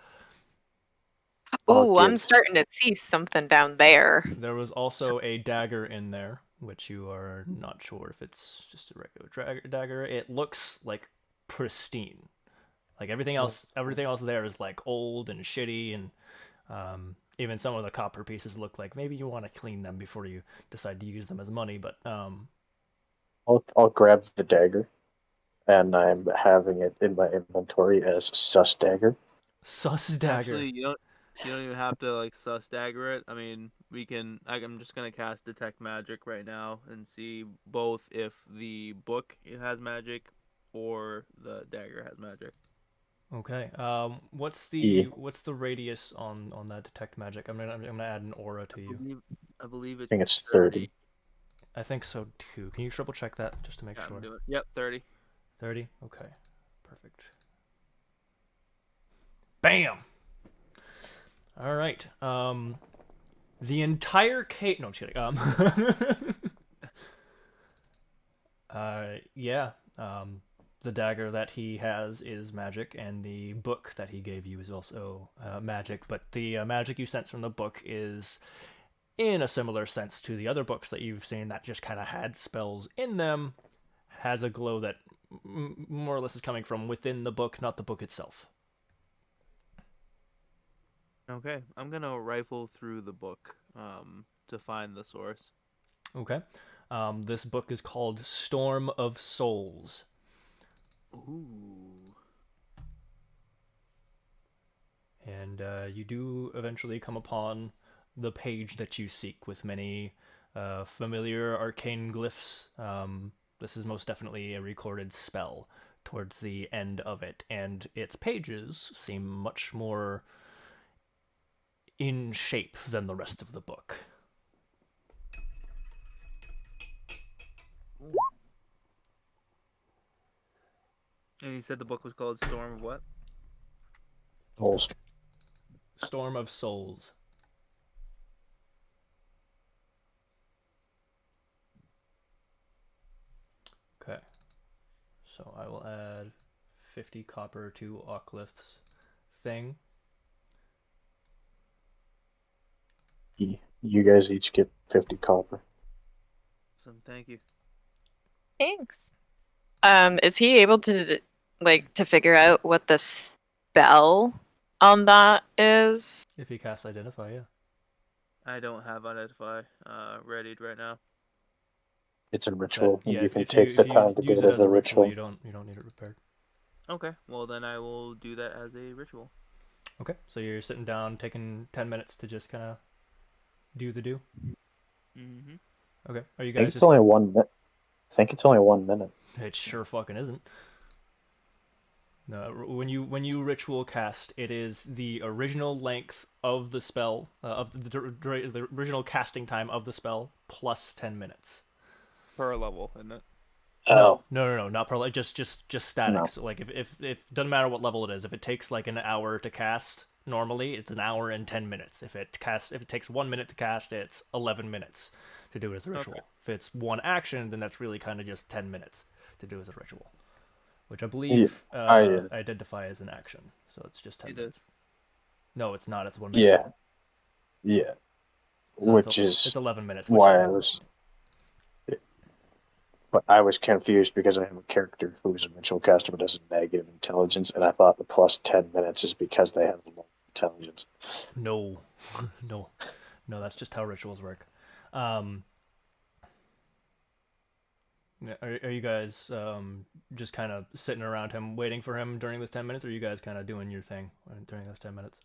Oh, I'm give- starting to see something down there. There was also a dagger in there, which you are not sure if it's just a regular dagger. It looks like pristine. Like everything else there is like old and shitty, and even some of the copper pieces look like maybe you want to clean them before you decide to use them as money. But I'll grab the dagger, and I'm having it in my inventory as sus dagger. sus dagger. Actually, you don't even have to like sus dagger it. I mean, we can. I'm just gonna cast detect magic right now and see both if the book has magic or the dagger has magic. Okay. What's E. the radius on that detect magic? I'm gonna add an aura to you. I believe I it's think it's 30. I think so too. Can you triple check that just to make Yeah, sure? I'm doing it. Yep, 30. 30? Okay. Perfect. Bam! Alright. The entire cave... No, I'm just kidding. Yeah. The dagger that he has is magic, and the book that he gave you is also magic, but the magic you sense from the book is in a similar sense to the other books that you've seen that just kind of had spells in them, has a glow that more or less is coming from within the book, not the book itself. Okay, I'm gonna rifle through the book to find the source. Okay. This book is called Storm of Souls. Ooh. And you do eventually come upon the page that you seek with many familiar arcane glyphs. This is most definitely a recorded spell towards the end of it, and its pages seem much more in shape than the rest of the book. Ooh. And you said the book was called Storm of what? Holes. Storm of Souls. Okay. So I will add 50 copper to Oclith's thing. You guys each get 50 copper. Thank you. Thanks. Is he able to to figure out what the spell on that is? If he casts Identify, yeah. I don't have Identify readied right now. It's a But ritual, and yeah, you can if you take the if you time to do use it it as as a a ritual, ritual. you don't need it repaired. Okay, well then I will do that as a ritual. Okay, so you're sitting down, taking 10 minutes to just kind of do the do. Mm-hmm. Okay, are you I think guys it's just? only 1 minute. I think it's only 1 minute. It sure fucking isn't. No, when you ritual cast, it is the original length of the spell, of the original casting time of the spell plus 10 minutes. Per level, isn't it? No, Oh, no, not per just static. no. So like if doesn't matter what level it is, if it takes like an hour to cast, normally it's an hour and 10 minutes. If it takes 1 minute to cast, it's 11 minutes to do it as a Okay. ritual. If it's one action, then that's really kind of just 10 minutes to do as a ritual, which I Yeah, believe I identify as an action. So it's just ten It is. minutes. No, it's not. It's 1 minute. yeah, yeah. So Which it's is 11 minutes, which why I was. But I was confused because I have a character who's a ritual caster but has a negative intelligence, and I thought the plus 10 minutes is because they have low intelligence. no, no, no. That's just how rituals work. Um, Yeah, are you guys just kind of sitting around him waiting for him during this 10 minutes, or are you guys kind of doing your thing during those 10 minutes?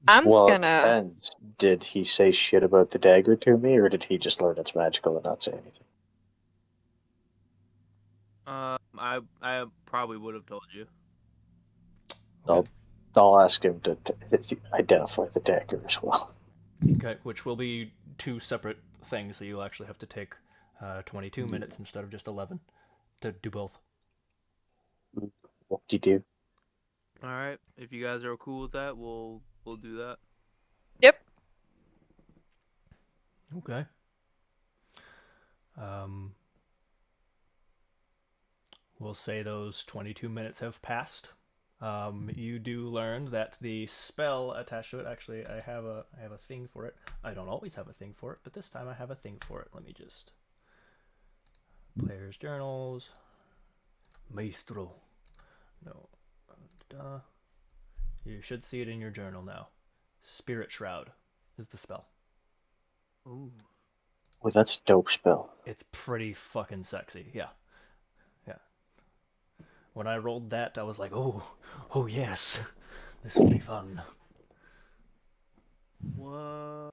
I'm Well, it gonna. depends. Did he say shit about the dagger to me, or did he just learn it's magical and not say anything? I probably would have told you. Okay. I'll ask him to identify the dagger as well. Okay, which will be two separate things, so you'll actually have to take 22 minutes instead of just 11 to do both. What do you do? All right, if you guys are cool with that, we'll do that. Yep. Okay. Um, we'll say those 22 minutes have passed. You do learn that the spell attached to it. Actually, I have a thing for it. I don't always have a thing for it, but this time I have a thing for it. Let me just players journals, maestro. No, you should see it in your journal now. Spirit shroud is the spell. Ooh. Well, that's a dope spell. It's pretty fucking sexy. Yeah, yeah. When I rolled that, I was like, oh yes, this will be fun. What?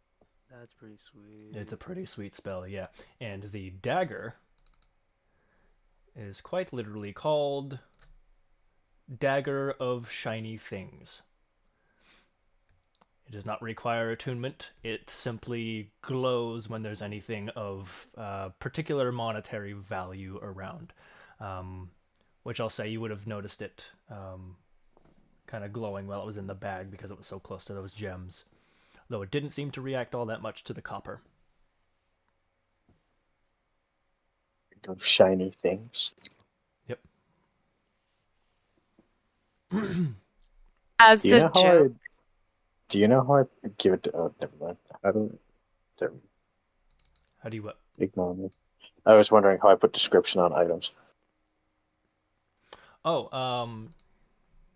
That's pretty sweet. It's a pretty sweet spell, yeah. And the dagger is quite literally called Dagger of Shiny Things. It does not require attunement. It simply glows when there's anything of particular monetary value around. Which I'll say you would have noticed it kind of glowing while it was in the bag because it was so close to those gems. Though it didn't seem to react all that much to the copper. Of shiny things. Yep. As Do you a know how I? joke, Do you know how I give it to? Oh, never mind. I don't. How do you what? Ignore me. I was wondering how I put description on items. Oh,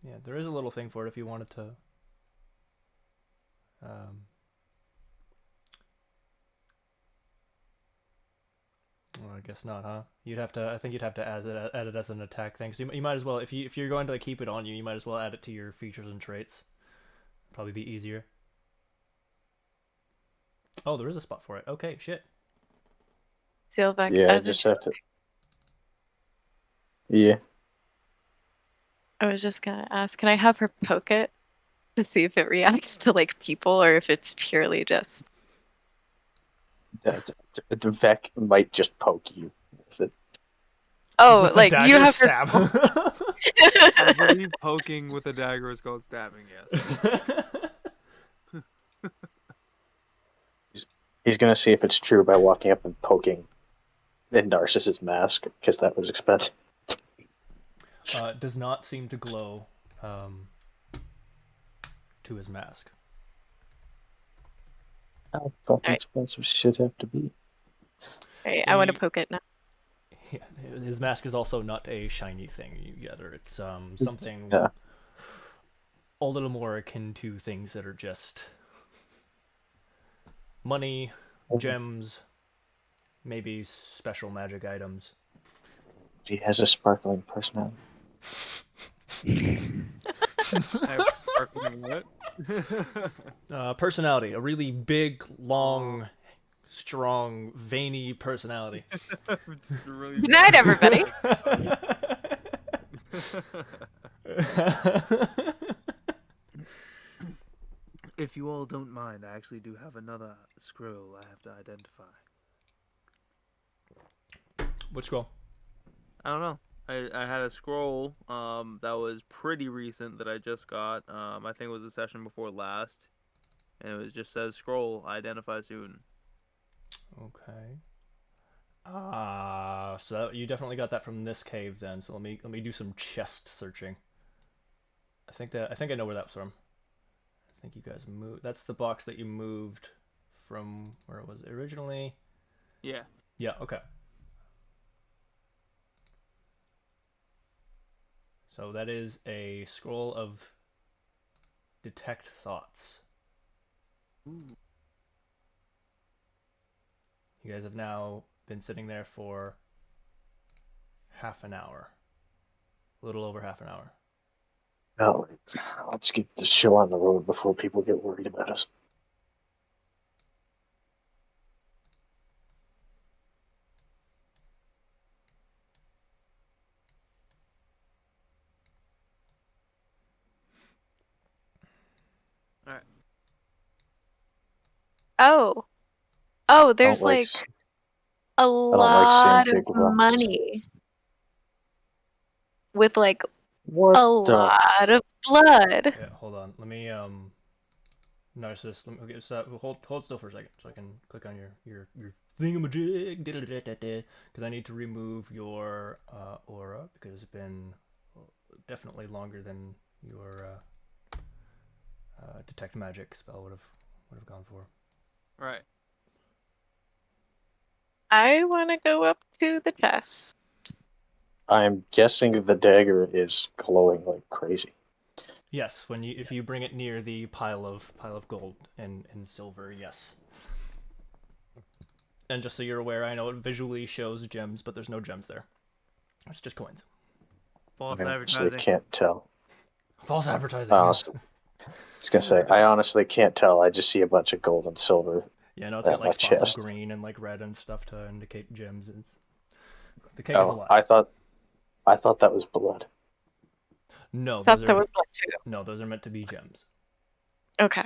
yeah, there is a little thing for it if you wanted to. I guess not, huh? You'd have to. I think you'd have to add it as an attack thing. So you might as well, if you're going to like, keep it on you, you might as well add it to your features and traits. Probably be easier. Oh, there is a spot for it. Okay, shit. Silvak Yeah, I as a just joke. have to. Yeah. I was just gonna ask, can I have her poke it to see if it reacts to like people or if it's purely just The Vec might just poke you with it. oh, With the like you dagger, have her stab. I believe poking with a dagger is called stabbing, yes. He's gonna see if it's true by walking up and poking in Narcissus' mask, because that was expensive. Does not seem to glow to his mask. How fucking Alright. expensive should have to be? Alright, I want to poke it now. Yeah, his mask is also not a shiny thing you gather. It's something Yeah. a little more akin to things that are just money, gems, maybe special magic items. He has a sparkling personality. I have sparkling what? Personality, a really big, long, strong, veiny personality. Just really Good night, everybody. If you all don't mind, I actually do have another scroll I have to identify. Which scroll? I don't know. I had a scroll that was pretty recent that I just got. I think it was the session before last. And it was just says scroll identify soon. Okay. So you definitely got that from this cave then. So let me do some chest searching. I think I know where that's from. I think you guys moved. That's the box that you moved from where it was originally. Yeah. Yeah. Okay. So that is a scroll of detect thoughts. Ooh. You guys have now been sitting there for half an hour. A little over half an hour. No, let's get the show on the road before people get worried about us. All right. Oh. I There's don't like. like a I don't like seeing lot of big rocks. money with like What a the? lot of blood. Yeah. Hold on. Let me Narcissus. Let me okay, so hold still for a second so I can click on your thingamajig because I need to remove your aura because it's been definitely longer than your detect magic spell would have gone for. All right. I want to go up to the chest. I'm guessing the dagger is glowing like crazy. Yes, if you bring it near the pile of gold and silver, yes. And just so you're aware, I know it visually shows gems, but there's no gems there. It's just coins. False I honestly advertising. can't tell. False advertising. Honestly, I was gonna say I honestly can't tell. I just see a bunch of gold and silver Yeah, no, it's got at like my spots of chest. green and like red and stuff to indicate gems. The cake is a Oh, lie. I thought that was blood. No, Thought that was blood too. those are meant to be gems. Okay.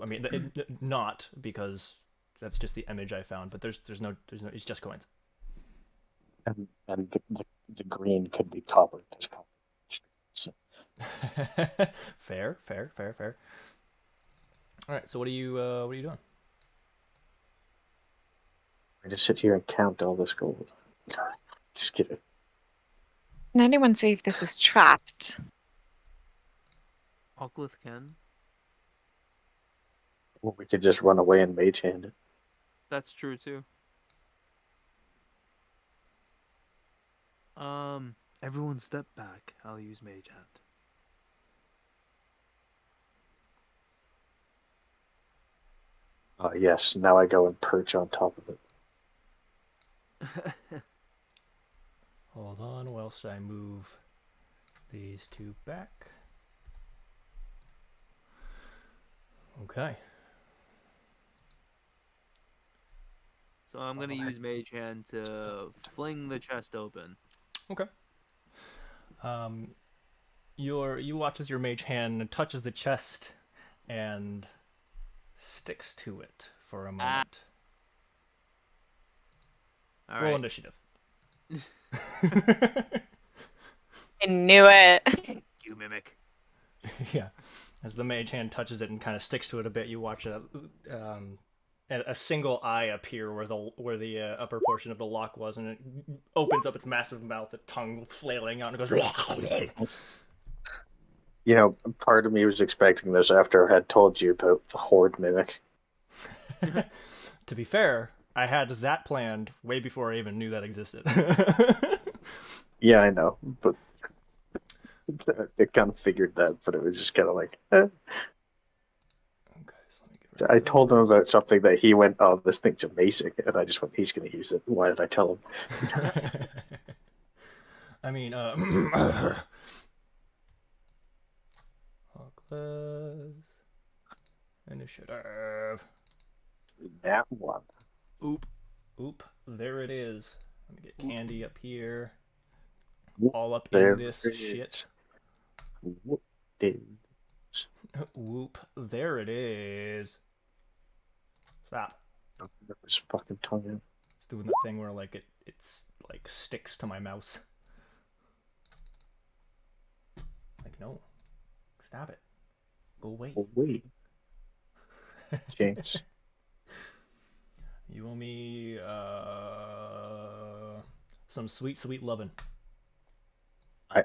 I mean, not because that's just the image I found, but there's no it's just coins. And the green could be copper. So, Fair, fair, fair, fair. All right, so what are you doing? I just sit here and count all this gold. Just kidding. Can anyone see if this is trapped? Oclith can. Or we could just run away and mage hand it. That's true too. Everyone step back. I'll use mage hand. Yes, now I go and perch on top of it. Hold on whilst I move these two back. Okay. So I'm gonna use Mage Hand to fling the chest open. Okay. You watch as your mage hand touches the chest and sticks to it for a moment. All Roll right. initiative. I knew it. You mimic. Yeah. As the mage hand touches it and kind of sticks to it a bit, you watch a single eye appear where the upper portion of the lock was, and it opens up its massive mouth, the tongue flailing out, and it goes. Part of me was expecting this after I had told you about the horde mimic. To be fair, I had that planned way before I even knew that existed. Yeah, I know, but I kind of figured that, but it was just kind of like, eh. Okay, so let me get rid I of told him those. about something that he went, "Oh, this thing's amazing," and I just went, "He's going to use it." Why did I tell him? I mean, Hawkless initiative. That one. Oop. Oop, there it is. Let me get Candy up here. Whoop, All up there in this it shit. is. Whoop, dude. Whoop, there it is. Stop. That was fucking tongue. It's doing that thing where like it's like sticks to my mouse. Like, no. Stop it. Go away. Oh, wait, James. You owe me some sweet, sweet lovin'.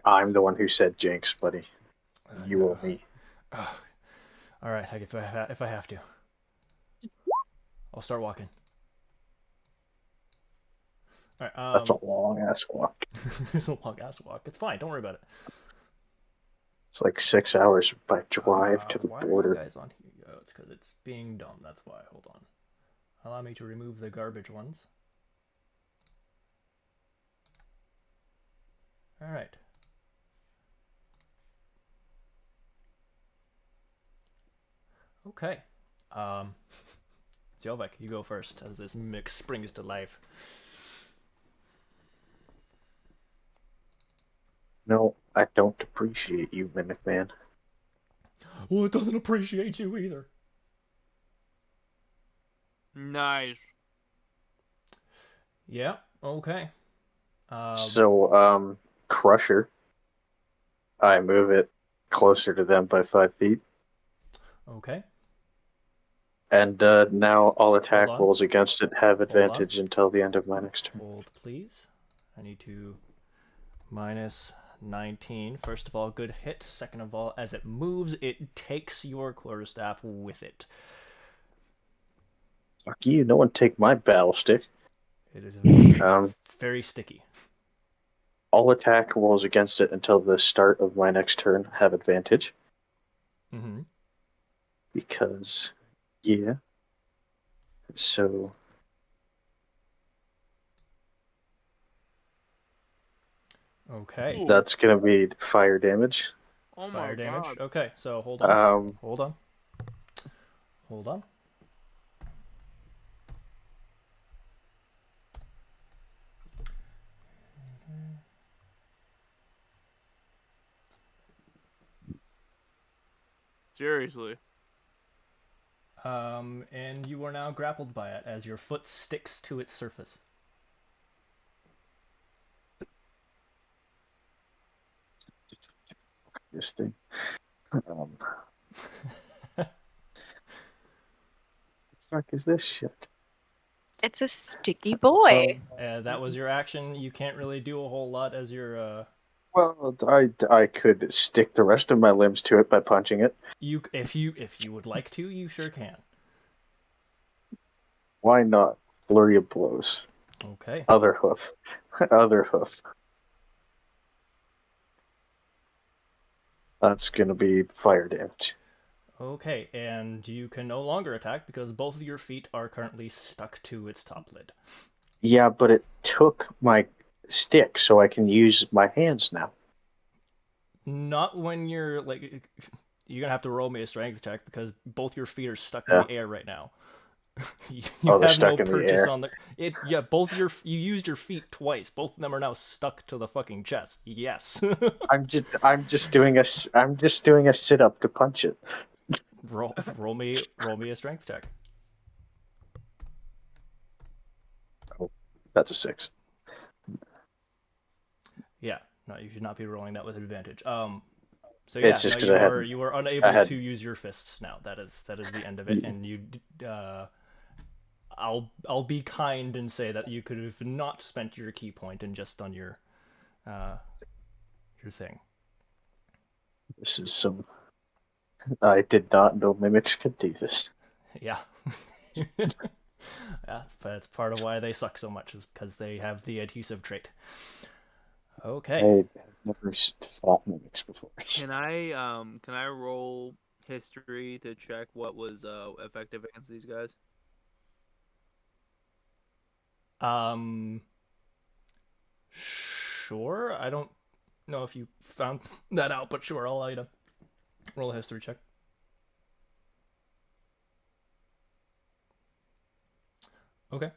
I'm the one who said jinx, buddy. You owe me. All right, if I have to, I'll start walking. All right. That's a long ass walk. It's a long ass walk. It's fine. Don't worry about it. It's like 6 hours by drive to the Why border. are you guys on here? Oh, it's because it's being dumb. That's why. Hold on. Allow me to remove the garbage ones. All right. Okay. Zjovek, you go first as this mix springs to life. No, I don't appreciate you, Mimic Man. Well, it doesn't appreciate you either. Nice. Yeah. Okay. So, Crusher. I move it closer to them by 5 feet. Okay. And now all attack on. rolls against it have on. advantage until the end of my next turn. Hold, please. I need to minus 19. First of all, good hit. Second of all, as it moves, it takes your quarterstaff with it. Fuck you! No one take my battle stick. It is Um, very sticky. All attack rolls against it until the start of my next turn have advantage. Mm-hmm. Because, yeah. So. Okay. That's gonna be fire damage. Oh Fire my damage. god. Okay, so hold on. Hold on. Hold on. Seriously. And you are now grappled by it as your foot sticks to its surface. This thing. The fuck is this shit? It's a sticky boy. That was your action. You can't really do a whole lot as your Well, I could stick the rest of my limbs to it by punching it. if you would like to, you sure can. Why not? Flurry of blows. Okay. Other hoof. Other hoof. That's gonna be fire damage. Okay, and you can no longer attack because both of your feet are currently stuck to its top lid. Yeah, but it took my stick, so I can use my hands now. Not when you're like you're gonna have to roll me a strength check because both your feet are stuck in Yeah. the air right now. You Oh, they're have no stuck in the purchase air. on the it. Yeah, both you used your feet twice. Both of them are now stuck to the fucking chest. Yes. I'm just doing a sit up to punch it. roll me a strength check. Oh, that's a 6. Yeah. No, you should not be rolling that with advantage. So It's yeah, no, just because you are I unable had to use your fists now. That is the end of it, and uh, I'll be kind and say that you could have not spent your key point and just done uh your thing. this is some. I did not know mimics could do this. Yeah. That's part of why they suck so much is because they have the adhesive trait. I Okay. have never fought mimics before. Can I roll history to check what was effective against these guys? Um. Sure. I don't know if you found that out, but sure. I'll roll a history check. Okay.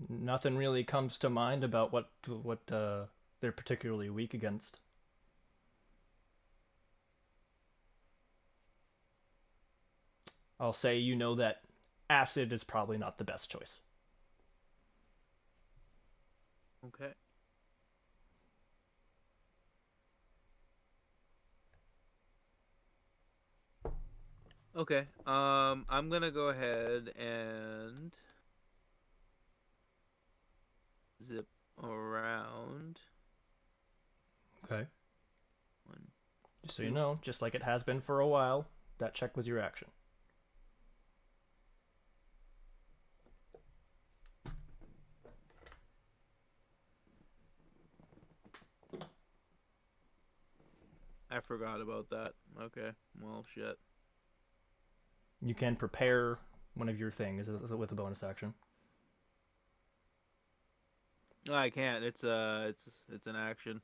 Nothing really comes to mind about what they're particularly weak against. I'll say you know that acid is probably not the best choice. Okay. Okay. I'm gonna go ahead and zip around. Okay. One, Just so you two. know, just like it has been for a while, that check was your action. I forgot about that. Okay. Well, shit. You can prepare one of your things with a bonus action. No, I can't. It's an action.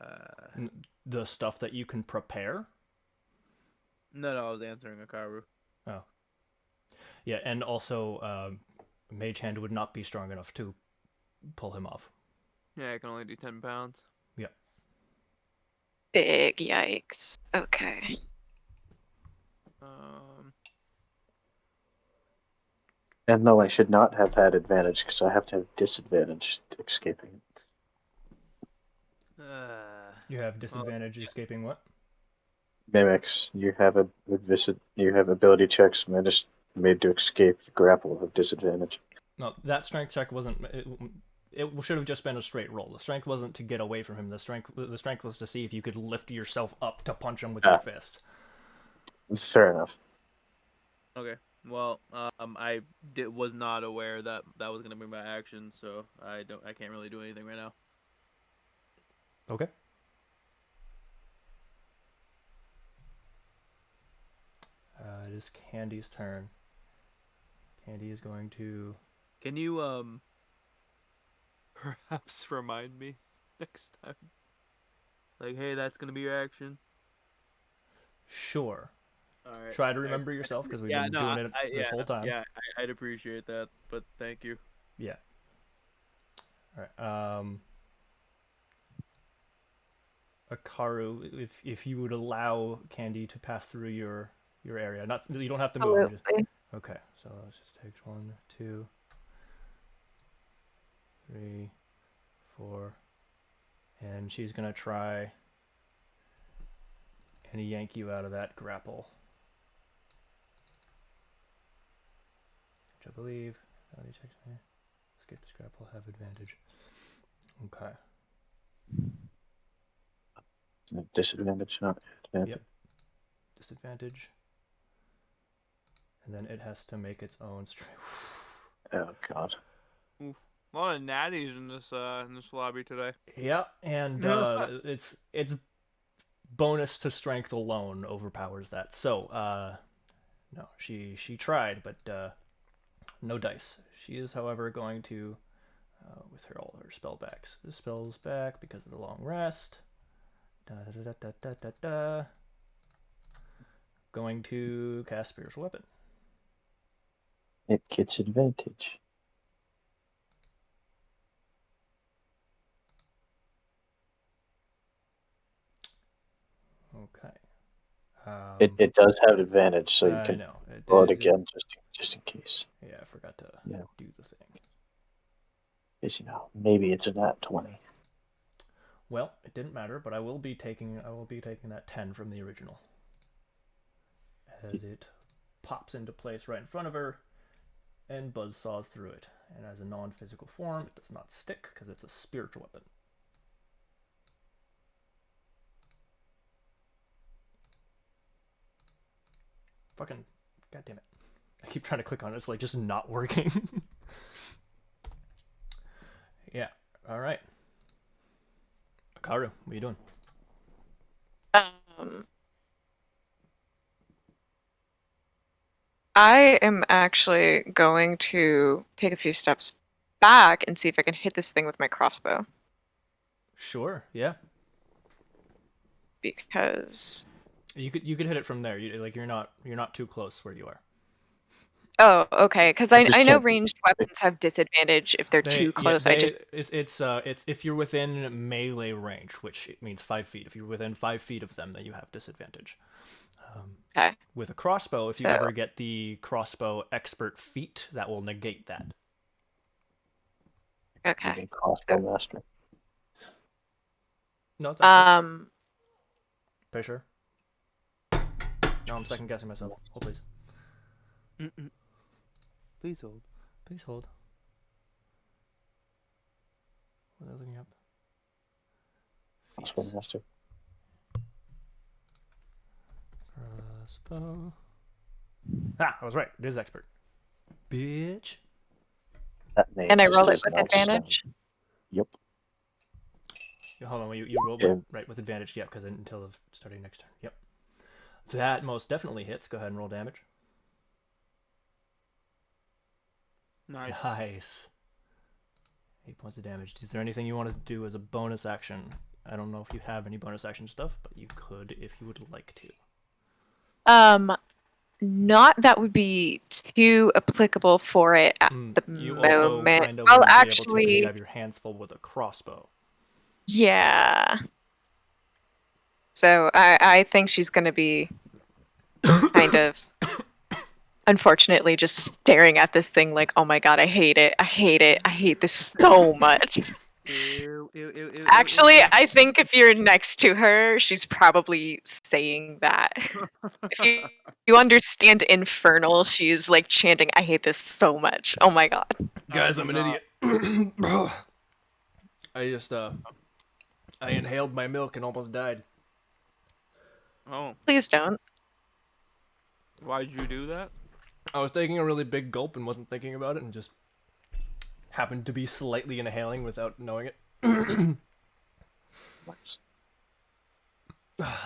Uh, The stuff that you can prepare. no, I was answering a Karu. Oh, yeah, and also Mage Hand would not be strong enough to pull him off. Yeah, I can only do 10 pounds. Yeah. Big yikes. Okay. Um, And no, I should not have had advantage because I have to have disadvantage escaping. You have Well, disadvantage escaping what? Mimics, you have ability checks made to escape the grapple of disadvantage. No, that strength check wasn't. It should have just been a straight roll. The strength wasn't to get away from him. The strength was to see if you could lift yourself up to punch him with your Ah, fist. fair enough. okay. Well, was not aware that that was gonna be my action, so I can't really do anything right now. Okay. It is Candy's turn. Candy is going to. Can you perhaps remind me next time? Like, hey, that's gonna be your action. Sure. All right. Try to remember yourself because we've Yeah, been no, doing it this whole time. yeah, I'd appreciate that, but thank you. Yeah. All right. Akaru, if you would allow Candy to pass through your area, not you don't have to move. Absolutely. Okay. So let's just take 1, 2, 3, 4, and she's gonna try and yank you out of that grapple, which I believe. Escape this grapple, have advantage. Okay. Disadvantage, not advantage. Yep. Disadvantage. And then it has to make its own strength. Oh god. oof. A lot of natties in this lobby today. Yeah, and it's bonus to strength alone overpowers that. So no, she tried, but no dice. She is, however, going to, with all her spellbacks, the spells back because of the long rest. Going to cast Spiritual Weapon. It gets advantage. Okay. It does have advantage, so you I can know. roll it again just in case. Yeah, I forgot to do the thing. Because maybe it's a nat 20. Well, it didn't matter, but I will be taking that 10 from the original. As it pops into place right in front of her and buzzsaws through it. And as a non-physical form, it does not stick because it's a spiritual weapon. Fucking goddamn it. I keep trying to click on it, it's like just not working. Yeah, alright. Akaru, what are you doing? I am actually going to take a few steps back and see if I can hit this thing with my crossbow. Sure, yeah. Because You could hit it from there. You're not too close where you are. oh, okay. Because I Just know check. ranged weapons have disadvantage if they're too close. It's if you're within melee range, which means 5 feet. If you're within 5 feet of them, then you have disadvantage. Okay. With a crossbow, if you So- ever get the crossbow expert feat, that will negate that. Okay. Crossbow master. No, it's expert. Are you sure? No, I'm second guessing myself. Hold please. Mm-mm. Please hold. Please hold. What am I looking up? Crossbow Feats. master. Crossbow. Ah, I was right. It is expert. Bitch. That name And I just roll it does with not sound- advantage. Yep. Hold on, you roll Yeah. right with advantage, yeah, because until starting next turn. Yep. That most definitely hits. Go ahead and roll damage. Nice. Nice. 8 points of damage. Is there anything you want to do as a bonus action? I don't know if you have any bonus action stuff, but you could if you would like to. Not that would be too applicable for it at the You moment. also kind of I'll wouldn't be able to actually, because you have your hands full with a crossbow. yeah. So I think she's gonna be kind of, unfortunately, just staring at this thing like, oh my god, I hate it, I hate it, I hate this so much. Ew, ew, ew, ew, Actually, ew, I think if you're next to her, she's probably saying that. If you understand Infernal, she's like chanting, I hate this so much. Oh my god. Guys, I I'm do an idiot. I just I inhaled my milk and almost died. Oh, Please don't. why'd you do that? I was taking a really big gulp and wasn't thinking about it and just happened to be slightly inhaling without knowing it. That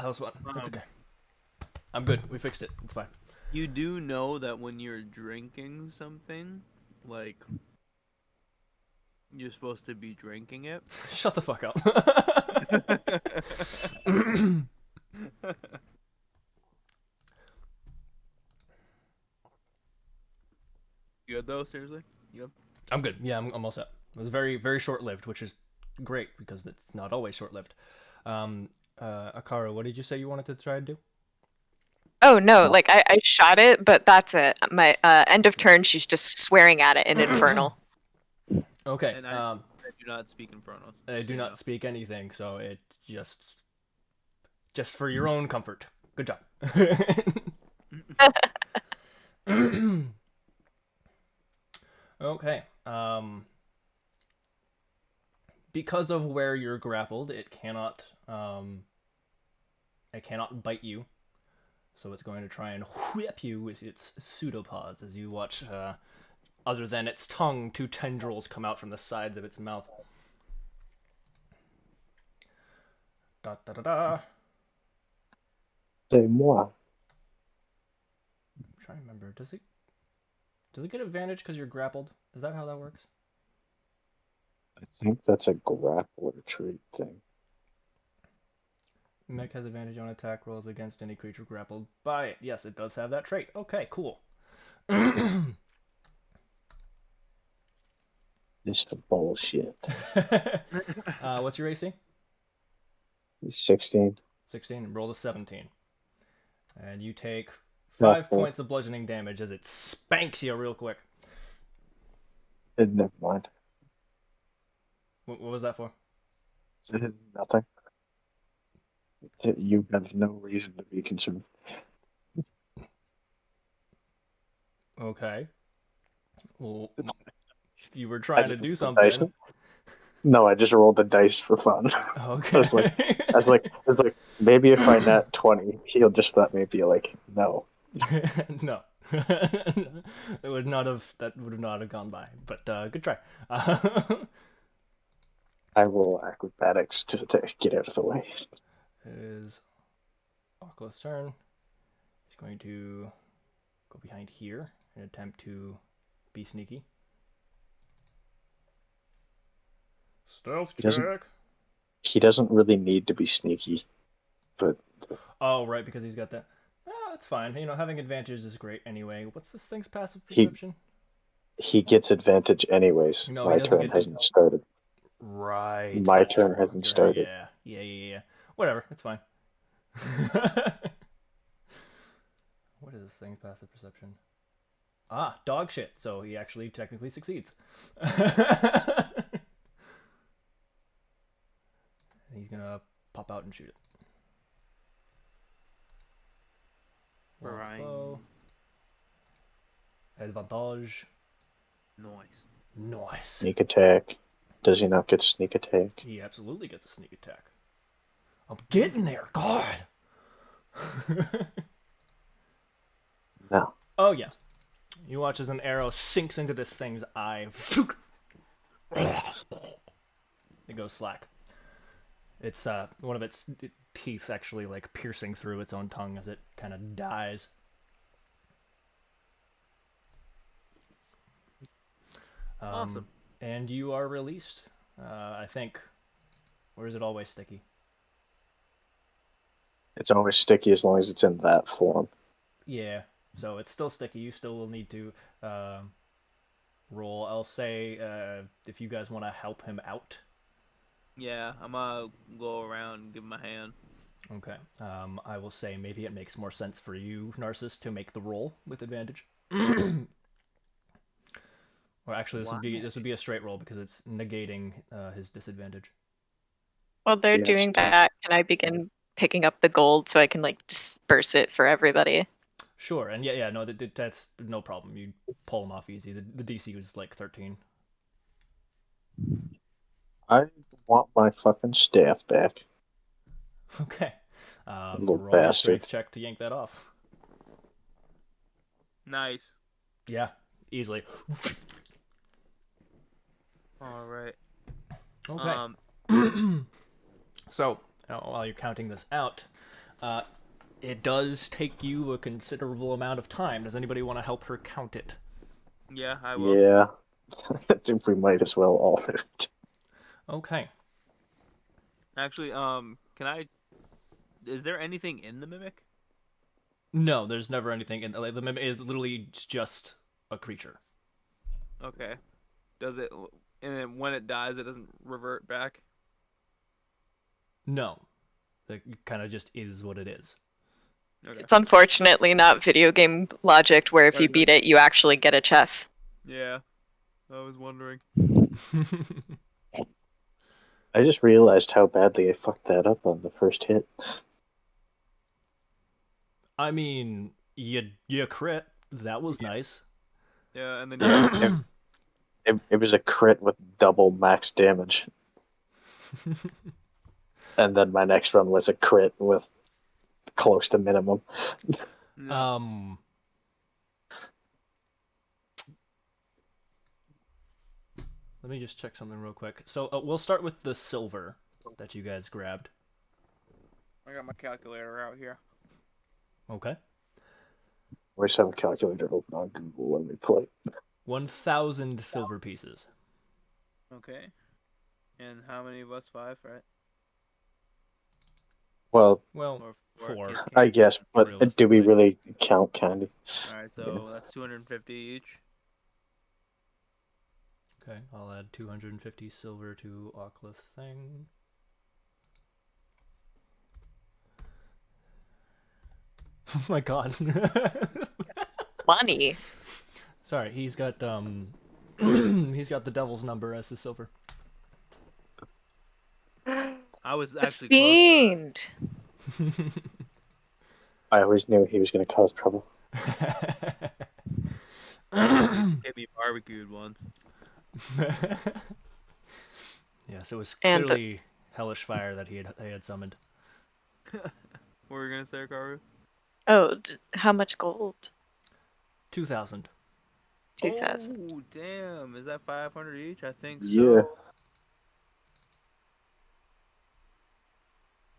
was fun. That's okay. I'm good. We fixed it. It's fine. You do know that when you're drinking something, like, you're supposed to be drinking it. Shut the fuck up. You good though? Seriously? You good? I'm good. Yeah, I'm all set. It was very, very short-lived, which is great because it's not always short-lived. Akaru, what did you say you wanted to try and do? Oh no, like I shot it, but that's it. My end of turn, she's just swearing at it in Infernal. Okay. And I do not speak Infernal. I do not speak anything, so it just for your own comfort. Good job. Okay. Because of where you're grappled, it cannot bite you. So it's going to try and whip you with its pseudopods as you watch, other than its tongue, 2 tendrils come out from the sides of its mouth. Da da da da. C'est moi. I'm trying to remember. Does Does it get advantage because you're grappled? Is that how that works? I think that's a grappler trait thing. Mech has advantage on attack rolls against any creature grappled by it. Yes, it does have that trait. Okay, cool. This is bullshit. What's your AC? 16. 16. And roll a 17. And you take No, 5 points of bludgeoning damage as it spanks you real quick. Never mind. What was that for? Nothing. You have no reason to be concerned. Okay. Well, if you were I trying to just do rolled the dice. something. No, I just rolled the dice for fun. Okay. I was like, maybe if I nat 20, he'll just let me be like, no. No. It would not have. That would not have gone by. But good try. I roll acrobatics to get out of the way. Is Oculus' turn. He's going to go behind here and attempt to be sneaky. Stealth check. He doesn't really need to be sneaky, but Oh, right, because he's got that. Ah, that's fine. You know, having advantage is great anyway. What's this thing's passive He- perception? he gets advantage anyways. No, he My doesn't turn get- hasn't started. Right. My that's turn true. hasn't You're- started. Yeah. Whatever. It's fine. What is this thing's passive perception? Ah, dog shit. So he actually technically succeeds. He's gonna pop out and shoot it. Right. Bow. Advantage. Nice. Nice. Sneak attack. Does he not get sneak attack? He absolutely gets a sneak attack. I'm getting there. God. No. Oh yeah. You watch as an arrow sinks into this thing's eye. It goes slack. It's one of its teeth actually like piercing through its own tongue as it kind of dies. Awesome. And you are released. I think. Or is it always sticky? It's always sticky as long as it's in that form. Yeah. So it's still sticky. You still will need to roll. I'll say if you guys want to help him out. Yeah, I'm gonna go around and give him a hand. Okay. I will say maybe it makes more sense for you, Narcissus, to make the roll with advantage. Or actually, this would be a straight roll because it's negating his disadvantage. While they're Yes. doing that, can I begin picking up the gold so I can like disperse it for everybody? Sure, and yeah, no, that's no problem. You pull him off easy. The DC was like 13. I want my fucking staff back. Okay. Little Roll me a bastard. strength check to yank that off. Nice. Yeah, easily. All right. Okay. So, while you're counting this out, it does take you a considerable amount of time. Does anybody want to help her count it? Yeah, I will. Yeah. I think we might as well all do it. Okay. Actually, can I? Is there anything in the mimic? No, there's never anything in the mimic is literally just a creature. Okay. Does it? And then when it dies, it doesn't revert back. No. It kind of just is what it is. Okay. It's unfortunately not video game logic where if you Okay. beat it, you actually get a chest. Yeah. I was wondering. I just realized how badly I fucked that up on the first hit. I mean, you crit. That was nice. Yeah, and then It was a crit with double max damage. And then my next one was a crit with close to minimum. yeah. Let me just check something real quick. So we'll start with the silver that you guys grabbed. I got my calculator out here. Okay. always have a calculator open on Google when we play. 1,000 silver pieces. Okay. And how many of us? 5, right? Well, Well, Or 4, Kids I can't. guess, but do we realistically. really count candy? All right, so that's 250 each. Okay, I'll add 250 silver to Oculus thing. Oh my god. Money. Sorry, he's got he's got the devil's number as his silver. I was The actually close. fiend. I always knew he was going to cause trouble. Get me barbecued once. Yes, it was And clearly hellish fire that he had summoned. What were you gonna say, Karu? how much gold? 2,000. 2,000. Oh, damn! Is that 500 each? I think Yeah. so.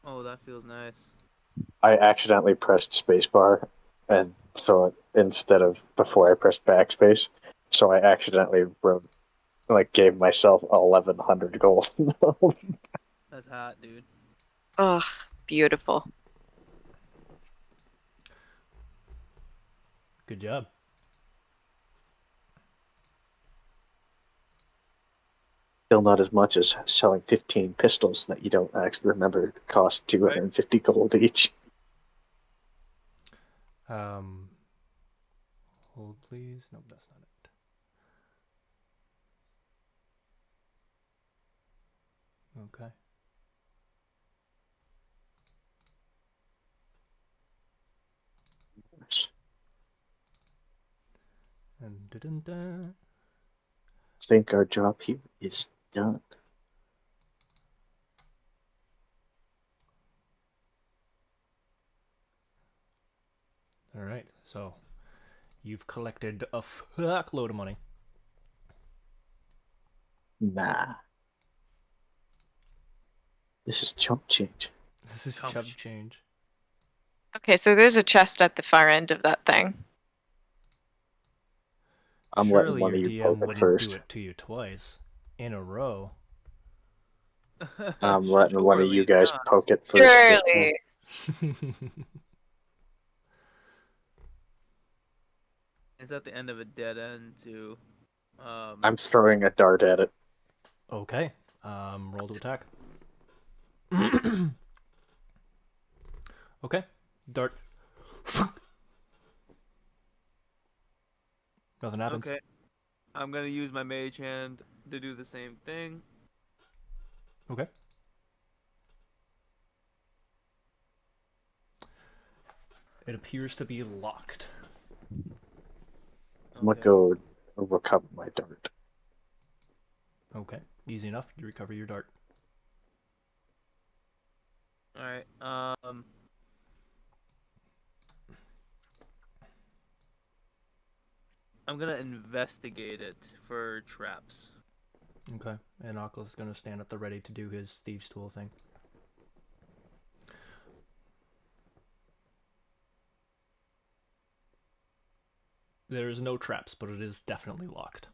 Oh, that feels nice. I accidentally pressed spacebar, and so instead of before I pressed backspace, so I accidentally wrote, like, gave myself 1,100 gold. That's hot, dude. Oh, beautiful. Good job. Still not as much as selling 15 pistols that you don't actually remember cost 250 gold each. Hold please. Nope, that's not it. Okay. And da-dun-dun. I think our job here is done. All right. So you've collected a fuckload of money. Nah. This is chump change. This is Chump chump change. Okay, so there's a chest at the far end of that thing. I'm letting Surely one your of you DM poke it wouldn't do first. it to you twice in a row. I'm letting one of you Surely guys not. poke it first this time. Surely. It's at the end of a dead end too. I'm throwing a dart at it. Okay. Roll to attack. Okay. Dart. Nothing happens. Okay. I'm gonna use my mage hand to do the same thing. Okay. It appears to be locked. I'm gonna Okay. go recover my dart. Okay. Easy enough. You recover your dart. All right. I'm gonna investigate it for traps. Okay. And Oculus is going to stand at the ready to do his thieves' tool thing. There is no traps, but it is definitely locked.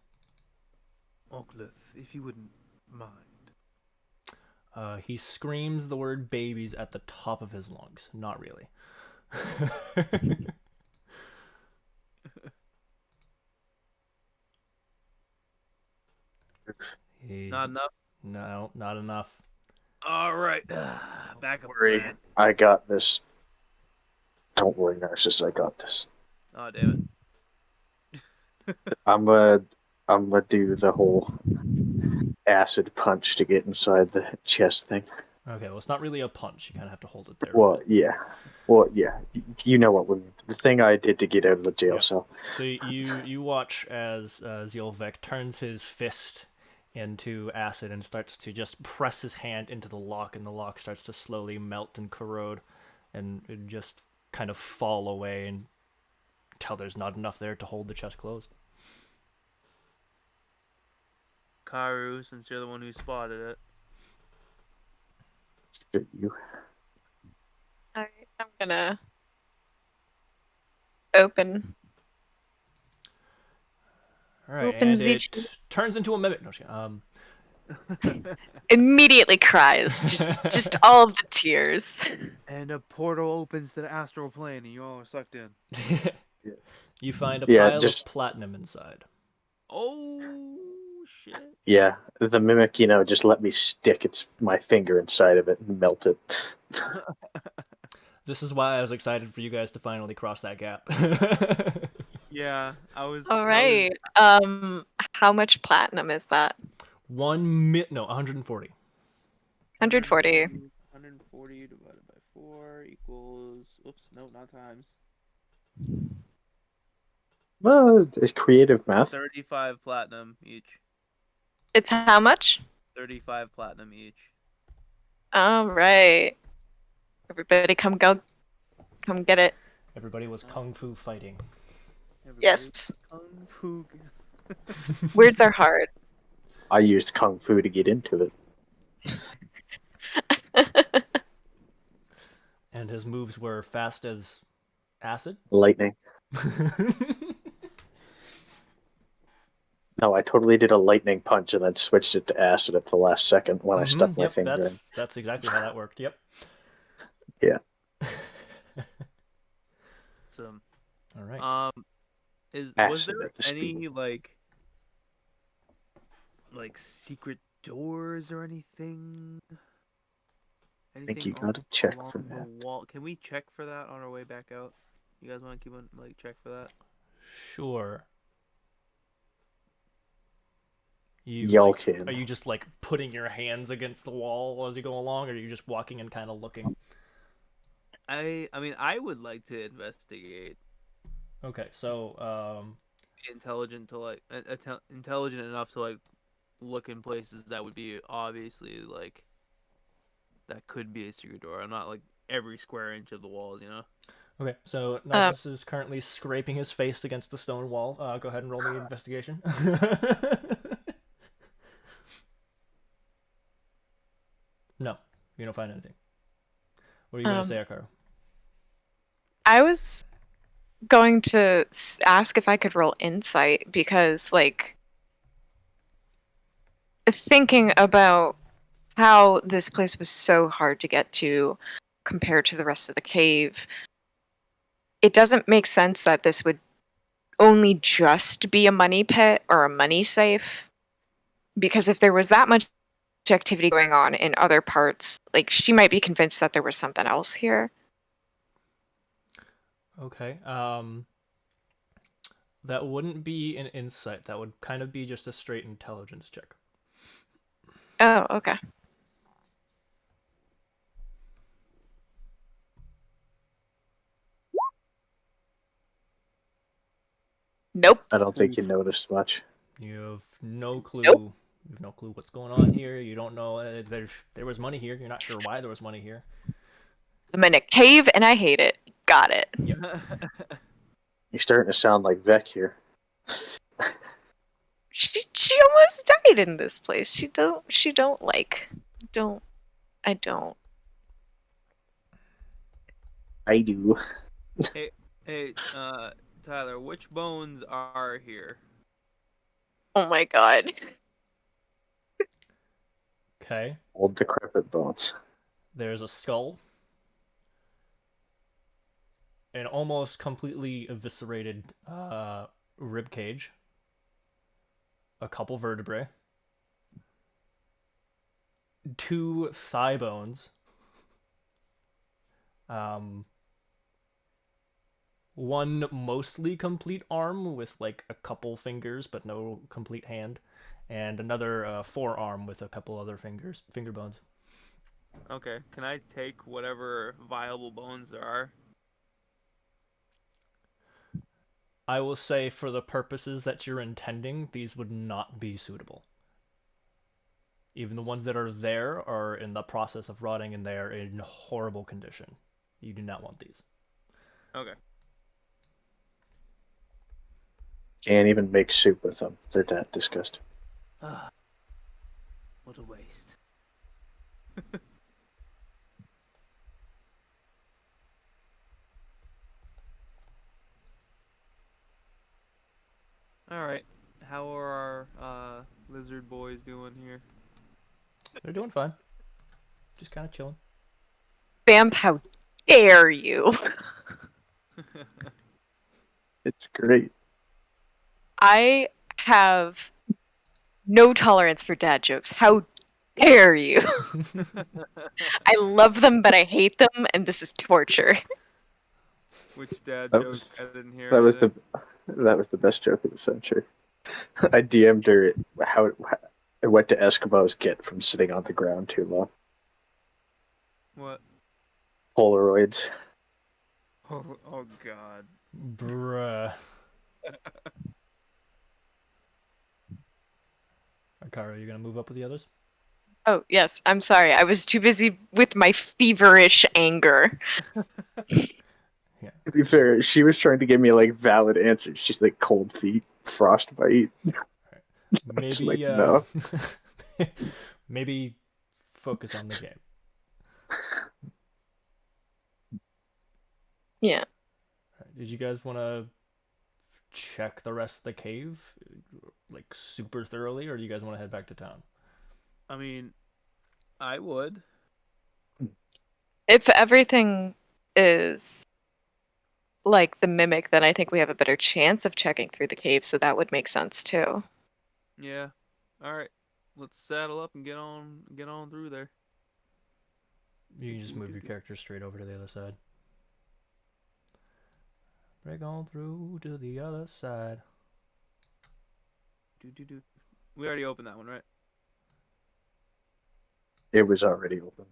Oakleth, if you wouldn't mind. He screams the word babies at the top of his lungs. Not really. Not enough. No, not enough. All right. Backup Don't worry, plan. I got this. Don't worry, Narcissus, I got this. Oh damn it. I'm gonna do the whole acid punch to get inside the chest thing. Okay, well, it's not really a punch. You kind of have to hold it there a Well, bit. yeah. Well, yeah. You know what we mean. The thing I did to get out of the jail Yeah. cell. So you watch as Zielvek turns his fist into acid and starts to just press his hand into the lock, and the lock starts to slowly melt and corrode, and it just kind of fall away until there's not enough there to hold the chest closed. Karu, since you're the one who spotted it. Shoot you. Alright, I'm gonna Open. All right, and Opens each. it turns into a mimic. No, Immediately cries. Just all of the tears. And a portal opens to the astral plane, and you all are sucked in. you find a Yeah, pile of just platinum inside. Oh shit! yeah. The mimic, just let me stick my finger inside of it and melt it. This is why I was excited for you guys to finally cross that gap. Yeah, I was. All right. How much platinum is that? 140. 140. 140 divided by 4 equals. Oops, no, not times. Well, it's creative math. 35 platinum each. It's how much? 35 platinum each. All right. Everybody come get it. Everybody was kung fu fighting. Everybody Yes. Kung fu. Words are hard. I used kung fu to get into it. And his moves were fast as acid. Lightning. No, I totally did a lightning punch and then switched it to acid at the last second when I stuck my Yep, finger in. that's exactly how that worked. Yep. Yeah. So, All right. was Acid there at the any speed. like secret doors or anything? I think Anything you gotta check along for the that. wall? Can we check for that on our way back out? You guys want to keep on check for that? Sure. Y'all Are can. you just like putting your hands against the wall as you go along, or are you just walking and kind of looking? I mean, I would like to investigate. Okay, so Be intelligent to intelligent enough to look in places that would be obviously that could be a secret door. I'm not like every square inch of the walls, you know. okay, so Narcissus is currently scraping his face against the stone wall. Go ahead and roll me investigation. No, you don't find anything. What are you gonna say, Akaro? I was going to ask if I could roll insight because, like, thinking about how this place was so hard to get to compared to the rest of the cave, it doesn't make sense that this would only just be a money pit or a money safe. Because if there was that much activity going on in other parts, like, she might be convinced that there was something else here. Okay. That wouldn't be an insight. That would kind of be just a straight intelligence check. Oh, okay. Nope. I don't think you noticed much. You have no clue. Nope. You have no clue what's going on here. You don't know there was money here. You're not sure why there was money here. I'm in a cave and I hate it. Got it. You're starting to sound like Vec here. She almost died in this place. I don't. I do. Hey, Tyler, which bones are here? Oh my god. Okay. Old decrepit bones. There's a skull. An almost completely eviscerated rib cage. A couple vertebrae. 2 thigh bones. One mostly complete arm with like a couple fingers but no complete hand, and another forearm with a couple other finger bones. Okay, can I take whatever viable bones there are? I will say, for the purposes that you're intending, these would not be suitable. Even the ones that are there are in the process of rotting and they are in horrible condition. You do not want these. Okay. Can't even make soup with them. They're that disgusting. What a waste. All right. How are our lizard boys doing here? They're doing fine. Just kind of chilling. Vamp, how dare you? It's great. I have no tolerance for dad jokes. How dare you? I love them, but I hate them, and this is torture. Which dad That joke? was I didn't hear that was anything. the best joke of the century. I DM'd her how it went to Eskimos get from sitting on the ground too long. What? Polaroids. Oh God. Bruh. Akara, you gonna move up with the others? Oh, yes, I'm sorry. I was too busy with my feverish anger. Yeah. To be fair, she was trying to give me like valid answers. She's like cold feet, frostbite. It's like Maybe no. maybe focus on the game. Yeah. Did you guys want to check the rest of the cave like super thoroughly, or do you guys want to head back to town? I mean, I would. If everything is like the mimic, then I think we have a better chance of checking through the cave, so that would make sense too. Yeah. All right. Let's saddle up and get on through there. You can just move your character straight over to the other side. Break on through to the other side. Do. We already opened that one, right? It was already open.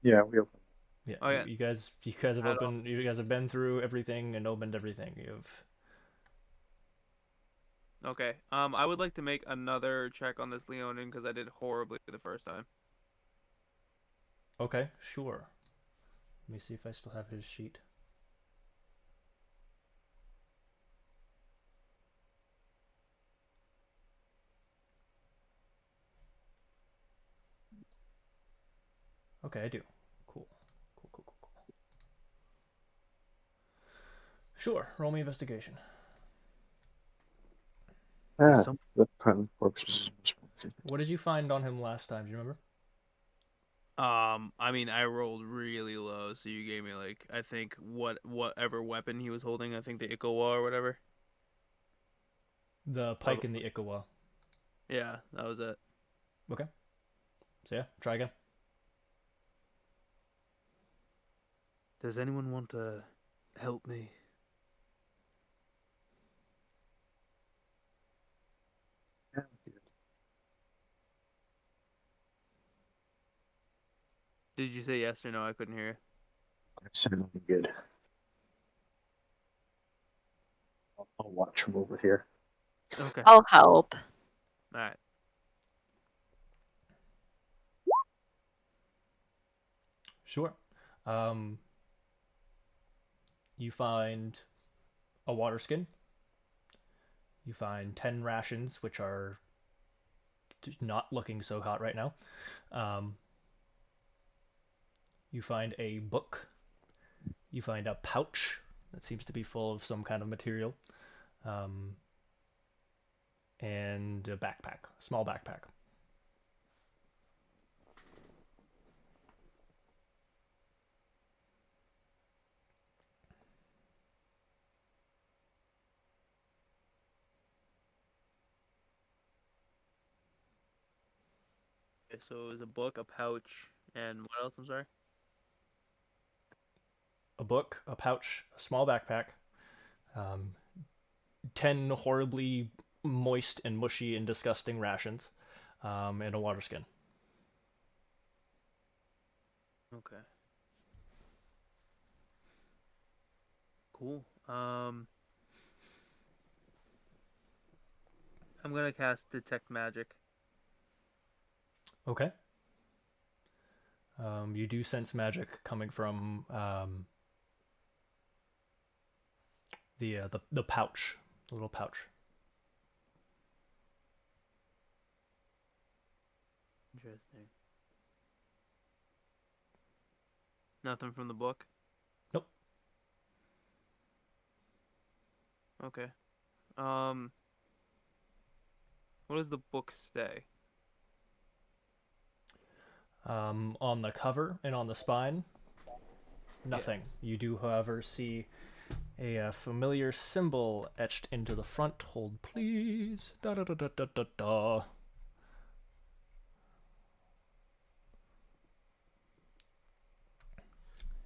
Yeah, we opened. Yeah, Oh yeah. you guys have Head off. opened. You guys have been through everything and opened everything. You've Okay. I would like to make another check on this Leonin because I did horribly the first time. okay, sure. Let me see if I still have his sheet. Okay, I do. Cool. Cool. Sure. Roll me investigation. Ah, Some the prime corpse. What did you find on him last time? Do you remember? I mean, I rolled really low, so you gave me like I think whatever weapon he was holding. I think the Ikawa or whatever. The Or pike and the Ikawa. yeah, that was it. Okay. So yeah, try again. Does anyone want to help me? Did you say yes or no? I couldn't hear Sounding good. I'll watch from over here. you. Okay. I'll help. All right. Sure. Um, you find a water skin. You find 10 rations, which are not looking so hot right now. Um, you find a book. You find a pouch that seems to be full of some kind of material. Um, and a backpack, a small backpack. Okay, so it was a book, a pouch, and what else? I'm sorry. A book, a pouch, a small backpack, um, 10 horribly moist and mushy and disgusting rations, and a water skin. Okay. Cool. I'm gonna cast detect magic. Okay. You do sense magic coming from the pouch, the little pouch. Interesting. Nothing from the book. Nope. Okay. What does the book say? On the cover and on the spine, Yeah. nothing. You do, however, see a familiar symbol etched into the front. Hold, please. Da da da da da da da.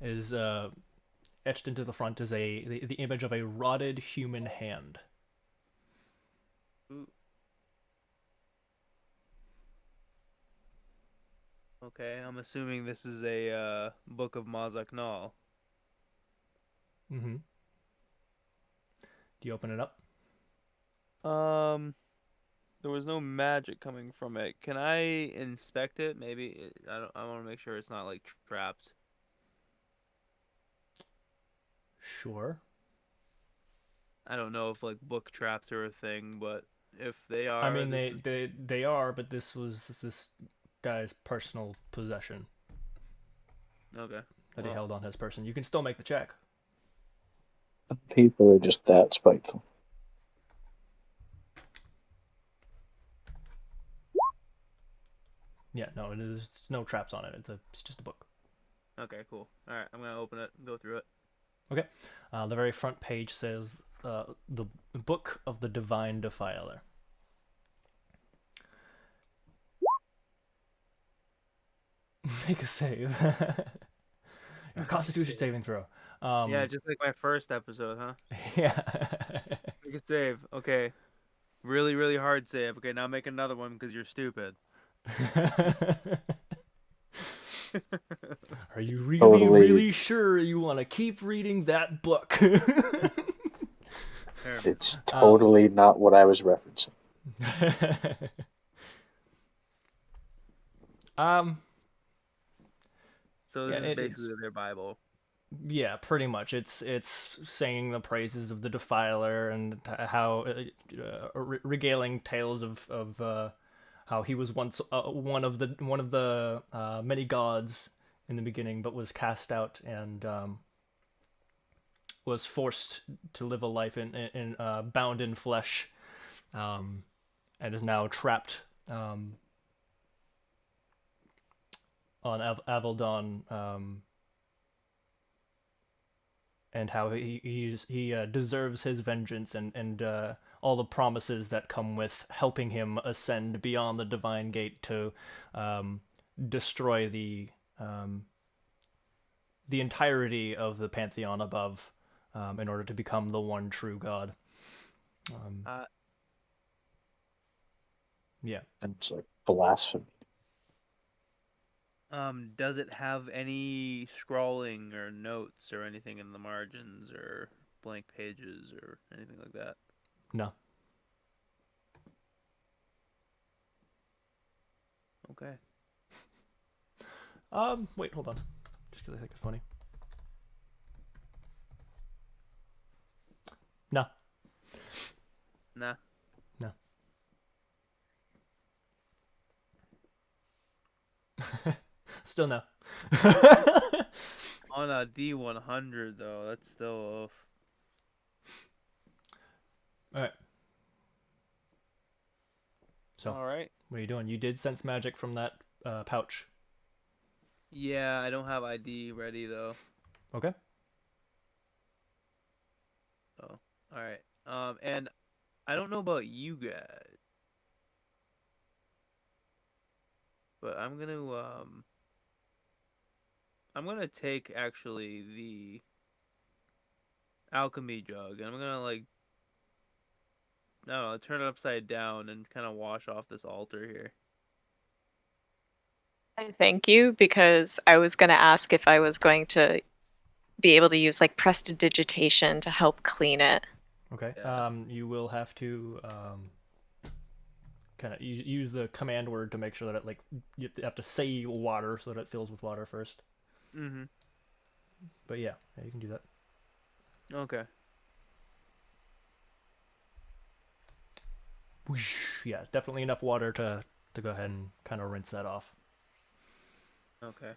Is etched into the front is the image of a rotted human hand. Ooh. Okay, I'm assuming this is a book of Mazak Nal. Mm-hmm. Do you open it up? Um, there was no magic coming from it. Can I inspect it? Maybe I don't. I want to make sure it's not like trapped. Sure. I don't know if like book traps are a thing, but if they I are, mean, this they is they they are, but this was this guy's personal possession okay. that he Well, held on his person. You can still make the check. People are just that spiteful. Yeah, no, there's no traps on it. It's just a book. okay, cool. All right, I'm gonna open it and go through it. Okay. The very front page says the Book of the Divine Defiler. Make a save. A Constitution saving throw. Yeah, just like my first episode, huh? Yeah. Make a save. Okay. Really, really hard save. Okay, now make another one because you're stupid. Are you really, Totally. really sure you want to keep reading that book? It's totally not what I was referencing. um, So yeah, this is it's basically their Bible. yeah, pretty much. It's singing the praises of the Defiler and how regaling tales of how he was once one of the many gods in the beginning, but was cast out and was forced to live a life in bound in flesh, and is now trapped on Avaldon, and how he deserves his vengeance and all the promises that come with helping him ascend beyond the divine gate to destroy the entirety of the pantheon above, in order to become the one true God. Uh, Yeah. And it's like blasphemy. does it have any scrawling or notes or anything in the margins or blank pages or anything like that? No. Okay. Wait, hold on. Just because I think it's funny. No. Nah. No. Still no. On a D100 though, that's still Alright. So, all right. what are you doing? You did sense magic from that pouch. Yeah, I don't have ID ready though. Okay. Oh, all right. And I don't know about you guys, but I'm gonna take actually the alchemy jug and I'm gonna like I don't know, turn it upside down and kind of wash off this altar here. I thank you because I was going to ask if I was going to be able to use like prestidigitation to help clean it. Okay. Yeah. You will have to kind of use the command word to make sure that it like you have to say water so that it fills with water first. Mm-hmm. But yeah, you can do that. Okay. Whoosh. Yeah, definitely enough water to go ahead and kind of rinse that off. Okay.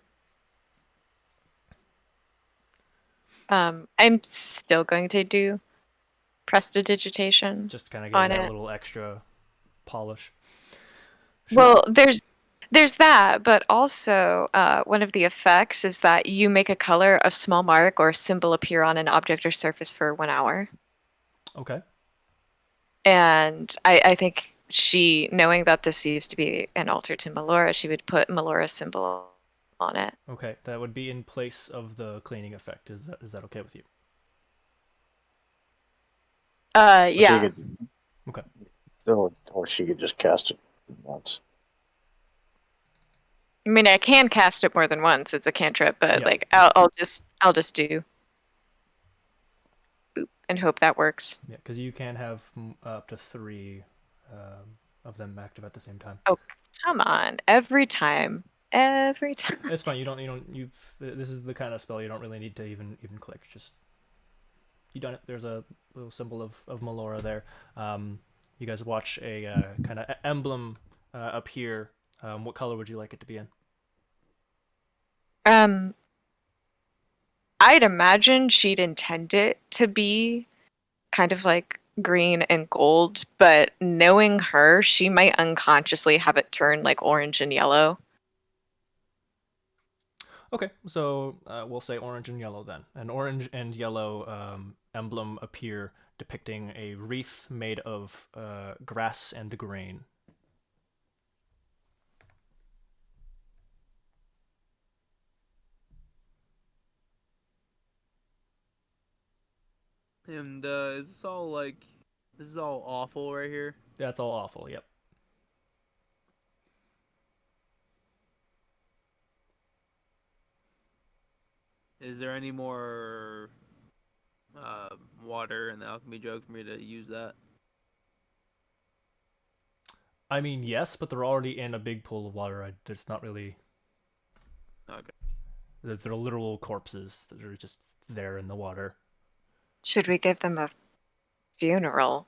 I'm still going to do prestidigitation Just kind of on getting that it. little extra polish. Sure. Well, there's that, but also one of the effects is that you make a color, a small mark, or a symbol appear on an object or surface for 1 hour. Okay. And I think she, knowing that this used to be an altar to Melora, she would put Melora's symbol on it. Okay, that would be in place of the cleaning effect. Is that okay with you? But she Yeah. could, Okay. or she could just cast it once. I mean, I can cast it more than once. It's a cantrip, but Yeah. like I'll just do boop and hope that works. Yeah, because you can have up to 3 of them active at the same time. Oh, come on. Every time. Every time. It's fine. You've. This is the kind of spell you don't really need to even click. Just you done it. There's a little symbol of Melora there. You guys watch a kind of emblem appear. What color would you like it to be in? I'd imagine she'd intend it to be kind of like green and gold, but knowing her, she might unconsciously have it turn like orange and yellow. Okay, so we'll say orange and yellow then. An orange and yellow emblem appear depicting a wreath made of grass and grain. And is this all like, this is all awful right here? That's all awful, yep. Is there any more water in the alchemy jug for me to use that? I mean, yes, but they're already in a big pool of water. There's not really... Okay. They're literal corpses that are just there in the water. Should we give them a funeral?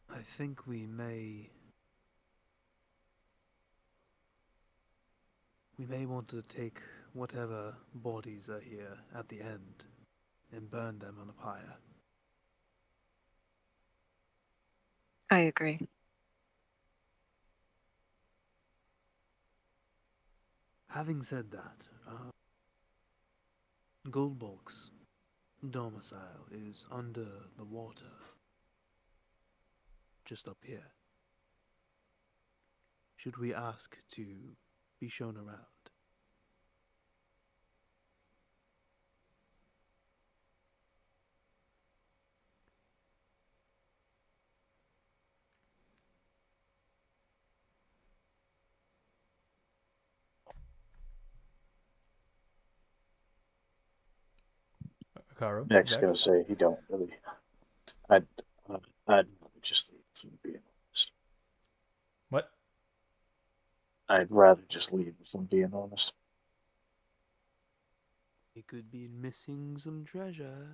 I think we may want to take whatever bodies are here at the end and burn them on a pyre. I agree. Having said that, Goldbulk's domicile is under the water, just up here. Should we ask to be shown around? Akaru? Nick's Zach? gonna say he don't really. I'd I'd just leave from being honest. What? I'd rather just leave from being honest. We could be missing some treasure.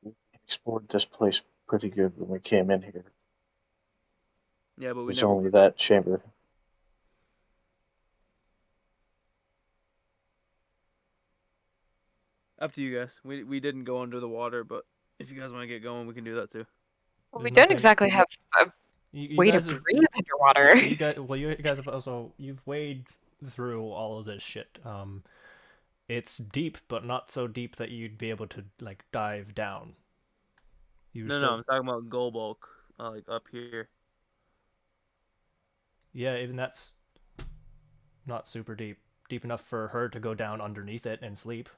We explored this place pretty good when we came in here. Yeah, but we There's never. only that chamber. Up to you guys. We didn't go under the water, but if you guys want to get going, we can do that too. Well, There's we don't nothing- exactly have a You way to guys have, breathe underwater. you guys have also you've waded through all of this shit. It's deep, but not so deep that you'd be able to like dive down. No, I'm talking about gold bulk, like up here. Yeah, even that's not super deep. Deep enough for her to go down underneath it and sleep.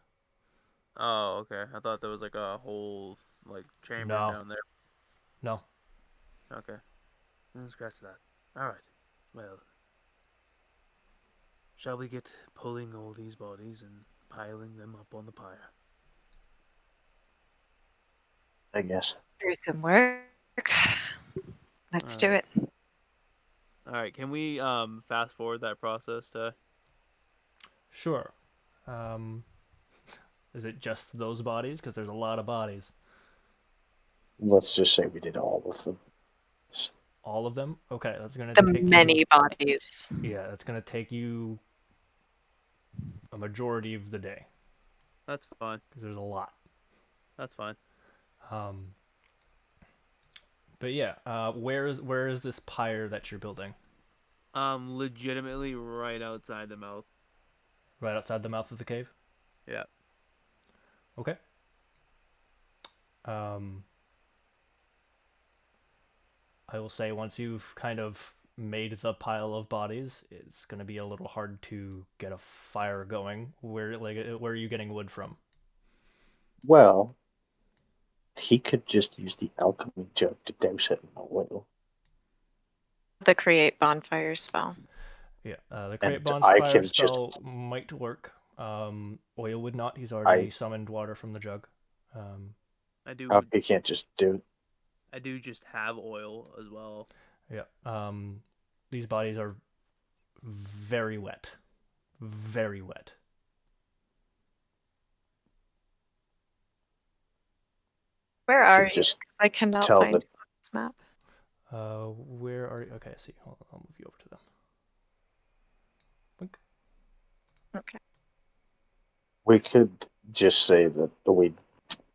Oh, okay. I thought there was like a whole like chamber No. down there. No. Okay. Scratch that. All right. Well, shall we get pulling all these bodies and piling them up on the pyre? I guess. There's some work. Let's do Alright. it. All right. Can we fast forward that process to? Sure. Is it just those bodies? Because there's a lot of bodies. Let's just say we did all of them. All of them? Okay, that's gonna The take many you. bodies. Yeah, that's gonna take you a majority of the day That's fine. because there's a lot. That's fine. Um, but yeah, where is this pyre that you're building? Legitimately right outside the mouth. Right outside the mouth of the cave. Yeah. Okay. Um, I will say once you've kind of made the pile of bodies, it's going to be a little hard to get a fire going. Where are you getting wood from? Well, he could just use the alchemy jug to douse it in oil. The create bonfire spell. Yeah, the create And I bonfire can just, spell might work. Oil would not. He's I, already summoned water from the jug. Um, I do he can't just do it. I do just have oil as well. yeah. These bodies are very wet, very wet. Where I are could you? just Because I cannot tell find that you on this map. Where are you? Okay, I see. Hold on, I'll move you over to them. Blink. Okay. we could just say that we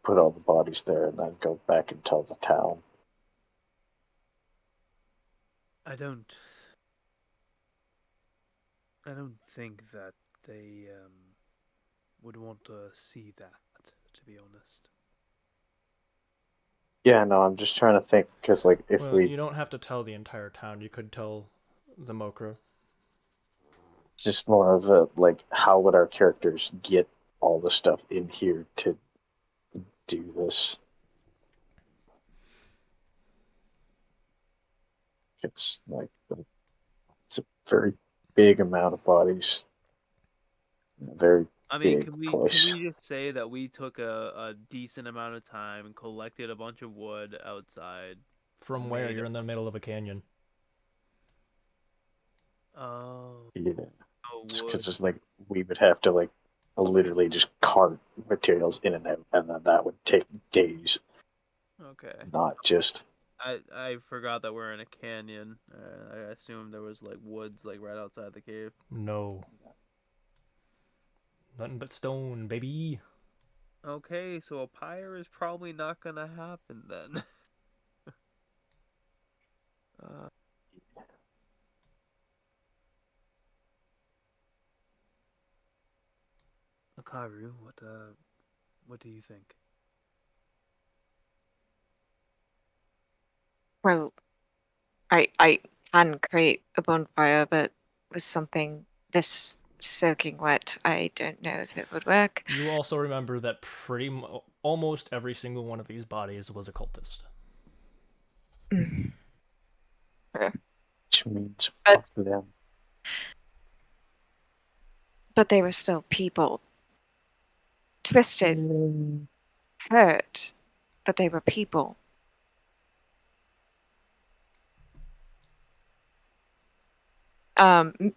put all the bodies there and then go back and tell the town. I don't think that they would want to see that, to be honest. Yeah, no, I'm just trying to think because, like, if Well, we you don't have to tell the entire town. You could tell the Mokra. just more of a like, how would our characters get all the stuff in here to do this? It's like it's a very big amount of bodies, in a very I mean, big can we place. just say that we took a decent amount of time and collected a bunch of wood outside, From where? made You're in the middle of a canyon. oh Yeah, wood. because it's like we would have to like literally just cart materials in and out, and then that would take days, Okay. not just. I forgot that we're in a canyon. I assumed there was like woods like right outside the cave. No. Nothing but stone, baby. Okay, so a pyre is probably not gonna happen then. uh, Akaru, what do you think? Well, I can create a bonfire, but with something this soaking wet, I don't know if it would work. You also remember that almost every single one of these bodies was a cultist. Mm. Okay. Which means But fuck them. but they were still people. Twisted, Mm, hurt, but they were people.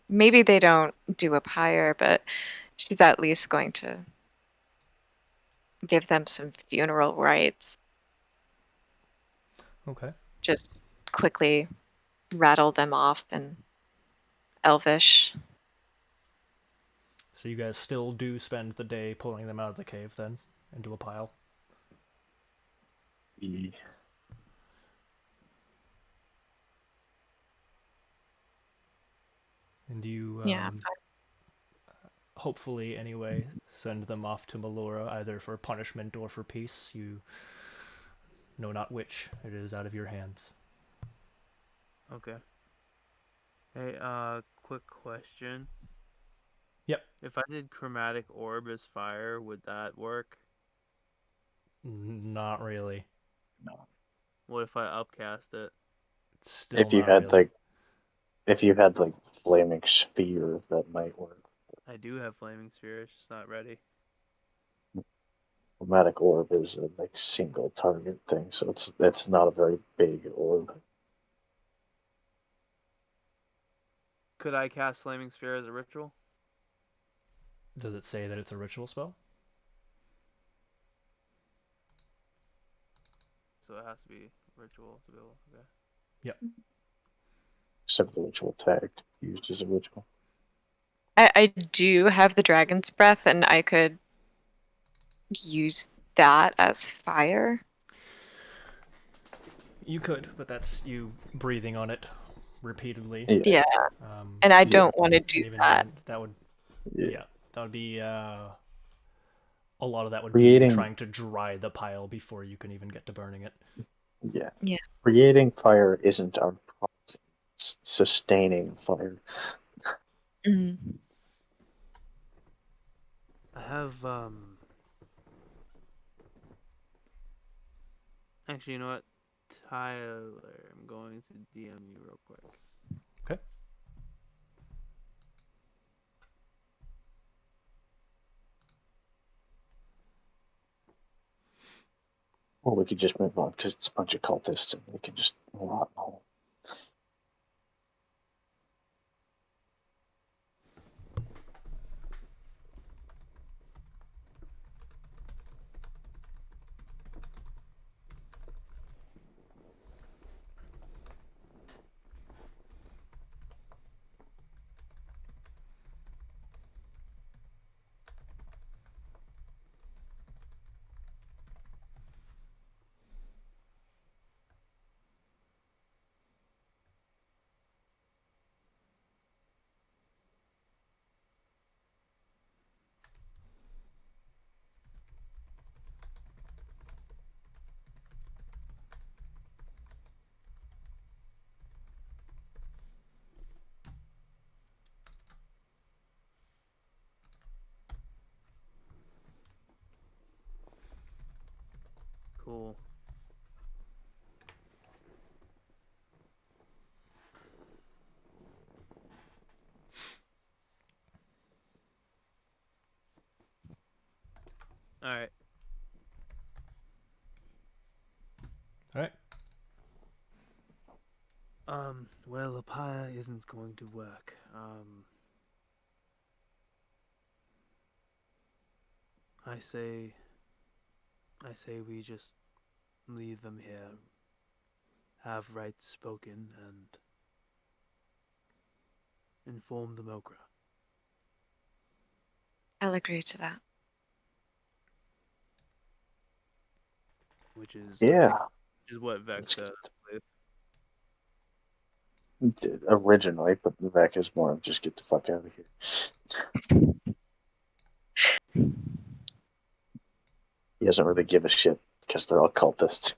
Maybe they don't do a pyre, but she's at least going to give them some funeral rites. Okay. Just quickly rattle them off in Elvish. So you guys still do spend the day pulling them out of the cave then into a pile. yeah. And you Yeah. hopefully anyway send them off to Melora either for punishment or for peace. You know not which. It is out of your hands. Okay. Hey, quick question. Yep. If I did chromatic orb as fire, would that work? Not really. No. What if I upcast it? Still If you not had really. like, if you had like flaming sphere, that might work. I do have flaming sphere, it's just not ready. Chromatic orb is a like single target thing, so it's not a very big orb. Could I cast flaming sphere as a ritual? Does it say that it's a ritual spell? So it has to be ritual to be able. Okay. Yep. Except the ritual tag used as a ritual. I do have the dragon's breath, and I could use that as fire? You could, but that's you breathing on it repeatedly. Yeah. Yeah, Um, and I Yeah. don't want to do and even that. then, that would Yeah. that would be a lot of that would be Creating. trying to dry the pile before you can even get to burning it. Yeah. Yeah. Creating fire isn't our problem. It's sustaining fire. Mm. I have Actually, you know what, Tyler, I'm going to DM you real quick. Okay. Or we could just move on because it's a bunch of cultists and we can just rot in a hole. Cool. All right. All right. Well, a pie isn't going to work. I say we just leave them here, have rights spoken, and inform the Mokra. I'll agree to that. Which is Yeah. which is what Vex It's said. originally, but Vec is more of just get the fuck out of here. He doesn't really give a shit because they're all cultists.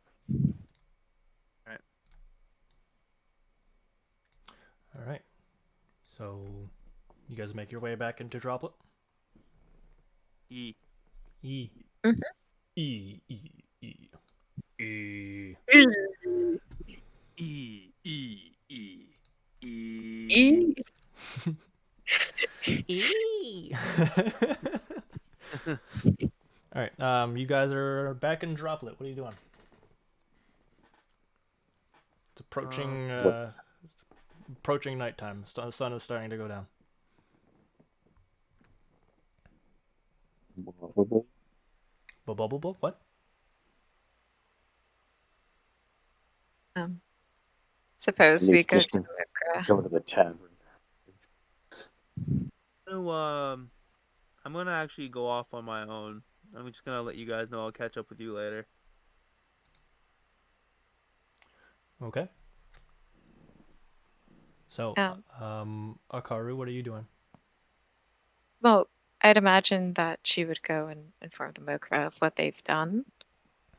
All right. So, you guys make your way back into Droplet. E. E. Mhm. E. E. E. E. E. E. E. E. E. E. All right. You guys are back in Droplet. What are you doing? It's approaching. Approaching nighttime. The sun is starting to go down. What? Suppose we go Just to Okra. go to the tavern. So, I'm gonna actually go off on my own. I'm just gonna let you guys know. I'll catch up with you later. Okay. So, Akaru, what are you doing? Well, I'd imagine that she would go and inform the Mokra of what they've done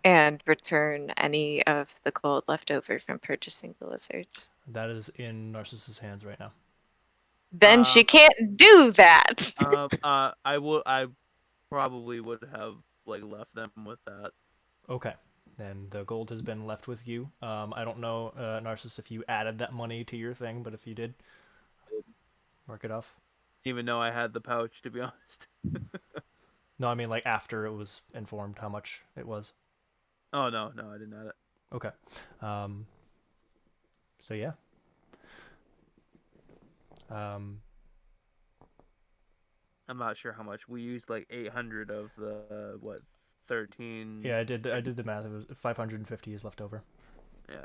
and return any of the gold left over from purchasing the lizards. That is in Narcissus' hands right now. Then she can't do that. I probably would have left them with that. Okay. Then the gold has been left with you. I don't know, Narcissus, if you added that money to your thing, but if you did, mark it off. Even though I had the pouch, to be honest. No, I mean after it was informed how much it was. Oh no, I didn't add it. Okay. So yeah. I'm not sure how much we used. 800 of the 13. Yeah, I did the math. It was 550 is left over. Yeah.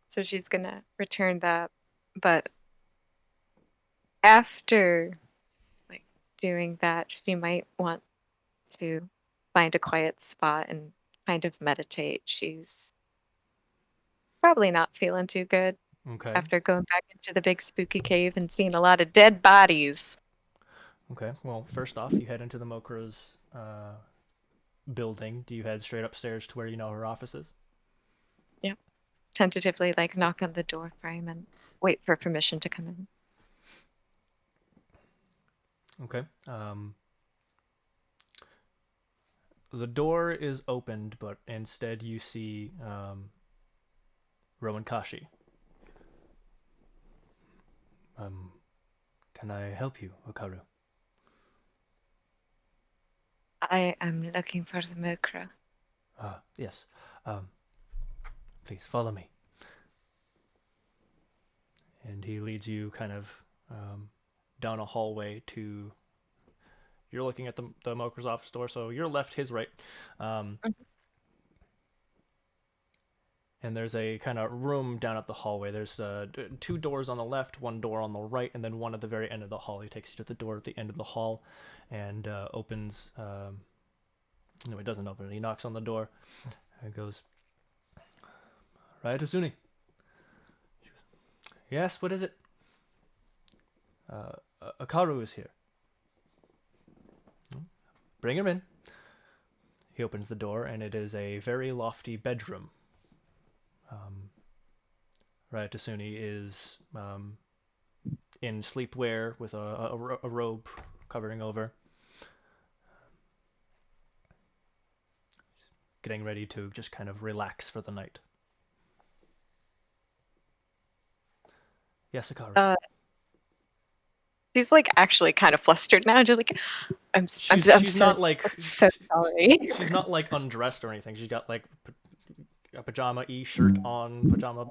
So she's gonna return that, but after doing that, she might want to find a quiet spot and kind of meditate. She's probably not feeling too good Okay. after going back into the big spooky cave and seeing a lot of dead bodies. Okay. Well, first off, you head into the Mokra's building. Do you head straight upstairs to where you know her office is? Yep. Tentatively, like, knock on the door frame and wait for permission to come in. Okay. The door is opened, but instead you see Rowan Kashi. Can I help you, Okaru? I am looking for the Mokra. Yes. Please follow me. And he leads you kind of down a hallway to. You're looking at the Mokra's office door, so your left, his right. And there's a kind of room down at the hallway. There's two doors on the left, one door on the right, and then one at the very end of the hall. He takes you to the door at the end of the hall and opens. No, he doesn't open it. He knocks on the door and goes, "Right, Asuni." Yes, what is it? Akaru is here. Bring him in. He opens the door, and it is a very lofty bedroom. Right, Tasuni is in sleepwear with a robe covering over. Getting ready to just kind of relax for the night. Yes, Akaru. She's like actually kind of flustered now. Just like, I'm She's so, not like so sorry. She's not like undressed or anything. She's got like a pajama-y shirt on, pajama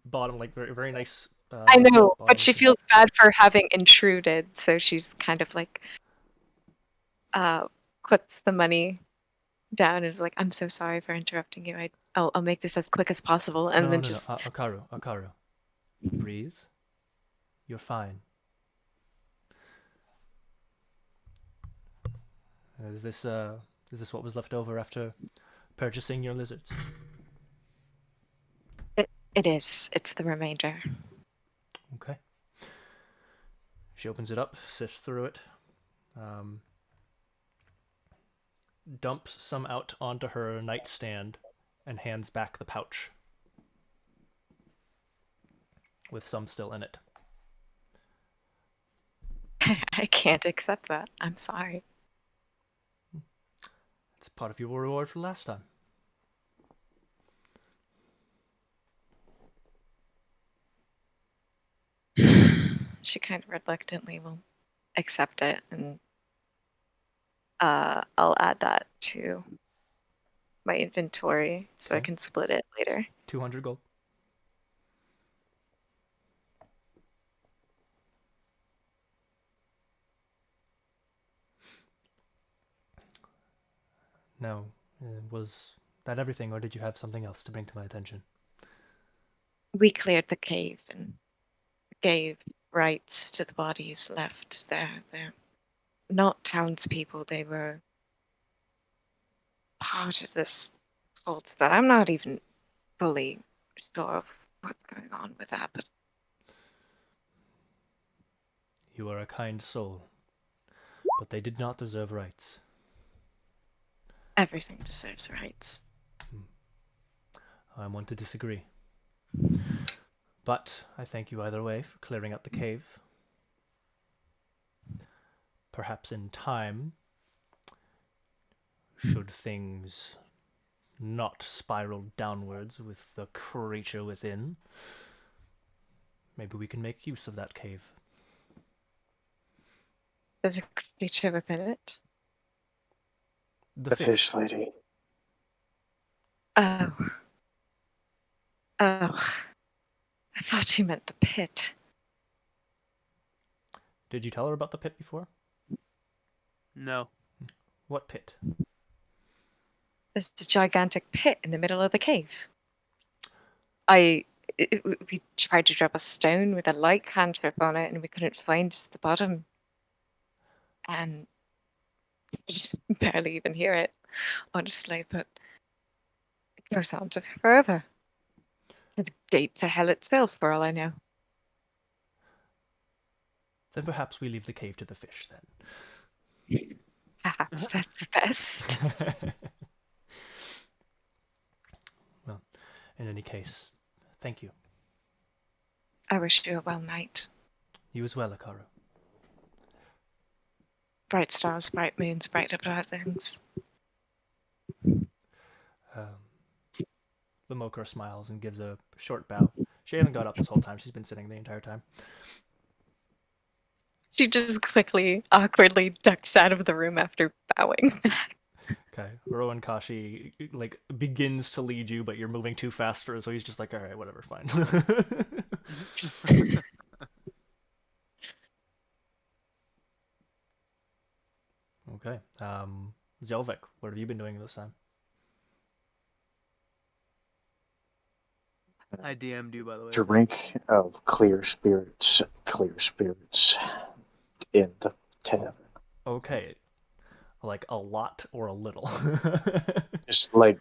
bottom, like very very nice. I know, but bottom. she feels bad for having intruded, so she's kind of like puts the money down and is like, "I'm so sorry for interrupting you. I'll make this as quick as possible." And No, then no, just no. Akaru, breathe. You're fine. Is this what was left over after purchasing your lizards? it is. It's the remainder. Okay. She opens it up, sifts through it, dumps some out onto her nightstand, and hands back the pouch with some still in it. I can't accept that. I'm sorry. It's part of your reward for last time. She kind of reluctantly will accept it, and I'll add that to my inventory so I Okay. can split it later. 200 gold. Now, was that everything, or did you have something else to bring to my attention? We cleared the cave and gave rights to the bodies left there. They're not townspeople. They were part of this cult that I'm not even fully sure of what's going on with that, but You are a kind soul, but they did not deserve rights. everything deserves rights. I'm one to disagree. But I thank you either way for clearing out the cave. Perhaps in time, should things not spiral downwards with the creature within, maybe we can make use of that cave. There's a creature within it. The The fish. fish lady. Oh. I thought you meant the pit. Did you tell her about the pit before? No. What pit? There's a gigantic pit in the middle of the cave. We tried to drop a stone with a light cantrip on it, and we couldn't find the bottom. And barely even hear it, honestly, but it goes on to forever. It's a gate to hell itself, for all I know. Then perhaps we leave the cave to the fish then. Perhaps that's best. Well, in any case, thank you. I wish you a well night. You as well, Akaru. Bright stars, bright moons, bright uprisings. The Mokra smiles and gives a short bow. She hasn't got up this whole time. She's been sitting the entire time. She just quickly, awkwardly ducks out of the room after bowing. Okay. Rowan Kashi begins to lead you, but you're moving too fast for him, so he's just like, all right, whatever, fine. Okay. Zelvik, what have you been doing this time? I DM'd you, by the way. Drink of clear spirits in the tavern. Okay. Like a lot or a little? Just like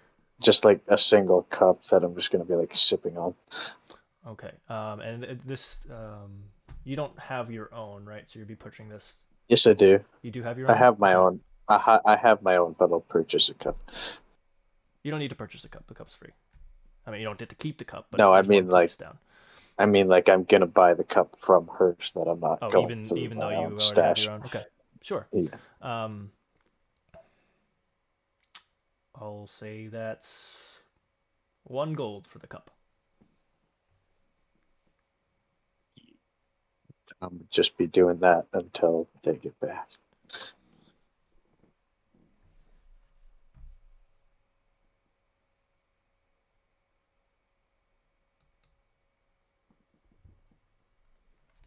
a single cup that I'm just gonna be like sipping on. Okay. And this, you don't have your own, right? So you'll be purchasing this. Yes, I do. You do have your own? I have my Okay. own. I have my own, but I'll purchase a cup. You don't need to purchase a cup. The cup's free. I mean, you don't get to keep the cup, but No, I there's one mean, like, place down. I mean, like, I'm gonna buy the cup from her so that I'm not Oh, going through even my though you own already stash. have your own. Okay, sure. Yeah. I'll say that's 1 gold for the cup. I'm just be doing that until they get back.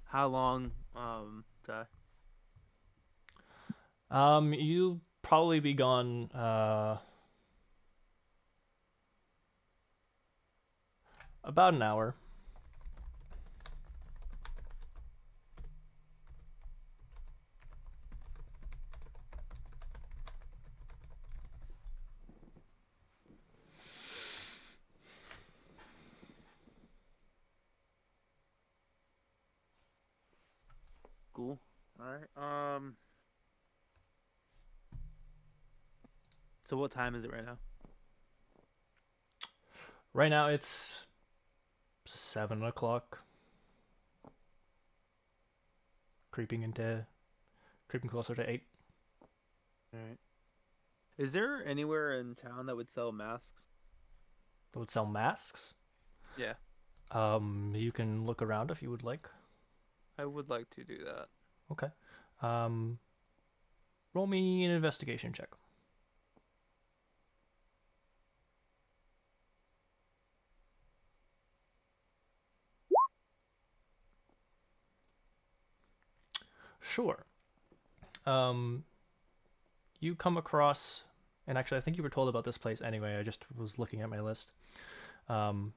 How long, Ty? You'll probably be gone, about an hour. Cool. Alright, so what time is it right now? Right now it's 7 o'clock. Creeping closer to 8. Alright. Is there anywhere in town that would sell masks? That would sell masks. Yeah. You can look around if you would like. I would like to do that. Okay. Roll me an investigation check. Sure. You come across, and actually I think you were told about this place anyway, I just was looking at my list. You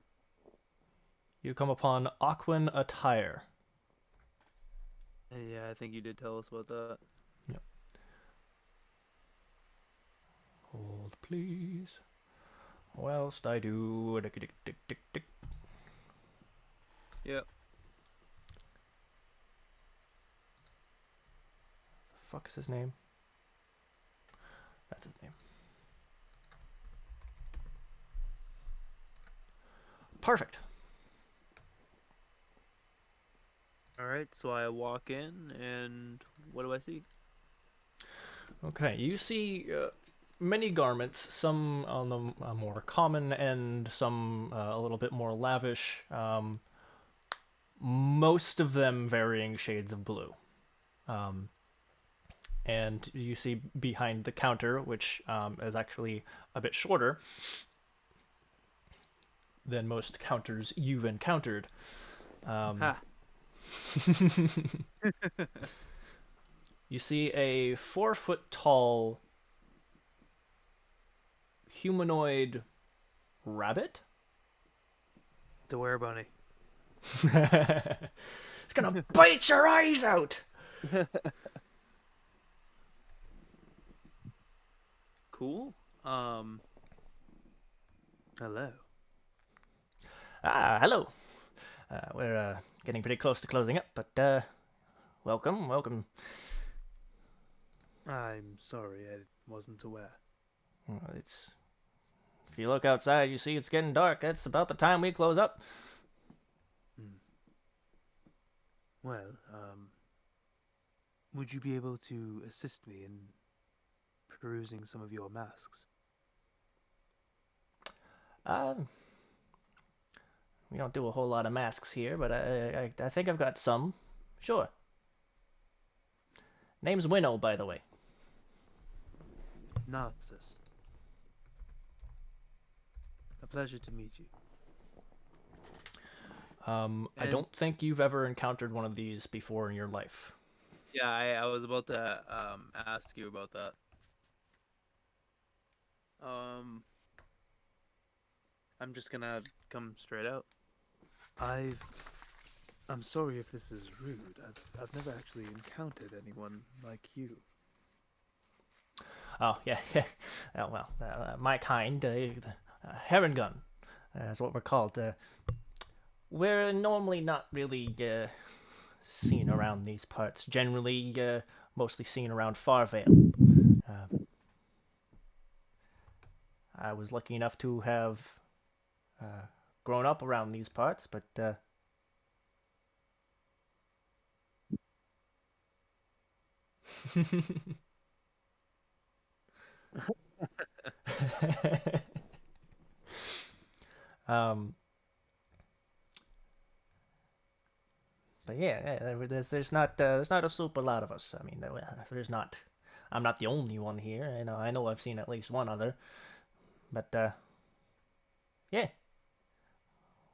come upon Aquan Attire. Yeah, I think you did tell us about that. Yep. Hold, please. Whilst I do... Yep. The fuck is his name? That's his name. Perfect. Alright, so I walk in, and what do I see? Okay, you see many garments, some on the more common end, some a little bit more lavish, most of them varying shades of blue. And you see behind the counter, which is actually a bit shorter than most counters you've encountered. Ha! You see a 4-foot tall humanoid rabbit. It's a were-bunny. It's gonna bite your eyes out. Cool. Hello. Ah, hello. We're getting pretty close to closing up, but welcome, welcome. I'm sorry, I wasn't aware. It's if you look outside, you see it's getting dark. That's about the time we close up. Hmm. Well, would you be able to assist me in perusing some of your masks? Um, we don't do a whole lot of masks here, but I think I've got some. Sure. Name's Winnow, by the way. Narcissus. A pleasure to meet you. I And don't think you've ever encountered one of these before in your life. yeah, I was about to ask you about that. Um, I'm just gonna come straight out. I'm sorry if this is rude. I've never actually encountered anyone like you. Oh, yeah. Oh, well, my kind, heron gun. That's what we're called. We're normally not really seen around these parts. Generally, mostly seen around Farvale. Uh, I was lucky enough to have grown up around these parts, but um, but yeah, there's not a super lot of us. I mean, there's not. I'm not the only one here. I know I've seen at least one other, but yeah,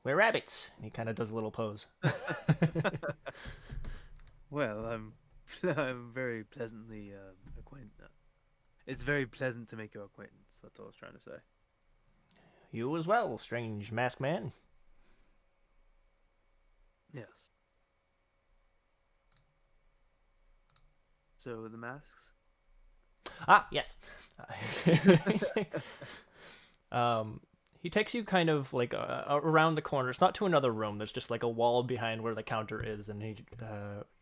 we're rabbits. And he kind of does a little pose. Well, I'm very pleasantly acquainted. It's very pleasant to make your acquaintance. That's all I was trying to say. You as well, strange masked man. Yes. So the masks? Ah, yes. um, he takes you kind of like around the corner. It's not to another room. There's just like a wall behind where the counter is, and you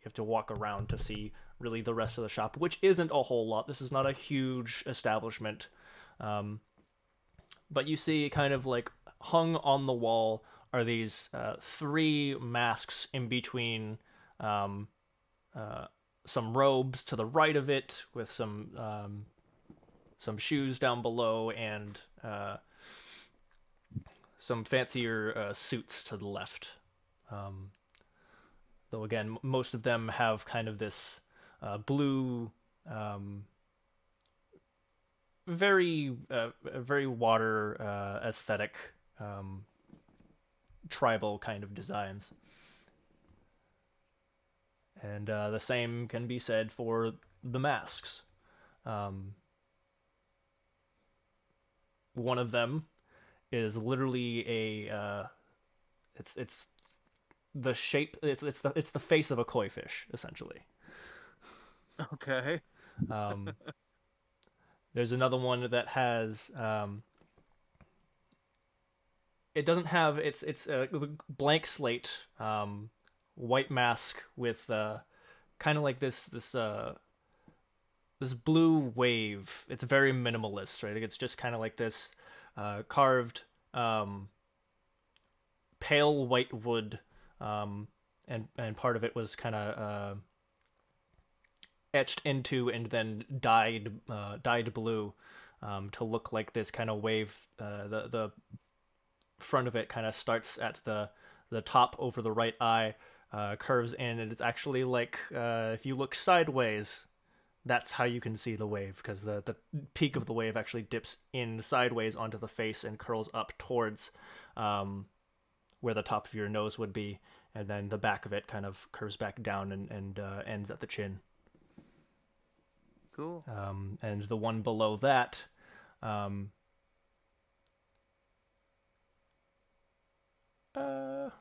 have to walk around to see really the rest of the shop, which isn't a whole lot. This is not a huge establishment, um, but you see kind of like hung on the wall are these three masks in between um, uh, some robes to the right of it with some shoes down below and some fancier suits to the left. Um, though again, most of them have kind of this blue, um, very water aesthetic, um, tribal kind of designs. And the same can be said for the masks. Um, one of them is literally a it's the shape it's the face of a koi fish essentially. Okay. Um, there's another one that has it doesn't have it's a blank slate white mask with kind of like this blue wave. It's very minimalist, right? It's just kind of like this carved pale white wood, um, and part of it was kind of etched into and then dyed blue to look like this kind of wave. The front of it kind of starts at the top over the right eye, curves in, and it's actually like if you look sideways, that's how you can see the wave because the peak of the wave actually dips in sideways onto the face and curls up towards where the top of your nose would be, and then the back of it kind of curves back down and ends at the chin. Cool. And the one below that, um, well,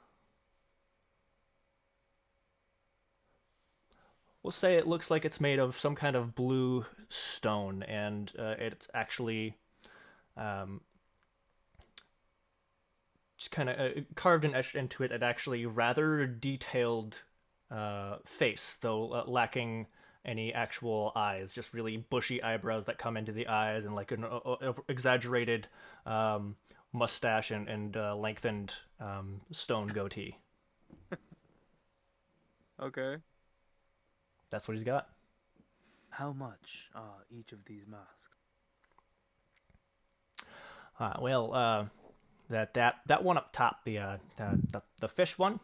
we'll say it looks like it's made of some kind of blue stone, and it's actually um, just kind of carved and etched into it. An actually rather detailed face, though lacking any actual eyes. Just really bushy eyebrows that come into the eyes, and like an exaggerated mustache and lengthened stone goatee. Okay. That's what he's got. How much are each of these masks? Well, that one up top, the fish one.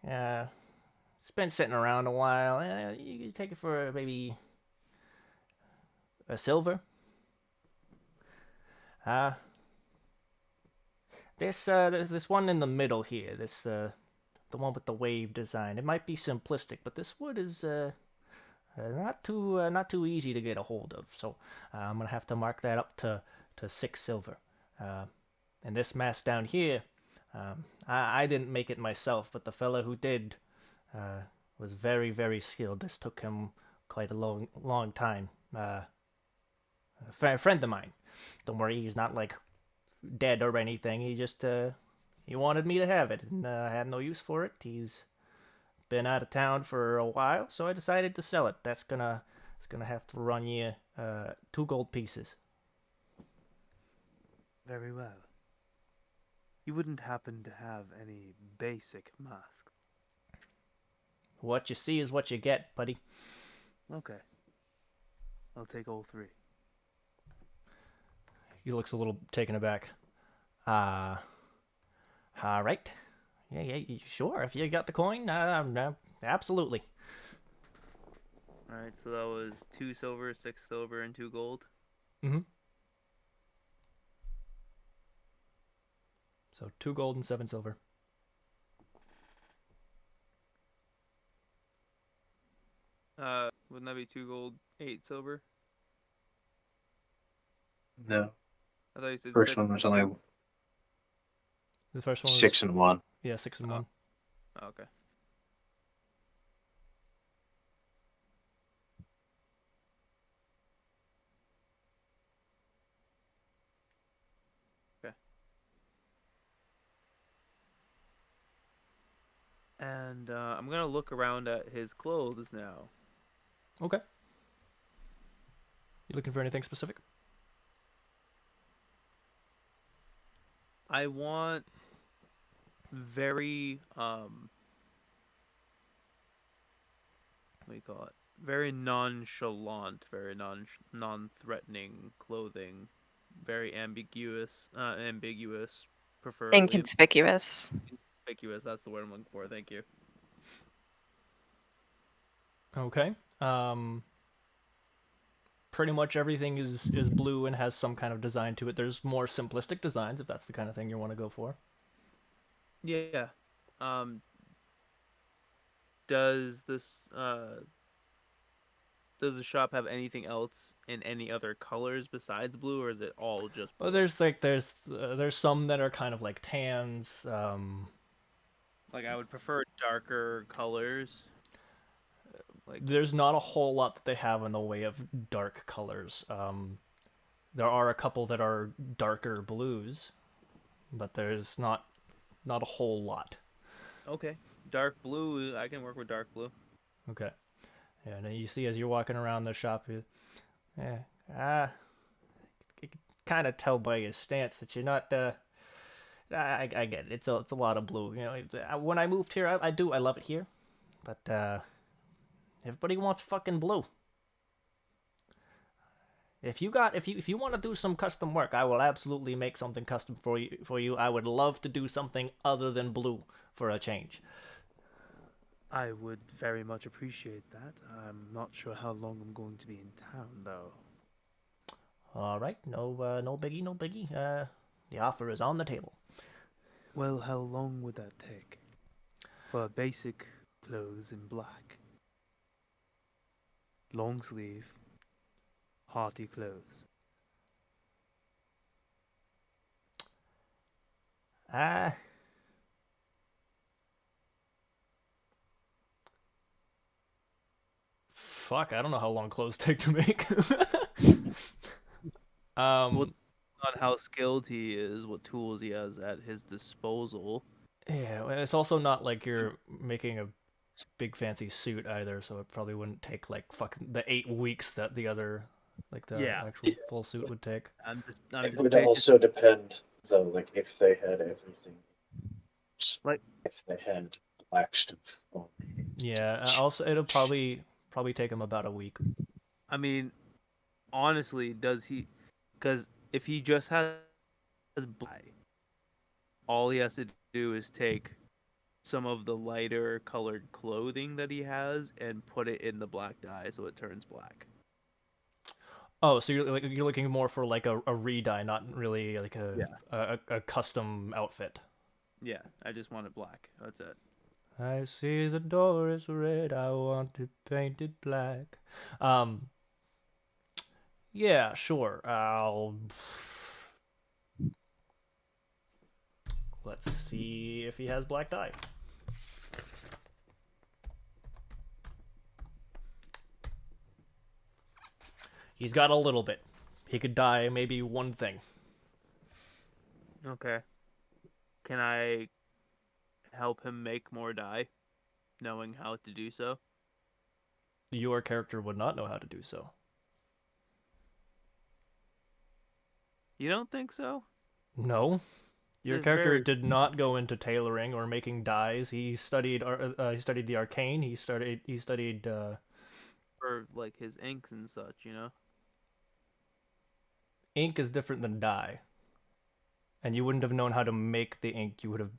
It's been sitting around a while. You can take it for maybe a silver. Uh, this one in the middle here, the one with the wave design. It might be simplistic, but this wood is not too easy to get a hold of. So I'm gonna have to mark that up to 6 silver. And this mask down here, I didn't make it myself, but the fella who did was very, very skilled. This took him quite a long time. A friend of mine. Don't worry, he's not like dead or anything. He just he wanted me to have it, and I had no use for it. He's been out of town for a while, so I decided to sell it. It's gonna have to run you 2 gold pieces. Very well. You wouldn't happen to have any basic masks? What you see is what you get, buddy. Okay. I'll take all 3. He looks a little taken aback. All right. Yeah, sure. If you got the coin, absolutely. Alright, so that was 2 silver, 6 silver, and 2 gold. Mm-hmm. So 2 gold and 7 silver. Wouldn't that be 2 gold, 8 silver? No. I thought you said First 6. one was only The first one was 6 and 1. Yeah, 6 and 1. Oh, okay. Okay. And I'm gonna look around at his clothes now. Okay. You looking for anything specific? I want very what do you call it? Very nonchalant, very non-threatening clothing. Very ambiguous, preferably Inconspicuous. conspicuous. That's the word I'm looking for. Thank you. Okay. Pretty much everything is blue and has some kind of design to it. There's more simplistic designs if that's the kind of thing you want to go for. Yeah. Does this does the shop have anything else in any other colors besides blue, or is it all just blue? Well, there's some that are kind of like tans. Like I would prefer darker colors. Like There's not a whole lot that they have in the way of dark colors. There are a couple that are darker blues, but there's not a whole lot. okay, dark blue. I can work with dark blue. Okay. Yeah, and you see as you're walking around the shop, you can kind of tell by your stance that you're not. I get it. It's a lot of blue. You know, when I moved here, I love it here, but everybody wants fucking blue. If you want to do some custom work, I will absolutely make something custom for you. I would love to do something other than blue for a change. I would very much appreciate that. I'm not sure how long I'm going to be in town, though. All right, no biggie, no biggie. The offer is on the table. Well, how long would that take? For basic clothes in black. Long sleeve, hearty clothes. fuck, I don't know how long clothes take to make. Well, um, on how skilled he is, what tools he has at his disposal. yeah, well, it's also not like you're making a big fancy suit either, so it probably wouldn't take like fucking the 8 weeks that the other, like the Yeah, actual full suit would take. I'm It just would basing also depend, though, like if they had everything, like if they had black stuff on hand. Yeah, also it'll probably take him about a week. I mean, honestly, does he? Because if he just has black, all he has to do is take some of the lighter colored clothing that he has and put it in the black dye so it turns black. Oh, so you're looking more for like a re-dye, not really like Yeah. a custom outfit. Yeah, I just want it black. That's it. I see the door is red. I want it painted black. Um, yeah, sure. Let's see if he has black dye. He's got a little bit. He could dye maybe one thing. Okay. Can I help him make more dye, knowing how to do so? Your character would not know how to do so. You don't think so? No, It's your a character very did not go into tailoring or making dyes. He studied the arcane. He studied for like his inks and such, you know? ink is different than dye, and you wouldn't have known how to make the ink. You would have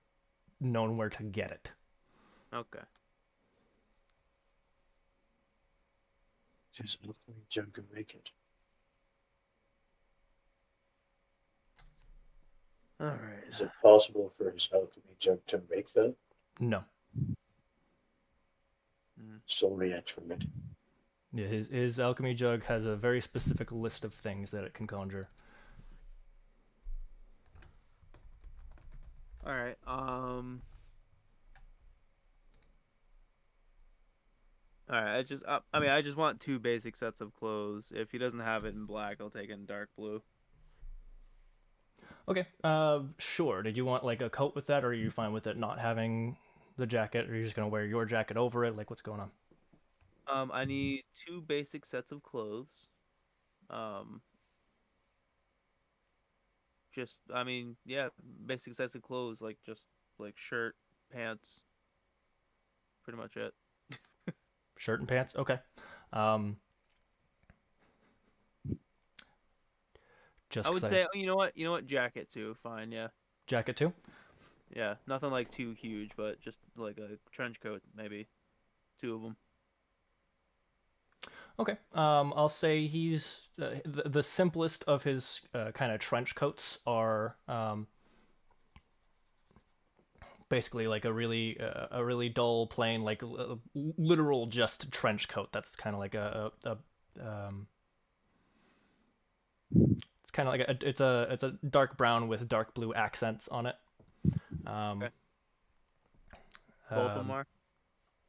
known where to get it. Okay. His alchemy jug can make it. All right. Is it possible for his alchemy jug to make that? No. Solely from it. Yeah, his alchemy jug has a very specific list of things that it can conjure. All right. All right. I just want two basic sets of clothes. If he doesn't have it in black, I'll take it in dark blue. Okay. Sure. Did you want like a coat with that, or are you fine with it not having the jacket, or are you just gonna wear your jacket over it? Like, what's going on? I need two basic sets of clothes. Um, yeah, basic sets of clothes, like just like shirt, pants, pretty much it. Shirt and pants. Okay. Um, just I because would I say, you know what, jacket too. Fine, yeah, jacket too. yeah, nothing like too huge, but just like a trench coat, maybe two of them. Okay. I'll say he's the simplest of his kind of trench coats are basically like a really dull, plain, like literal just trench coat. That's kind of like it's kind of like it's a dark brown with dark blue accents on it. Um, Okay. Both of them um, are.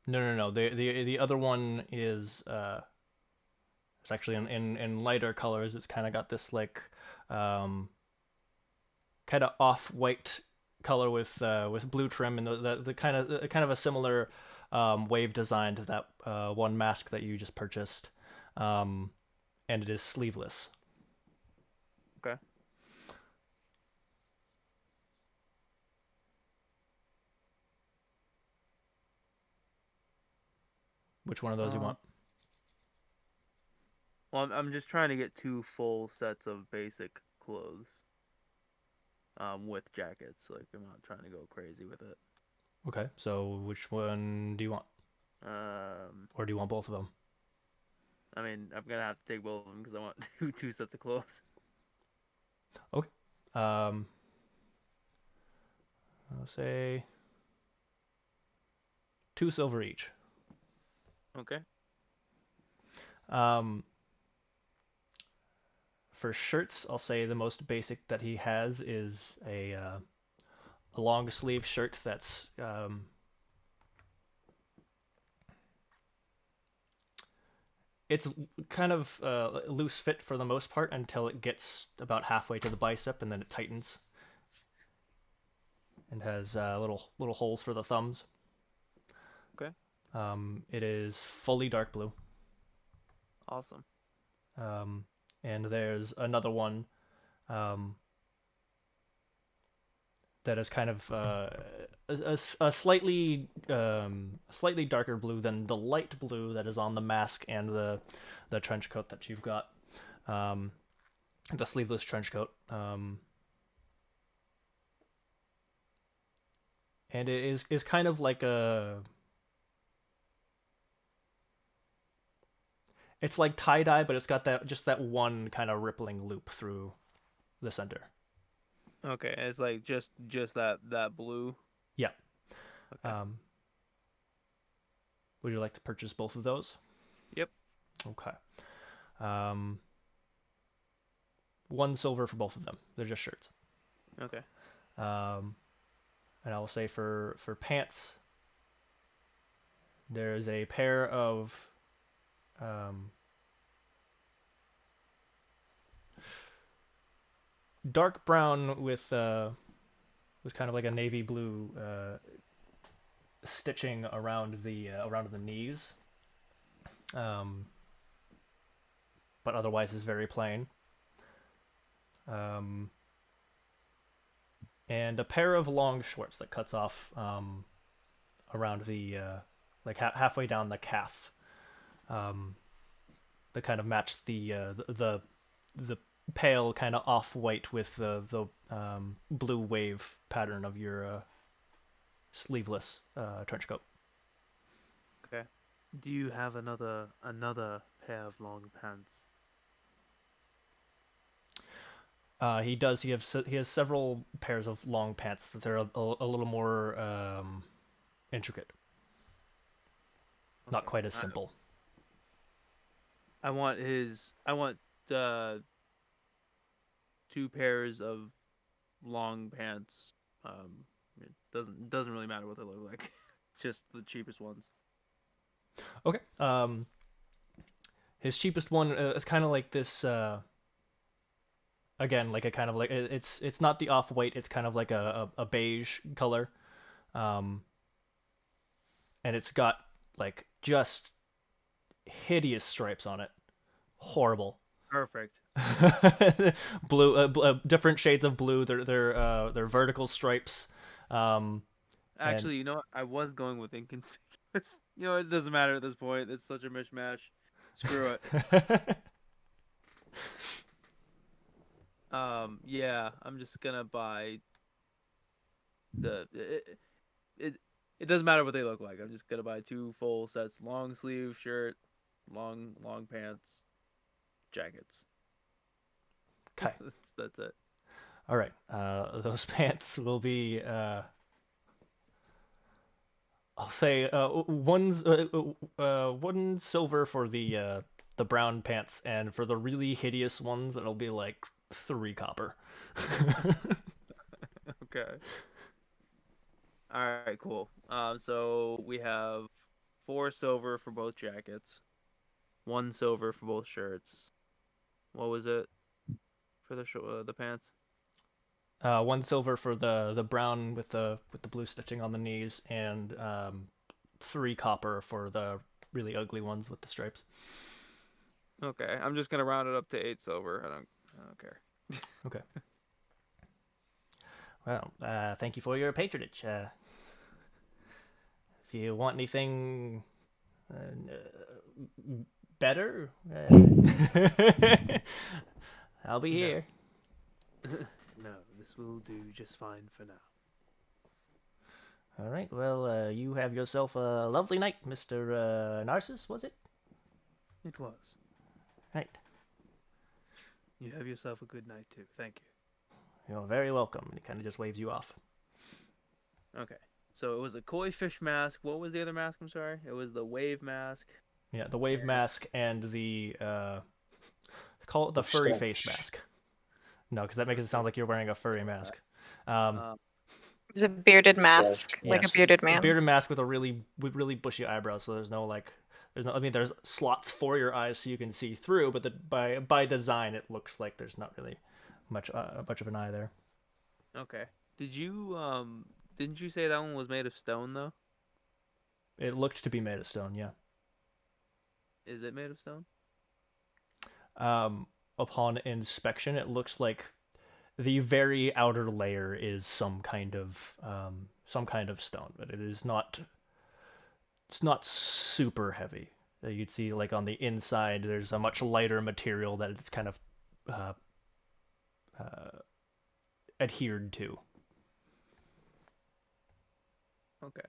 no. The other one is it's actually in lighter colors. It's kind of got this like um, kind of off white color with blue trim and the kind of a similar wave design to that one mask that you just purchased, um, and it is sleeveless. Okay. Which one of those you want? Well, I'm just trying to get two full sets of basic clothes. With jackets. Like I'm not trying to go crazy with it. Okay, so which one do you want, or do you want both of them? I mean, I'm gonna have to take both of them because I want two sets of clothes. Okay. I'll say 2 silver each. Okay. Um, for shirts, I'll say the most basic that he has is a long sleeve shirt that's it's kind of loose fit for the most part until it gets about halfway to the bicep, and then it tightens and has little holes for the thumbs. Okay. It is fully dark blue. Awesome. And there's another one that is kind of a slightly darker blue than the light blue that is on the mask and the trench coat that you've got, the sleeveless trench coat. And it is kind of like it's like tie-dye, but it's got that one kind of rippling loop through the center. Okay, it's like just that blue. Yeah. Okay. Would you like to purchase both of those? Yep. Okay. One silver for both of them. They're just shirts. Okay. And I will say for pants, there's a pair of dark brown with kind of like a navy blue stitching around the knees, but otherwise is very plain. And a pair of long shorts that cuts off around the like halfway down the calf, that kind of match the pale kind of off white with the blue wave pattern of your sleeveless trench coat. Okay. Do you have another pair of long pants? He does. He has several pairs of long pants that they're a little more intricate. Not Okay. quite as simple. I want 2 pairs of long pants. It doesn't really matter what they look like. Just the cheapest ones. Okay. His cheapest one is kind of like this. Again, like a kind of like it's not the off white. It's kind of like a beige color, and it's got like just hideous stripes on it. Horrible. Perfect. Blue, different shades of blue. They're vertical stripes. Actually, you know what? I was going with inconspicuous. You know, it doesn't matter at this point. It's such a mishmash. Screw it. Yeah, I'm just gonna buy it doesn't matter what they look like. I'm just gonna buy 2 full sets, long sleeve shirt, long pants, jackets. Okay. That's it. All right. Those pants will be. I'll say one silver for the brown pants, and for the really hideous ones, it'll be like 3 copper. Okay. All right, cool. So we have 4 silver for both jackets, 1 silver for both shirts. What was it for the pants? 1 silver for the brown with the blue stitching on the knees, and 3 copper for the really ugly ones with the stripes. Okay, I'm just gonna round it up to 8 silver. I don't care. Okay. Well, thank you for your patronage. If you want anything better, I'll be here. No, this will do just fine for now. All right. Well, you have yourself a lovely night, Mr. Narcissus, was it? It was. Right. You have yourself a good night too. Thank you. You're very welcome. And he kind of just waves you off. Okay. So it was a koi fish mask. What was the other mask? I'm sorry. It was the wave mask. Yeah, the wave mask and the call it the furry face mask. No, because that makes it sound like you're wearing a furry mask. It was a bearded mask, like a yes, bearded man. A bearded mask with really bushy eyebrows. So there's There's not. I mean, there's slots for your eyes so you can see through, but by design, it looks like there's not really much of an eye there. Okay. Didn't you say that one was made of stone though? It looked to be made of stone. Yeah. Is it made of stone? Um, Upon inspection, it looks like the very outer layer is some kind of stone, but it is not. It's not super heavy. You'd see like on the inside, there's a much lighter material that it's kind of uh, uh, adhered to. Okay.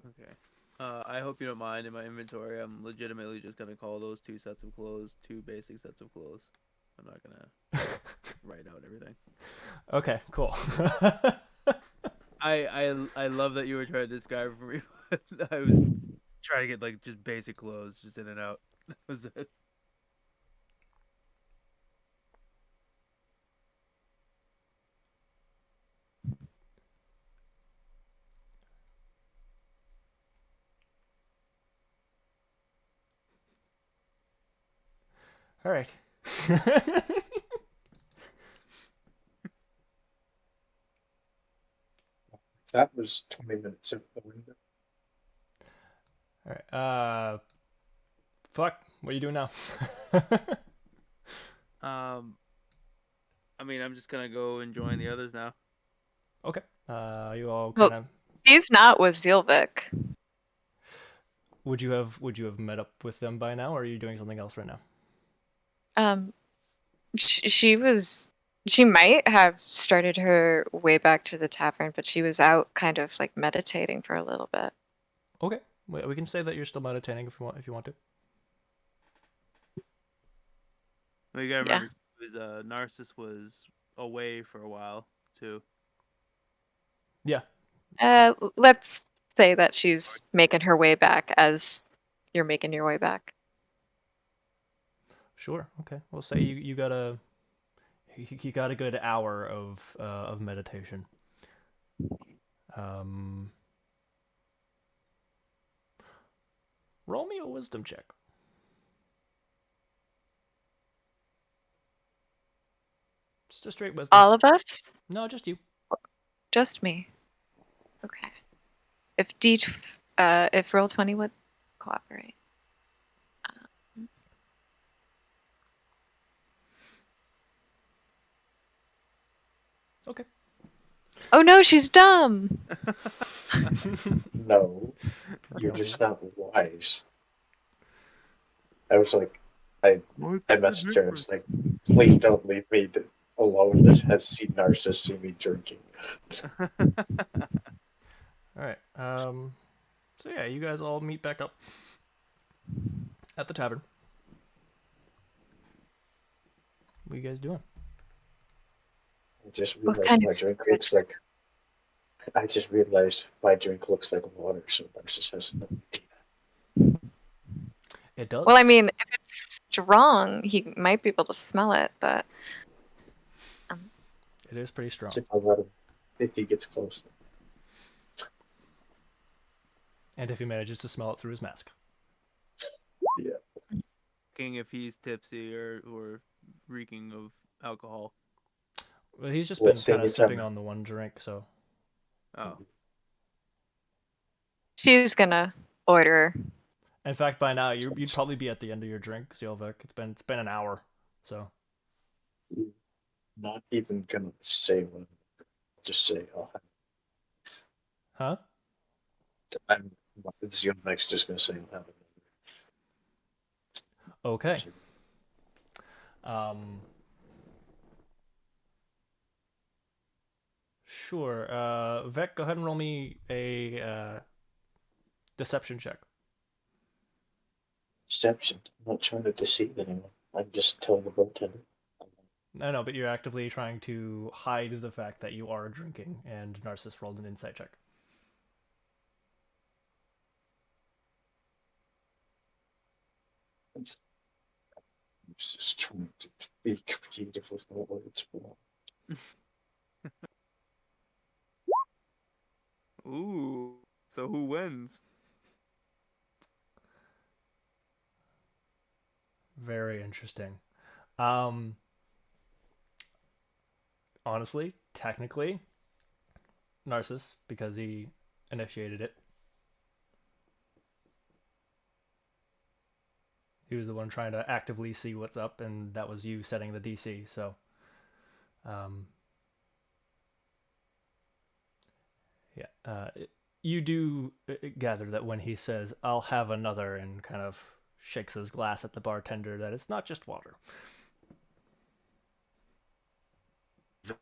Okay. I hope you don't mind. In my inventory, I'm legitimately just gonna call those 2 sets of clothes 2 basic sets of clothes. I'm not gonna write out everything. Okay, cool. I love that you were trying to describe it for me. I was trying to get like just basic clothes, just in and out. That was it. All right. That was 20 minutes of the window. All right. Fuck. What are you doing now? I mean, I'm just gonna go and join the others now. Okay. You all Well- kind of. He's not with Zealvik. Would you have met up with them by now, or are you doing something else right now? She might have started her way back to the tavern, but she was out kind of like meditating for a little bit. Okay. We can say that you're still meditating if you want to. Well, you gotta Yeah. remember, Narcissus was away for a while too. Yeah. Let's say that she's making her way back as you're making your way back. Sure. Okay. We'll say you got a good hour of meditation. Um, Roll me a wisdom check. Just a straight wisdom. All of us? No, just you. Just me. Okay. If Roll20 would cooperate. Okay. Oh no, she's dumb. No, you're just not wise. I was like, I messaged her. It's like, please don't leave me alone. That has seen Narcissus see me drinking. All right. So yeah, you guys all meet back up at the tavern. What are you guys doing? I just What realized kind my of drink secret? looks like. I just realized my drink looks like water, so Narcissus has no idea. It does. Well, I mean, if it's strong, he might be able to smell it, but It is pretty strong. It's if I let him, if he gets close. And if he manages to smell it through his mask. Yeah. King, if he's tipsy or reeking of alcohol. Well, he's just Well, been say kind of it's sipping a- on the one drink, so. Oh, she's gonna order. In fact, by now you'd probably be at the end of your drink, Zielvik. It's been an hour, so. Not even gonna say what. Just say, oh, Huh? I'm. Zionvek's just gonna say, I'll have Okay. another. Um. Sure. Vec, go ahead and roll me a deception check. Deception. I'm not trying to deceive anyone. I'm just telling the bartender. I know, but you're actively trying to hide the fact that you are drinking, and Narcissus rolled an insight check. was just trying to be creative with my words. Ooh. So who wins? Very interesting. Honestly, technically, Narcissus, because he initiated it. He was the one trying to actively see what's up, and that was you setting the DC. So, um, yeah, you do gather that when he says, "I'll have another," and kind of shakes his glass at the bartender, that it's not just water.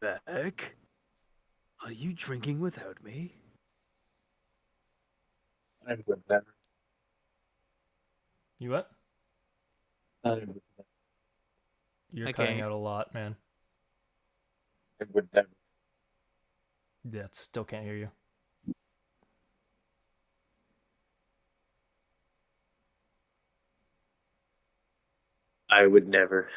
Vec, are you drinking without me? I would never. You what? I would, You're I cutting can't. out a lot, man. I would never. Yeah, still can't hear you. I would never.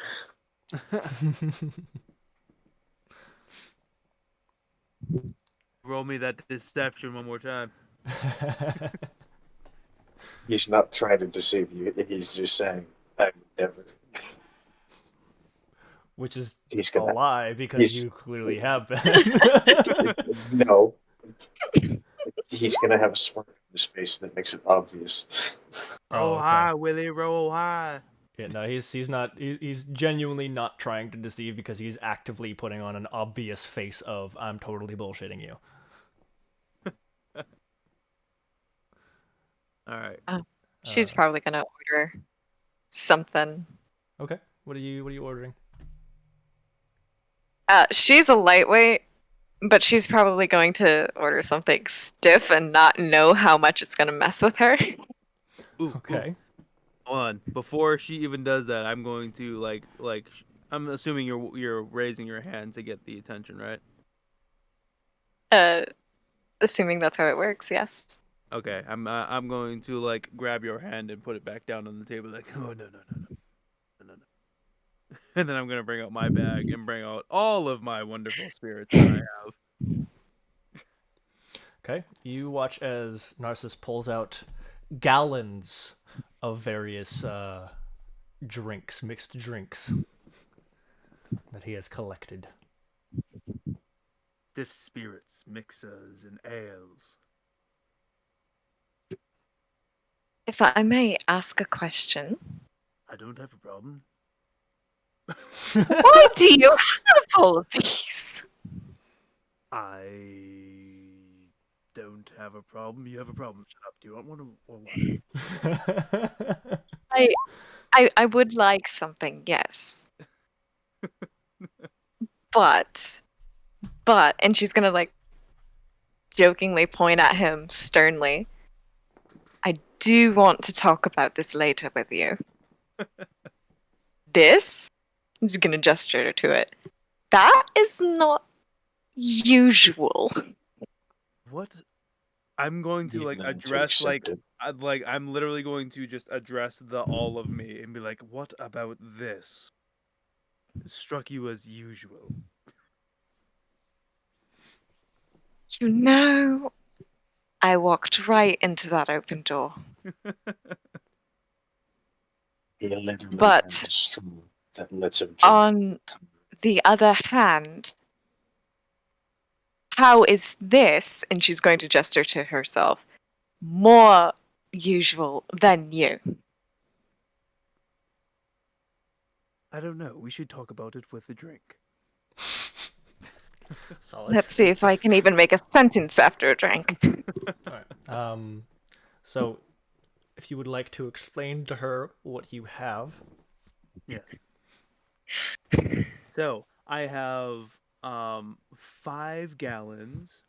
Roll me that deception one more time. He's not trying to deceive you. He's just saying, I would never. Which is He's a gonna. lie because He's you clearly have been. no. He's gonna have a smirk on his face that makes it obvious. Oh, Roll okay. high, Willie. Roll high. Yeah, no, he's not. He's genuinely not trying to deceive because he's actively putting on an obvious face of "I'm totally bullshitting you." All right. She's Uh, probably gonna order something. okay, what are you ordering? She's a lightweight, but she's probably going to order something stiff and not know how much it's gonna mess with her. Ooh. Okay. Hold on. Before she even does that, I'm going to I'm assuming you're raising your hand to get the attention, right? Uh, assuming that's how it works, yes. Okay. I'm going to like grab your hand and put it back down on the table, like, oh no. And then I'm gonna bring out my bag and bring out all of my wonderful spirits that I have. Okay. You watch as Narcissus pulls out gallons of various drinks, mixed drinks that he has collected. Stiff spirits, mixers, and ales. If I may ask a question, I don't have a problem. why do you have all of these? I don't have a problem. You have a problem. Shut up. Do you want one or what? I would like something, yes. But, and she's gonna like jokingly point at him sternly. I do want to talk about this later with you. This, I'm just gonna gesture to it. That is not usual. What? I'm going to Need like them to address accept it. I'm literally going to just address the all of me and be like, what about this? Struck you as usual. You know, I walked right into that open door. He literally But has a straw that lets him drink. on the other hand, how is this, and she's going to gesture to herself, more usual than you? I don't know. We should talk about it with a drink. Solid. Let's see if I can even make a sentence after a drink. All right. So, if you would like to explain to her what you have. Yes. So I have 5 gallons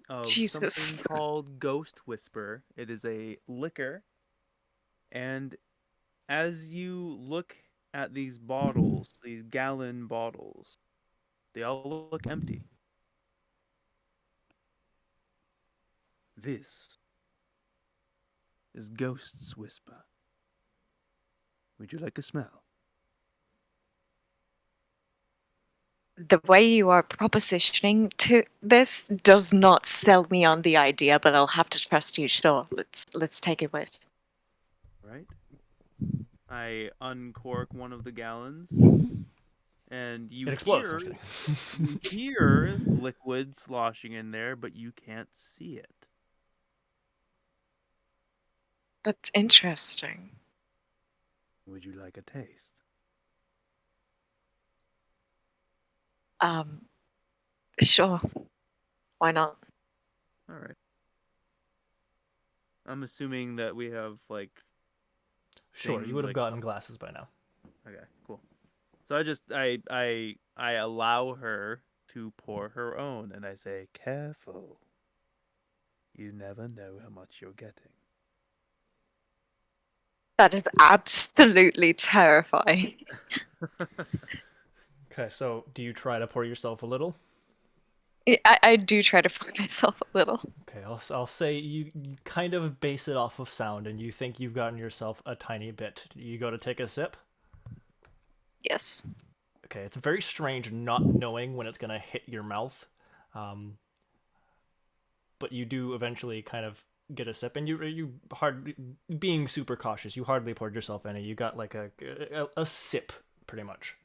of Jesus. something called Ghost Whisper. It is a liquor, and as you look at these bottles, these gallon bottles, they all look empty. This is Ghost's Whisper. Would you like a smell? The way you are propositioning to this does not sell me on the idea, but I'll have to trust you. Sure, let's take it with. Right. I uncork one of the gallons, and It explodes. I'm just kidding. you hear liquid sloshing in there, but you can't see it. That's interesting. Would you like a taste? Sure. Why not? All right. I'm assuming that we have like. Sure, you thing, would have like, gotten glasses by now. Okay, cool. So I allow her to pour her own, and I say, "Careful. You never know how much you're getting." That is absolutely terrifying. Okay, so do you try to pour yourself a little? I do try to pour myself a little. Okay, I'll say you kind of base it off of sound, and you think you've gotten yourself a tiny bit. You go to take a sip. Yes. Okay, it's very strange not knowing when it's gonna hit your mouth, but you do eventually kind of get a sip, and you hardly, being super cautious, you hardly poured yourself any. You got like a sip, pretty much.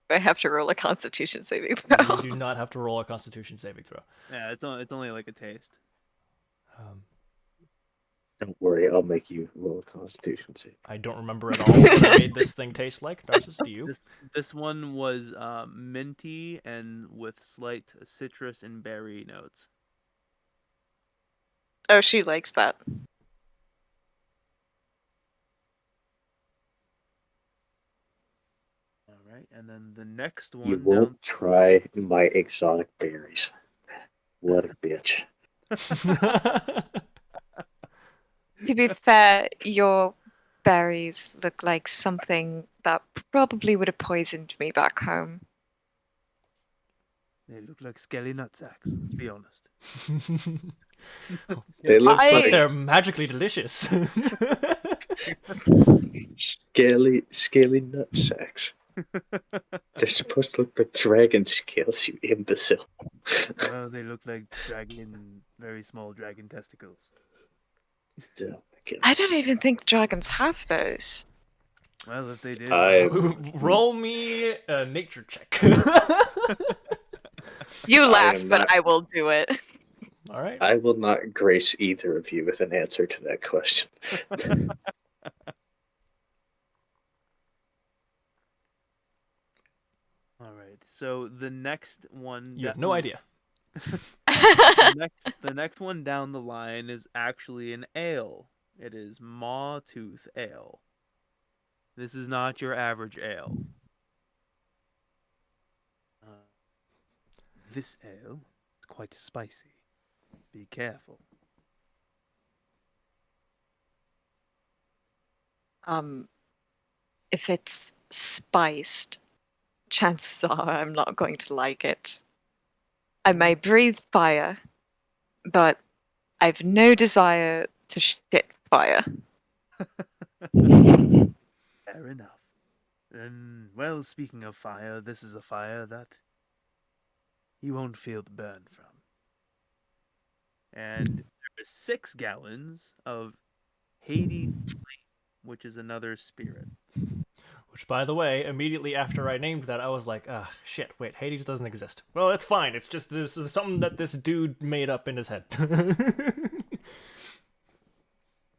I have to roll a Constitution saving You throw. do not have to roll a Constitution saving throw. Yeah, it's only like a taste. Don't worry, I'll make you roll a Constitution save. I don't remember at all what I made this thing taste like. Narcissus, do you? This one was minty and with slight citrus and berry notes. Oh, she likes that. All right, and then the next You one won't down. try my exotic berries. What a bitch. To be fair, your berries look like something that probably would have poisoned me back home. They look like skelly nutsacks. Let's be honest. They look But like they're magically delicious. scaly nut sacks. They're supposed to look like dragon scales, you imbecile. Well, they look like very small dragon testicles. Yeah, I don't even think dragons have those. Well, if they did, I- Roll me a nature check. You I laugh, am but not- I will do it. All right. I will not grace either of you with an answer to that question. all right. So the next one. You have no idea. The next one down the line is actually an ale. It is Mawtooth Ale. This is not your average ale. This ale is quite spicy. Be careful. If it's spiced, chances are I'm not going to like it. I may breathe fire, but I've no desire to shit fire. Fair enough. Then, well, speaking of fire, this is a fire that you won't feel the burn from. And there are 6 gallons of Hades Flame, which is another spirit. Which, by the way, immediately after I named that, I was like, ah, shit, wait, Hades doesn't exist. Well, it's fine. It's just this is something that this dude made up in his head.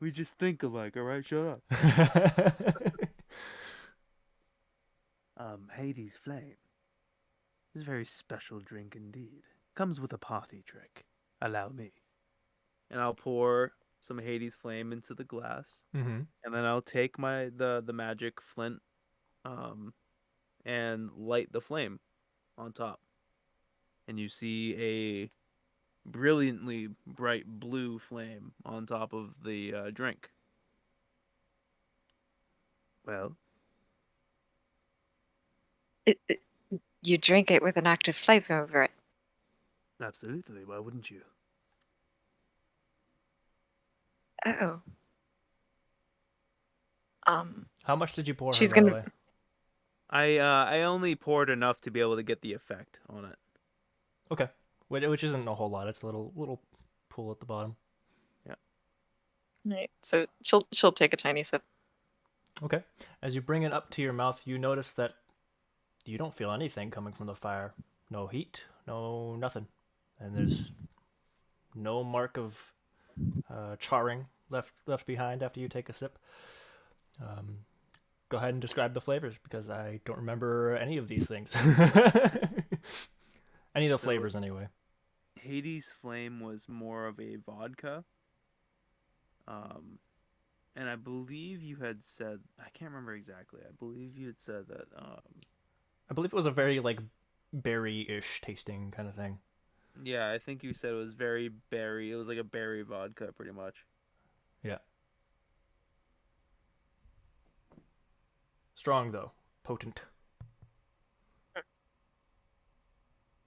We just think alike, alright? Shut up. Hades Flame is a very special drink indeed. Comes with a party trick. Allow me. And I'll pour some Hades Flame into the glass. Mm-hmm. And then I'll take the magic flint and light the flame on top. And you see a brilliantly bright blue flame on top of the drink. Well, You drink it with an active flavor over it. absolutely. Why wouldn't you? Oh. How much did you pour her, She's by the gonna. way? I only poured enough to be able to get the effect on it. Okay, which isn't a whole lot. It's a little pool at the bottom. Right. So she'll take a tiny sip. Okay. As you bring it up to your mouth, you notice that you don't feel anything coming from the fire. No heat, no nothing. And there's no mark of charring left behind after you take a sip. Go ahead and describe the flavors because I don't remember any of these things. Any of the flavors, anyway. Hades' Flame was more of a vodka. And I believe you had said, I can't remember exactly. I believe you had said that I believe it was a very like berry-ish tasting kind of thing. yeah, I think you said it was very berry. It was like a berry vodka pretty much. Yeah. Strong though, potent.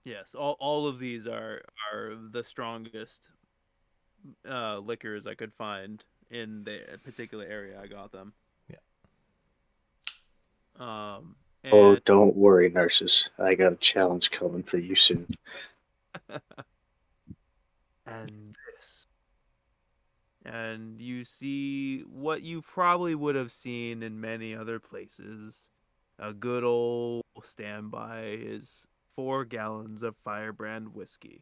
Yes, all of these are the strongest liquors I could find in the particular area I got them. Yeah. Oh, And don't worry, nurses. I got a challenge coming for you soon. and this. And you see what you probably would have seen in many other places. A good old standby is 4 gallons of Firebrand whiskey.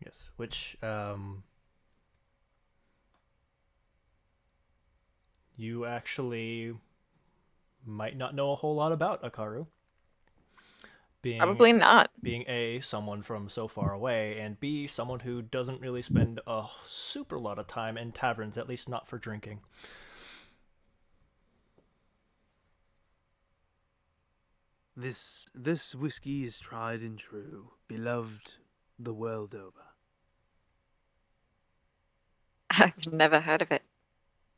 Yes, which you actually might not know a whole lot about, Akaru. Probably not. Being A, someone from so far away, and B, someone who doesn't really spend a super lot of time in taverns, at least not for drinking. This whiskey is tried and true, beloved the world over. I've never heard of it.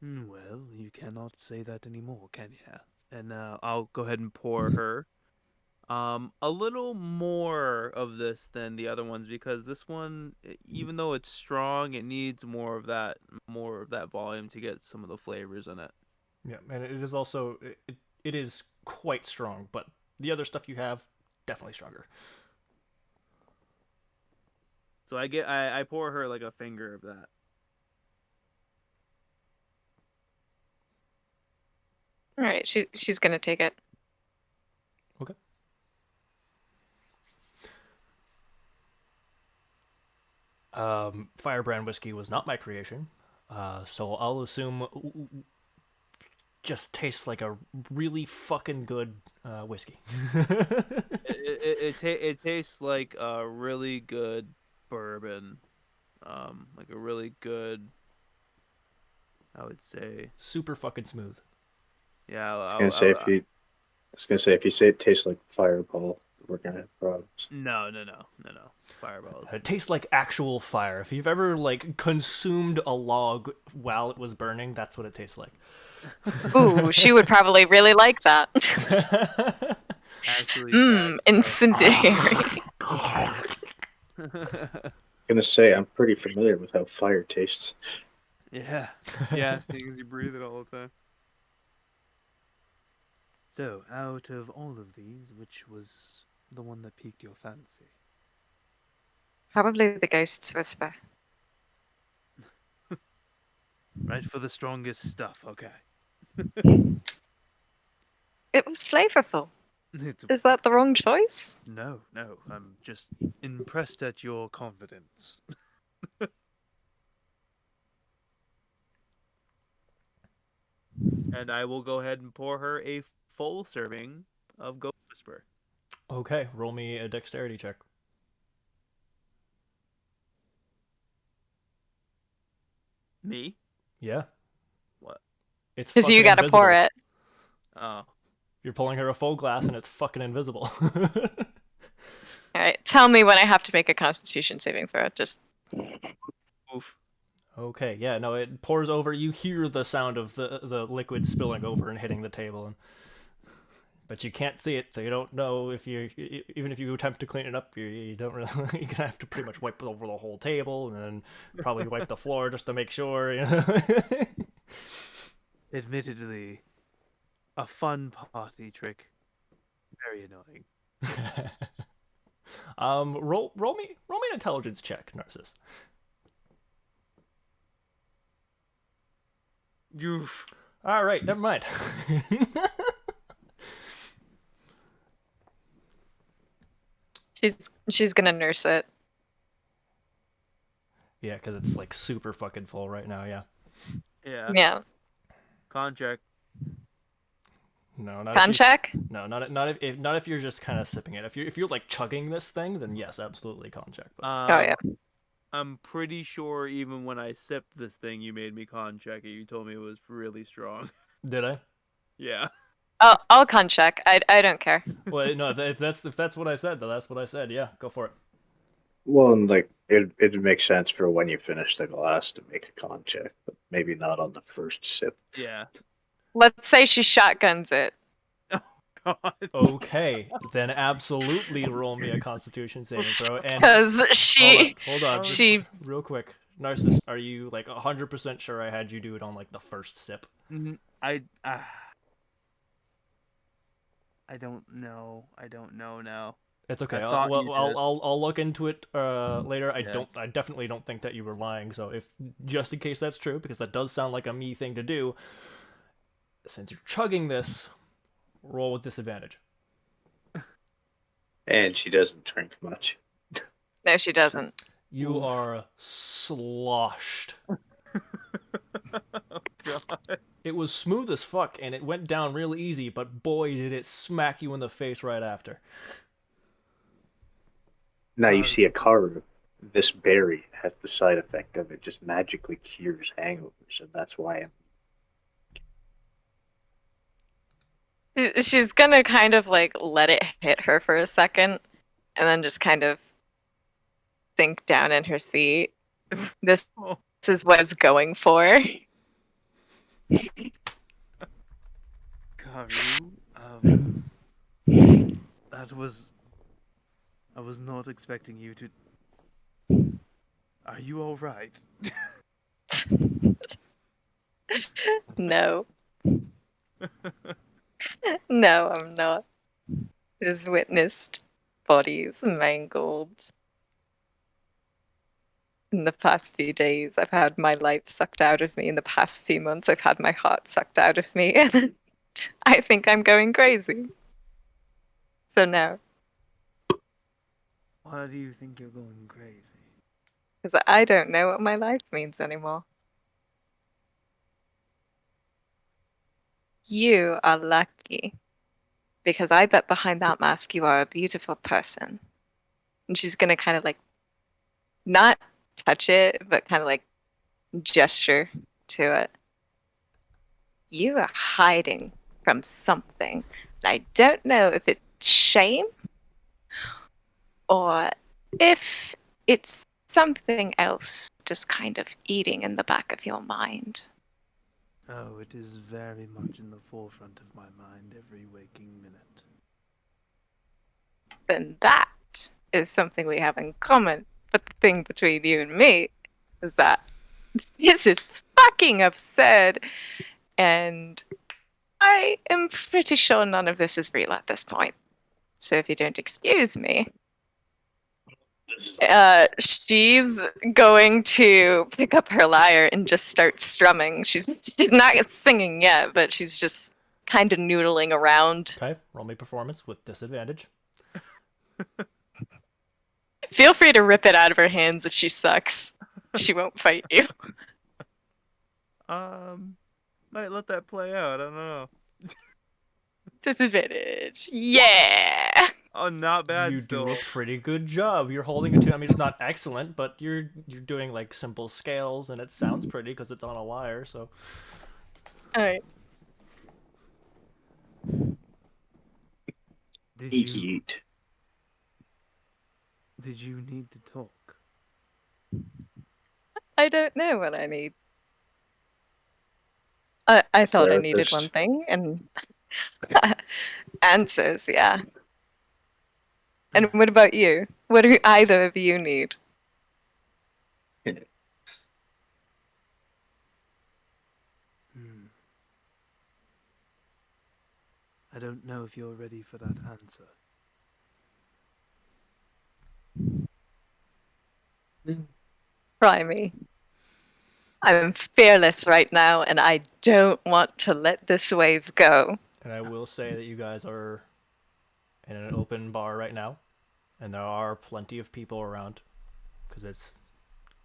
Well, you cannot say that anymore, can you? And I'll go ahead and pour her a little more of this than the other ones because this one, even though it's strong, it needs more of that volume to get some of the flavors in it. Yeah, and it is also it is quite strong, but the other stuff you have definitely stronger. So I pour her like a finger of that. All right. She's gonna take it. Okay. Firebrand whiskey was not my creation, so I'll assume just tastes like a really fucking good whiskey. It tastes like a really good bourbon, like a really good, I would say. Super fucking smooth. Yeah, I was gonna say if you say it tastes like Fireball, we're gonna have problems. no, Fireball. It tastes like actual fire. If you've ever like consumed a log while it was burning, that's what it tastes like. Ooh, she would probably really like that. Actually, Incendiary. I'm gonna say I'm pretty familiar with how fire tastes. yeah, seeing as you breathe it all the time. So, out of all of these, which was the one that piqued your fancy? Probably the Ghost's Whisper. Right for the strongest stuff. Okay. It was flavorful. It's Is that the wrong choice? No. I'm just impressed at your confidence. And I will go ahead and pour her a full serving of Ghost Whisper. Okay, roll me a dexterity check. Me? Yeah. What? It's Because you fucking gotta pour invisible. it. Oh. You're pulling her a full glass and it's fucking invisible. All right. Tell me when I have to make a Constitution saving throw. Just Oof. Okay, yeah, no, it pours over. You hear the sound of the liquid spilling over and hitting the table, and but you can't see it, so you don't know if even if you attempt to clean it up, you don't really. You're gonna have to pretty much wipe over the whole table, and then probably wipe the floor just to make sure. You know. Admittedly, a fun party trick. Very annoying. Roll me an intelligence check, Narcissus. You. All right, never mind. She's gonna nurse it. Yeah, because it's like super fucking full right now. Yeah. Yeah. Yeah. Con check. No, not Con if you, check? no, not if you're just kind of sipping it. If you're like chugging this thing, then yes, absolutely con check. But... Oh yeah. I'm pretty sure even when I sipped this thing, you made me con check it. You told me it was really strong. Did I? Yeah. I'll con check. I don't care. Well, no. If that's what I said, though, that's what I said. Yeah, go for it. Well, and like it'd make sense for when you finish the glass to make a con check, but maybe not on the first sip. Yeah. Let's say she shotguns it. God. Okay, then absolutely roll me a Constitution saving throw. And Because she hold on, just she real quick. Narcissus, are you like 100% sure I had you do it on like the first sip? I don't know. I don't know now. It's okay. I thought you did. I'll look into it later. Yeah. I definitely don't think that you were lying. So if just in case that's true, because that does sound like a me thing to do. Since you're chugging this, roll with disadvantage. And she doesn't drink much. No, she doesn't. You are sloshed. Oh God. It was smooth as fuck, and it went down really easy, but boy, did it smack you in the face right after. Now you see, Akaru, this berry has the side effect of it just magically cures hangovers, and that's why She's gonna kind of like let it hit her for a second, and then just kind of sink down in her seat. This Oh. is what it's going for. Karu, that was. I was not expecting you to. Are you all right? No. No, I'm not. Just witnessed bodies mangled. In the past few days, I've had my life sucked out of me. In the past few months, I've had my heart sucked out of me. And I think I'm going crazy. So no. Why do you think you're going crazy? Because I don't know what my life means anymore. You are lucky. Because I bet behind that mask you are a beautiful person. And she's gonna kind of like not touch it, but kind of like gesture to it. You are hiding from something. And I don't know if it's shame or if it's something else just kind of eating in the back of your mind. Oh, it is very much in the forefront of my mind every waking minute. Then that is something we have in common. But the thing between you and me is that this is fucking absurd. And I am pretty sure none of this is real at this point. So if you don't excuse me, she's going to pick up her lyre and just start strumming. She's not singing yet, but she's just kind of noodling around. Okay, roll me performance with disadvantage. Feel free to rip it out of her hands if she sucks. She won't fight you. Might let that play out. I don't know. Disadvantage. Yeah. Oh, not bad. You still. do a pretty good job. You're holding it to. I mean, it's not excellent, but you're doing like simple scales, and it sounds pretty because it's on a lyre. So. All right. Did eat you eat. did you need to talk? I don't know what I need. I thought I needed Therapist. one thing, and Answers, yeah. And what about you? What do either of you need? Hmm. I don't know if you're ready for that answer. Try me. I'm fearless right now, and I don't want to let this wave go. And I will say that you guys are in an open bar right now, and there are plenty of people around because it's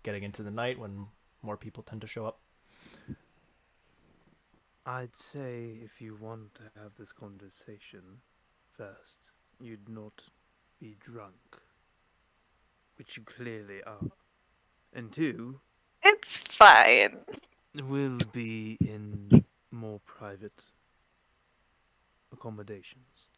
getting into the night when more people tend to show up. I'd say if you want to have this conversation, first, you'd not be drunk, which you clearly are. And two, It's fine. we'll be in more private accommodations.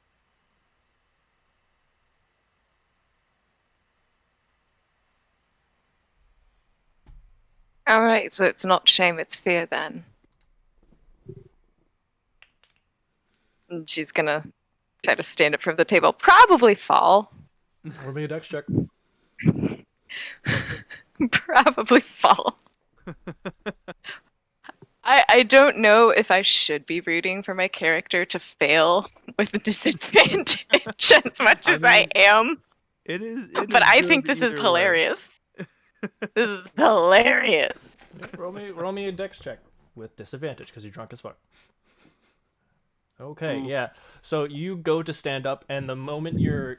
Alright, so it's not shame, it's fear then. And she's gonna try to stand up from the table. Probably fall. Roll me a dex check. Probably fall. I don't know if I should be rooting for my character to fail with a disadvantage as much as I mean, am. It is. But I think this is hilarious. This is hilarious. Yeah, roll me a dex check with disadvantage because you're drunk as fuck. Okay, Ooh. yeah. So you go to stand up, and the moment your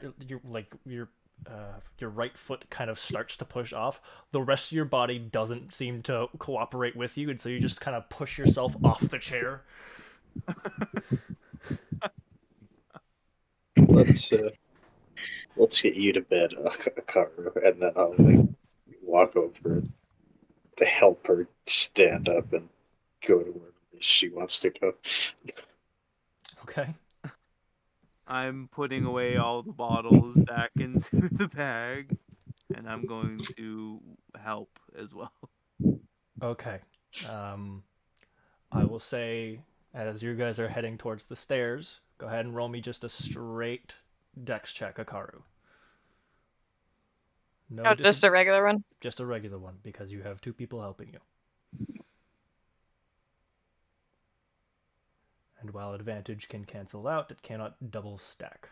right foot kind of starts to push off, the rest of your body doesn't seem to cooperate with you, and so you just kind of push yourself off the chair. Let's get you to bed, Akaru, and then I'll like walk over to help her stand up and go to where she wants to go. Okay. I'm putting away all the bottles back into the bag, and I'm going to help as well. Okay. I will say, as you guys are heading towards the stairs, go ahead and roll me just a straight dex check, Akaru. No, Oh, just a regular one? just a regular one because you have two people helping you. And while advantage can cancel out, it cannot double stack.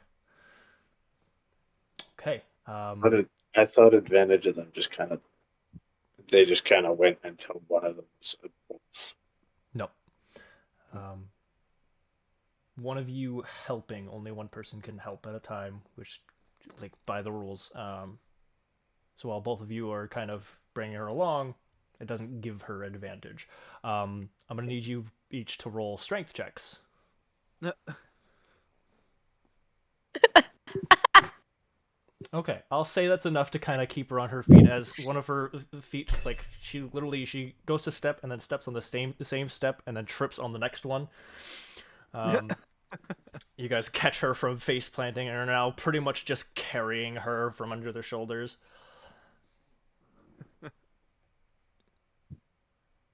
Okay. I thought advantage of them just kind of they just kind of went until one of them said both. No. One of you helping, only one person can help at a time, which, like, by the rules. So while both of you are kind of bringing her along, it doesn't give her advantage. I'm going to need you each to roll strength checks. Okay, I'll say that's enough to kind of keep her on her feet. As one of her feet, like she goes to step and then steps on the same step and then trips on the next one. You guys catch her from face planting and are now pretty much just carrying her from under their shoulders.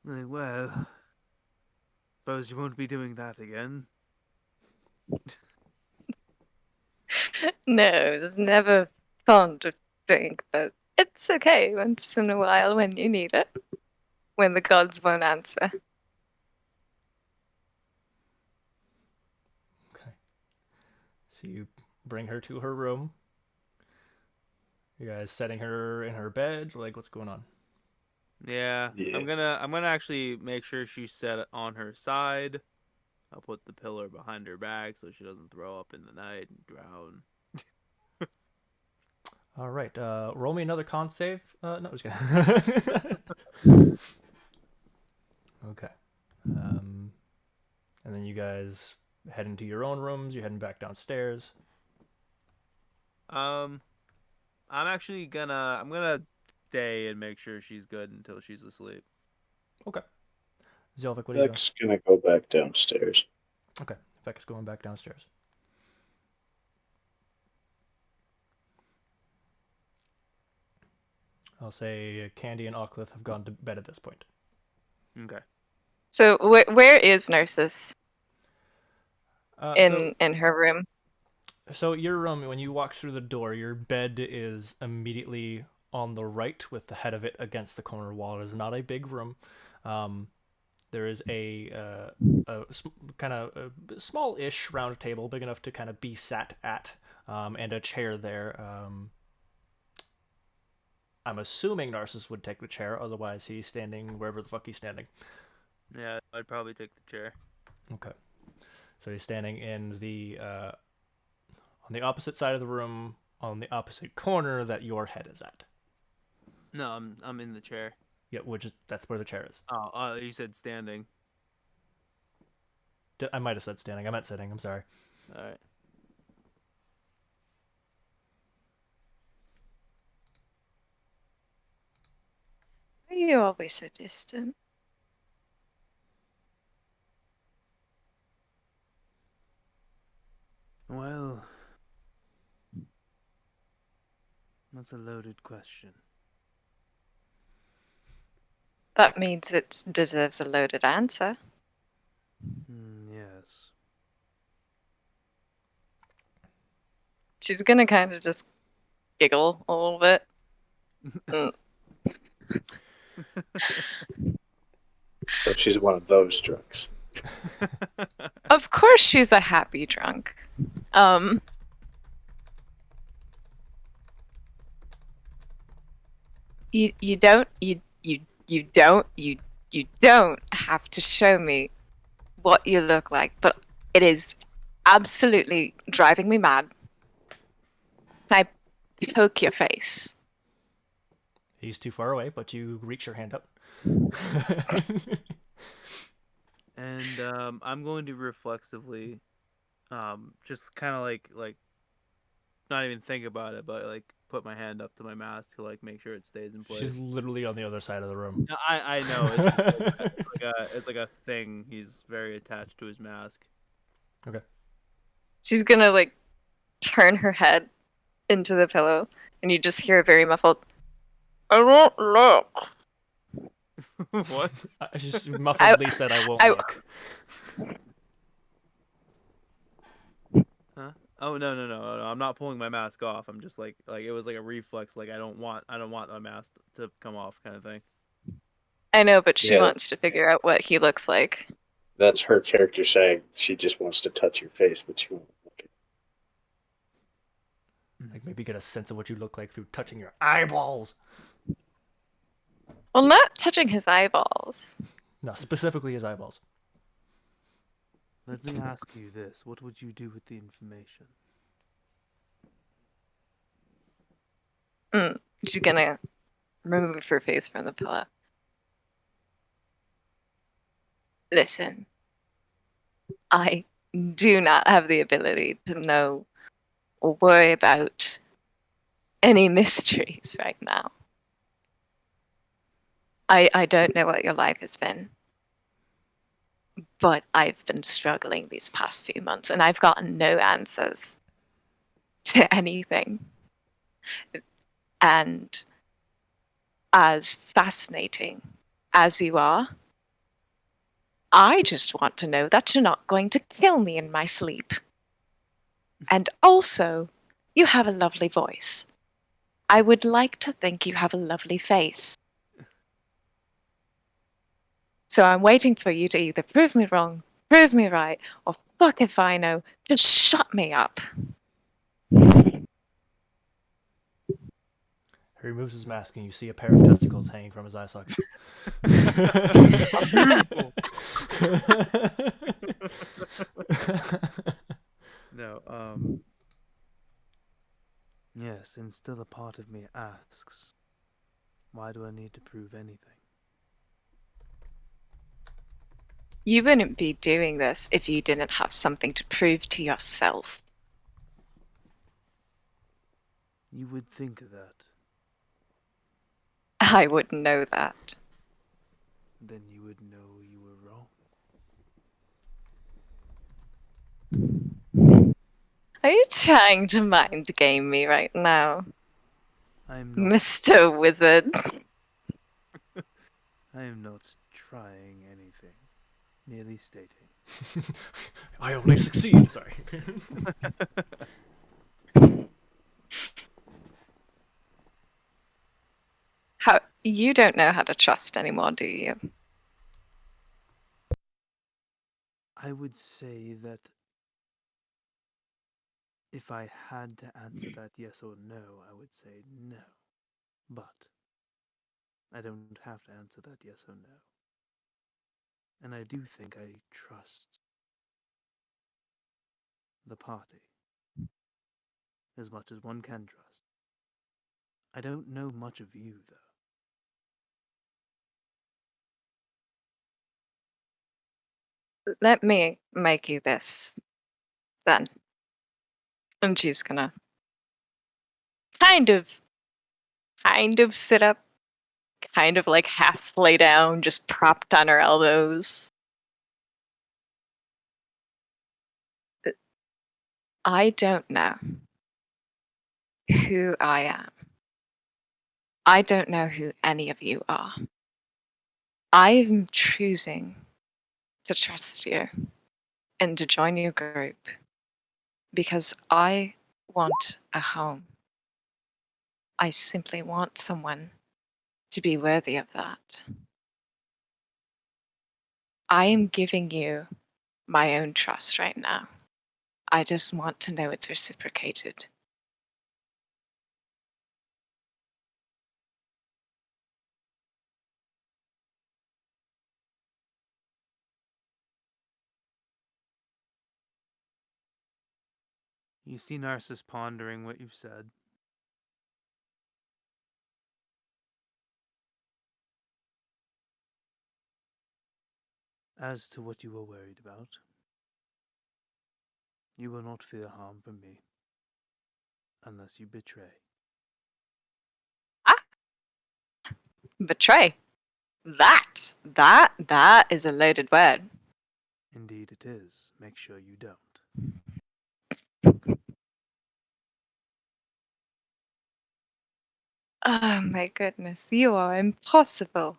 Well, suppose you won't be doing that again. No, it's never fun to drink, but it's okay once in a while when you need it. When the gods won't answer. Okay. So you bring her to her room. You guys setting her in her bed? Like, what's going on? Yeah, Yeah. I'm gonna actually make sure she's set on her side. I'll put the pillar behind her back so she doesn't throw up in the night and drown. All right. Roll me another con save. No, just kidding. Okay. And then you guys head into your own rooms. You're heading back downstairs. I'm gonna stay and make sure she's good until she's asleep. Okay. Zelvik, what are you doing? Beck's gonna go back downstairs. Okay. Vec is going back downstairs. I'll say Candy and Auclith have gone to bed at this point. Okay. So where is Narcissus? in her room. So your room, when you walk through the door, your bed is immediately on the right with the head of it against the corner wall. It is not a big room. Um, there is kind of a small-ish round table, big enough to kind of be sat at, and a chair there. I'm assuming Narcissus would take the chair, otherwise he's standing wherever the fuck he's standing. Yeah, I'd probably take the chair. Okay. So he's standing in on the opposite side of the room, on the opposite corner that your head is at. No, I'm in the chair. Yeah, that's where the chair is. Oh, you said standing. I might have said standing. I meant sitting. I'm sorry. All right. Why are you always so distant? Well, that's a loaded question. That means it deserves a loaded answer. Yes. She's gonna kind of just giggle a little bit. Mm. So she's one of those drunks. Of course, she's a happy drunk. You don't have to show me what you look like, but it is absolutely driving me mad. Can I poke your face? He's too far away, but you reach your hand up. And I'm going to reflexively, just kind of like not even think about it, but like put my hand up to my mask to like make sure it stays in place. She's literally on the other side of the room. No, I know it's just it's like a thing. He's very attached to his mask. Okay. She's gonna like turn her head into the pillow, and you just hear a very muffled, "I won't look." What? I just muffledly said I won't look. Huh? Oh no! I'm not pulling my mask off. I'm just like it was like a reflex. Like I don't want my mask to come off, kind of thing. I know, but she Yeah. wants to figure out what he looks like. That's her character saying she just wants to touch your face, but she won't look at Like maybe get a sense of what you look like through touching your eyeballs. Well, not touching his eyeballs. No, specifically his eyeballs. Let me ask you this: what would you do with the information? She's gonna remove her face from the pillow. Listen, I do not have the ability to know or worry about any mysteries right now. I don't know what your life has been, but I've been struggling these past few months, and I've gotten no answers to anything. And as fascinating as you are, I just want to know that you're not going to kill me in my sleep. And also, you have a lovely voice. I would like to think you have a lovely face. So I'm waiting for you to either prove me wrong, prove me right, or fuck if I know, just shut me up. He removes his mask and you see a pair of testicles hanging from his eye sockets. Beautiful. No, Yes, and still a part of me asks, why do I need to prove anything? You wouldn't be doing this if you didn't have something to prove to yourself. You would think that. I wouldn't know that. Then you would know you were wrong. Are you trying to mind game me right now, I am not. Mr. Wizard? I am not trying anything. Merely stating. I only succeed. Sorry. How you don't know how to trust anymore, do you? I would say that if I had to answer that yes or no, I would say no. But I don't have to answer that yes or no. And I do think I trust the party as much as one can trust. I don't know much of you, though. Let me make you this then. And she's gonna kind of sit up, kind of like half lay down, just propped on her elbows. I don't know who I am. I don't know who any of you are. I'm choosing to trust you and to join your group because I want a home. I simply want someone to be worthy of that. I am giving you my own trust right now. I just want to know it's reciprocated. You see Narcissus pondering what you've said. As to what you were worried about, you will not fear harm from me unless you betray. Ah, betray. That is a loaded word. Indeed, it is. Make sure you don't. Oh my goodness, you are impossible.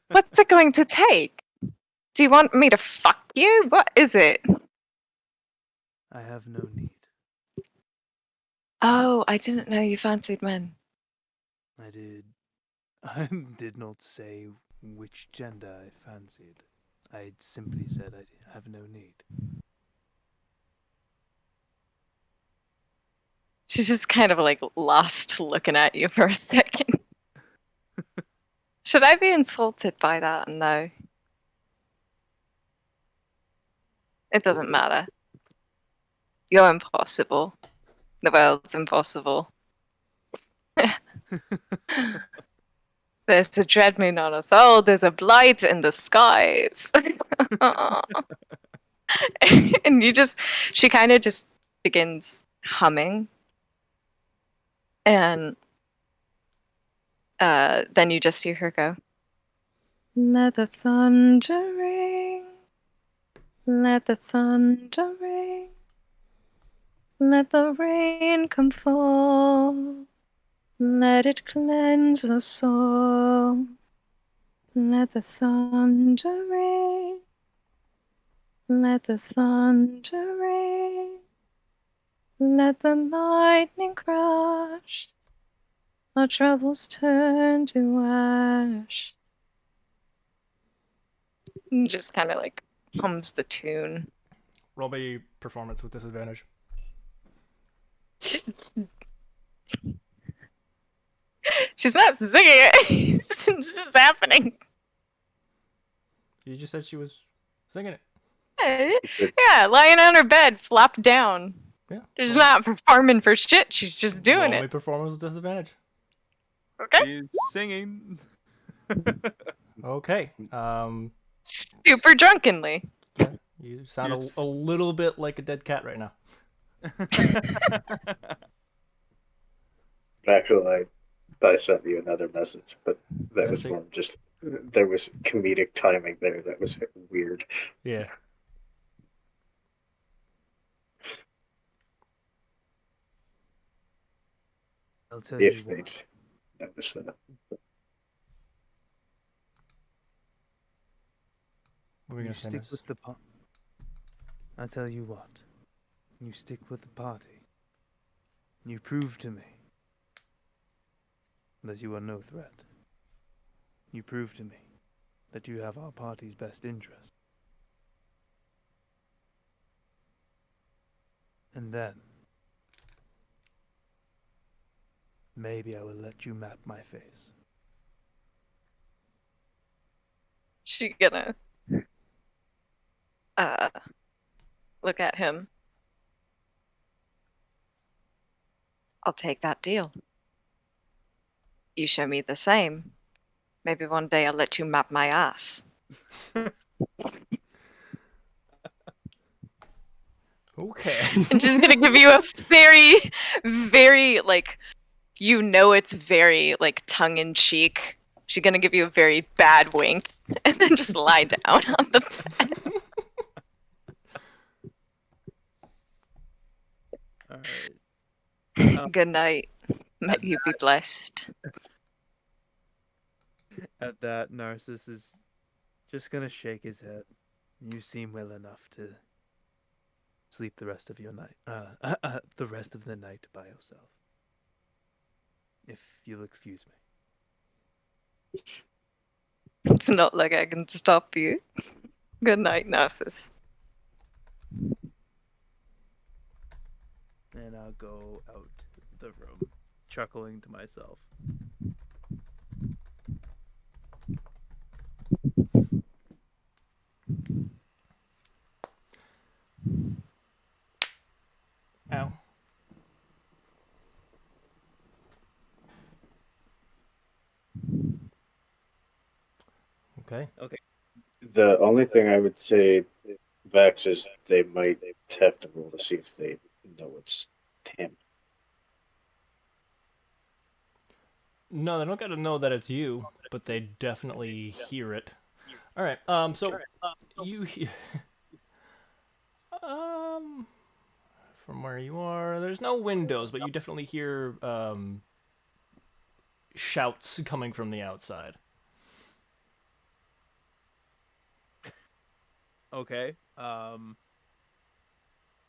What's it going to take? Do you want me to fuck you? What is it? I have no need. Oh, I didn't know you fancied men. I did. I did not say which gender I fancied. I simply said I have no need. She's just kind of like lost looking at you for a second. Should I be insulted by that? No. It doesn't matter. You're impossible. The world's impossible. There's a dread moon on us all. There's a blight in the skies. And she kind of just begins humming. And then you just hear her go, let the thunder ring. Let the thunder ring. Let the rain come fall. Let it cleanse us all. Let the thunder rain. Let the thunder rain. Let the lightning crash. Our troubles turn to ash. And just kind of like hums the tune. Roll me performance with disadvantage. She's not singing it. It's just happening. You just said she was singing it. Yeah, lying on her bed, flopped down. Yeah. She's not performing for shit. She's just doing Roll me it. performance with disadvantage. Okay. She's singing. Okay. Super drunkenly. Yeah. You sound a little bit like a dead cat right now. Actually, I sent you another message, but that Let's was see. more just there was comedic timing there. That was weird. Yeah. I'll tell you If what. they'd noticed that. What were you You gonna say, stick Nurse? with the I tell you what, you stick with the party. You prove to me that you are no threat. You prove to me that you have our party's best interest. And then, maybe I will let you map my face. She gonna uh look at him. I'll take that deal. You show me the same. Maybe one day I'll let you map my ass. Okay. And she's gonna give you a very, very like it's very like tongue in cheek. She's gonna give you a very bad wink and then just lie down on the bed. All right. Good night. May At you be blessed. At that, Narcissus is just gonna shake his head. You seem well enough to sleep the rest of your night. The rest of the night by yourself. If you'll excuse me. It's not like I can stop you. Good night, Narcissus. And I'll go out the room, chuckling to myself. Ow. Okay. Okay. The only thing I would say, Vex, is they might have to roll to see if they know it's him. No, they don't gotta know that it's you, but they definitely hear it. All right. So you um from where you are, there's no windows, but you definitely hear shouts coming from the outside. Okay.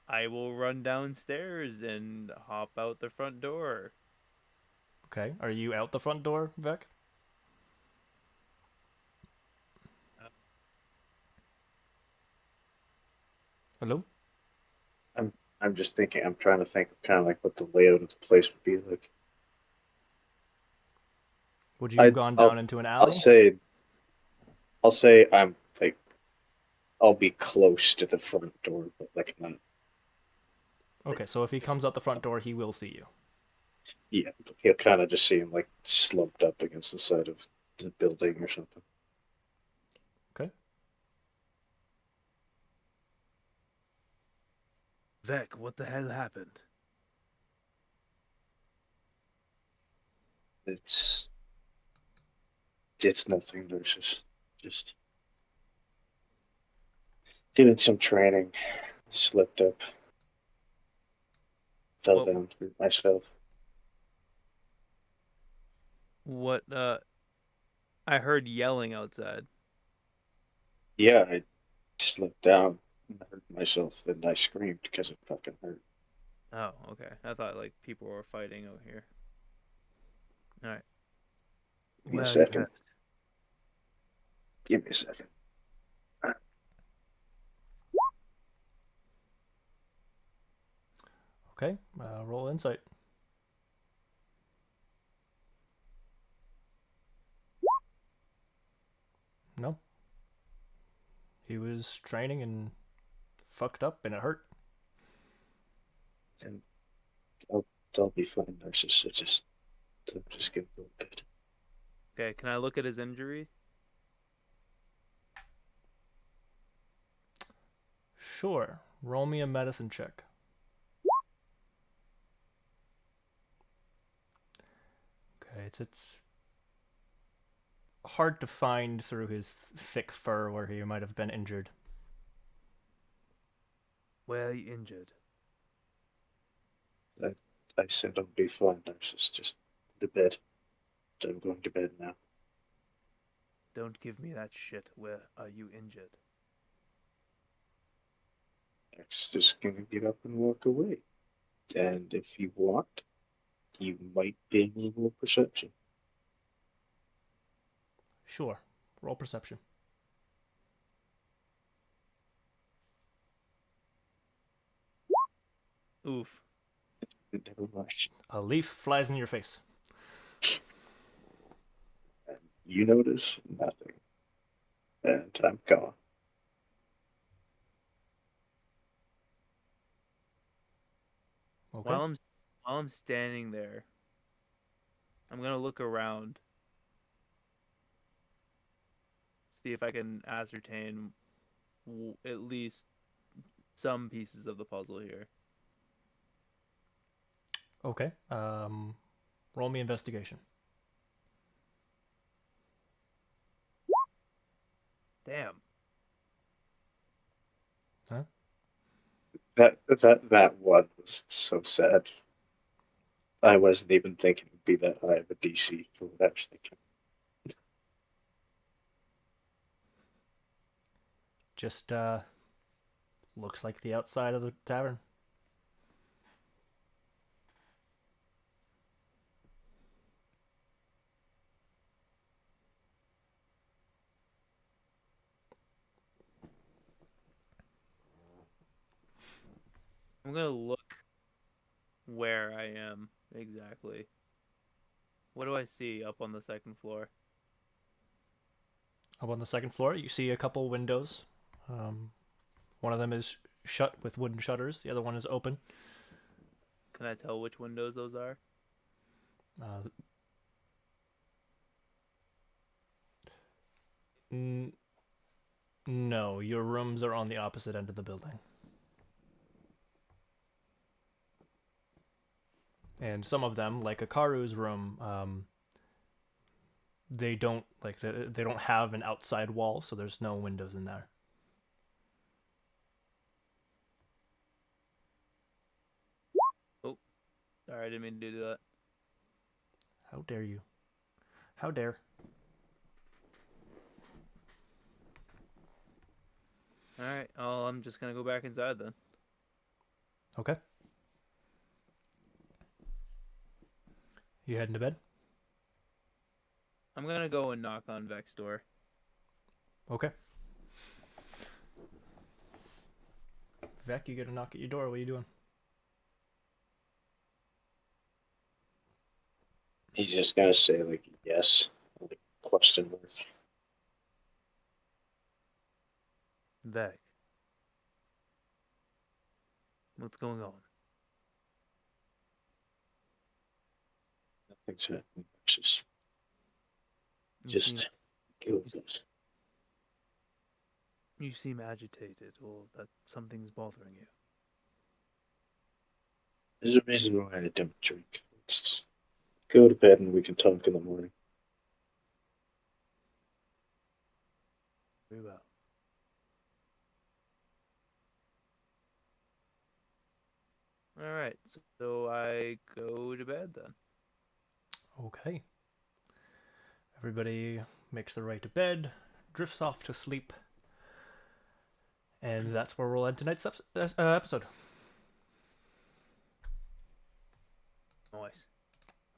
I will run downstairs and hop out the front door. Okay. Are you out the front door, Vec? Hello? I'm just thinking. I'm trying to think of kind of like what the layout of the place would be like. Would you have gone I'll down into an I'll alley? say I'll say I'm like I'll be close to the front door, but like not. Okay, so if he comes out the front door, he will see you. Yeah, he'll kind of just see him like slumped up against the side of the building or something. Okay. Vec, what the hell happened? It's it's nothing. There's just doing some training. Slipped up, fell What? down through myself. What? I heard yelling outside. Yeah, I slipped down and hurt myself, and I screamed because it fucking hurt. Oh, okay. I thought like people were fighting out here. All right. Give me a Where are you second. at? Give me a second. Okay. Roll insight. No. He was training and fucked up, and it hurt. And I'll, I'll be fine, nurses. So just get a little bit. Okay. Can I look at his injury? Sure. Roll me a medicine check. Okay, it's hard to find through his thick fur where he might have been injured. Where are you injured? I said I'll be fine, nurses. Just the bed. I'm going to bed now. Don't give me that shit. Where are you injured? Vec's just gonna get up and walk away. And if you want, you might gain a little perception. Sure. Roll perception. Oof. Never mind. A leaf flies in your face. And you notice nothing. And I'm gone. Okay. While I'm standing there, I'm gonna look around, see if I can ascertain at least some pieces of the puzzle here. Okay. Roll me investigation. Damn. Huh? That one was so sad. I wasn't even thinking it'd be that high of a DC for what I was thinking. Just looks like the outside of the tavern. I'm gonna look where I am exactly. What do I see up on the second floor? Up on the second floor, you see a couple windows. One of them is shut with wooden shutters. The other one is open. Can I tell which windows those are? Uh, no, your rooms are on the opposite end of the building. And some of them, like Akaru's room, they don't they don't have an outside wall, so there's no windows in there. Oh, sorry, I didn't mean to do that. How dare you? How dare? All right, I'm just gonna go back inside then. Okay. You heading to bed? I'm gonna go and knock on Vec's door. Okay. Vec, you get a knock at your door. What are you doing? He's just gonna say like yes, like question mark. Vec, what's going on? Nothing's happening. Just You seem, go with it. you seem agitated, or that something's bothering you. There's a reason why I don't drink. Let's go to bed and we can talk in the morning. Very well. All right, so I go to bed then. Okay. Everybody makes their way to bed, drifts off to sleep, and that's where we'll end tonight's episode. Nice.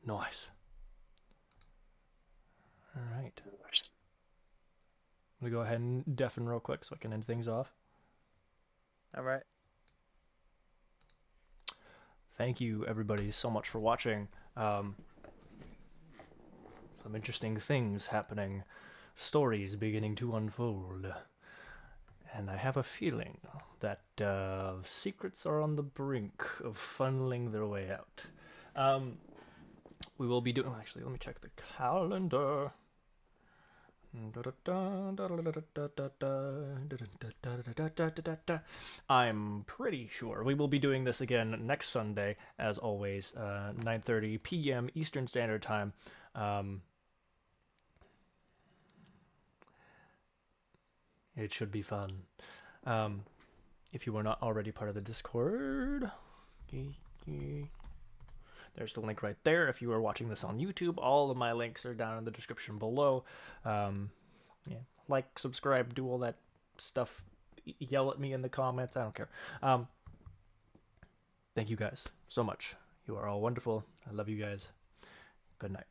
Nice. All right. I'm gonna go ahead and deafen real quick so I can end things off. All right. Thank you, everybody, so much for watching. Some interesting things happening, stories beginning to unfold, and I have a feeling that secrets are on the brink of funneling their way out. We will be doing. Actually, let me check the calendar. I'm pretty sure we will be doing this again next Sunday, as always, 9:30 p.m. Eastern Standard Time. It should be fun. If you are not already part of the Discord, there's the link right there. If you are watching this on YouTube, all of my links are down in the description below. Yeah, like, subscribe, do all that stuff yell at me in the comments. I don't care. Thank you guys so much. You are all wonderful. I love you guys. Good night.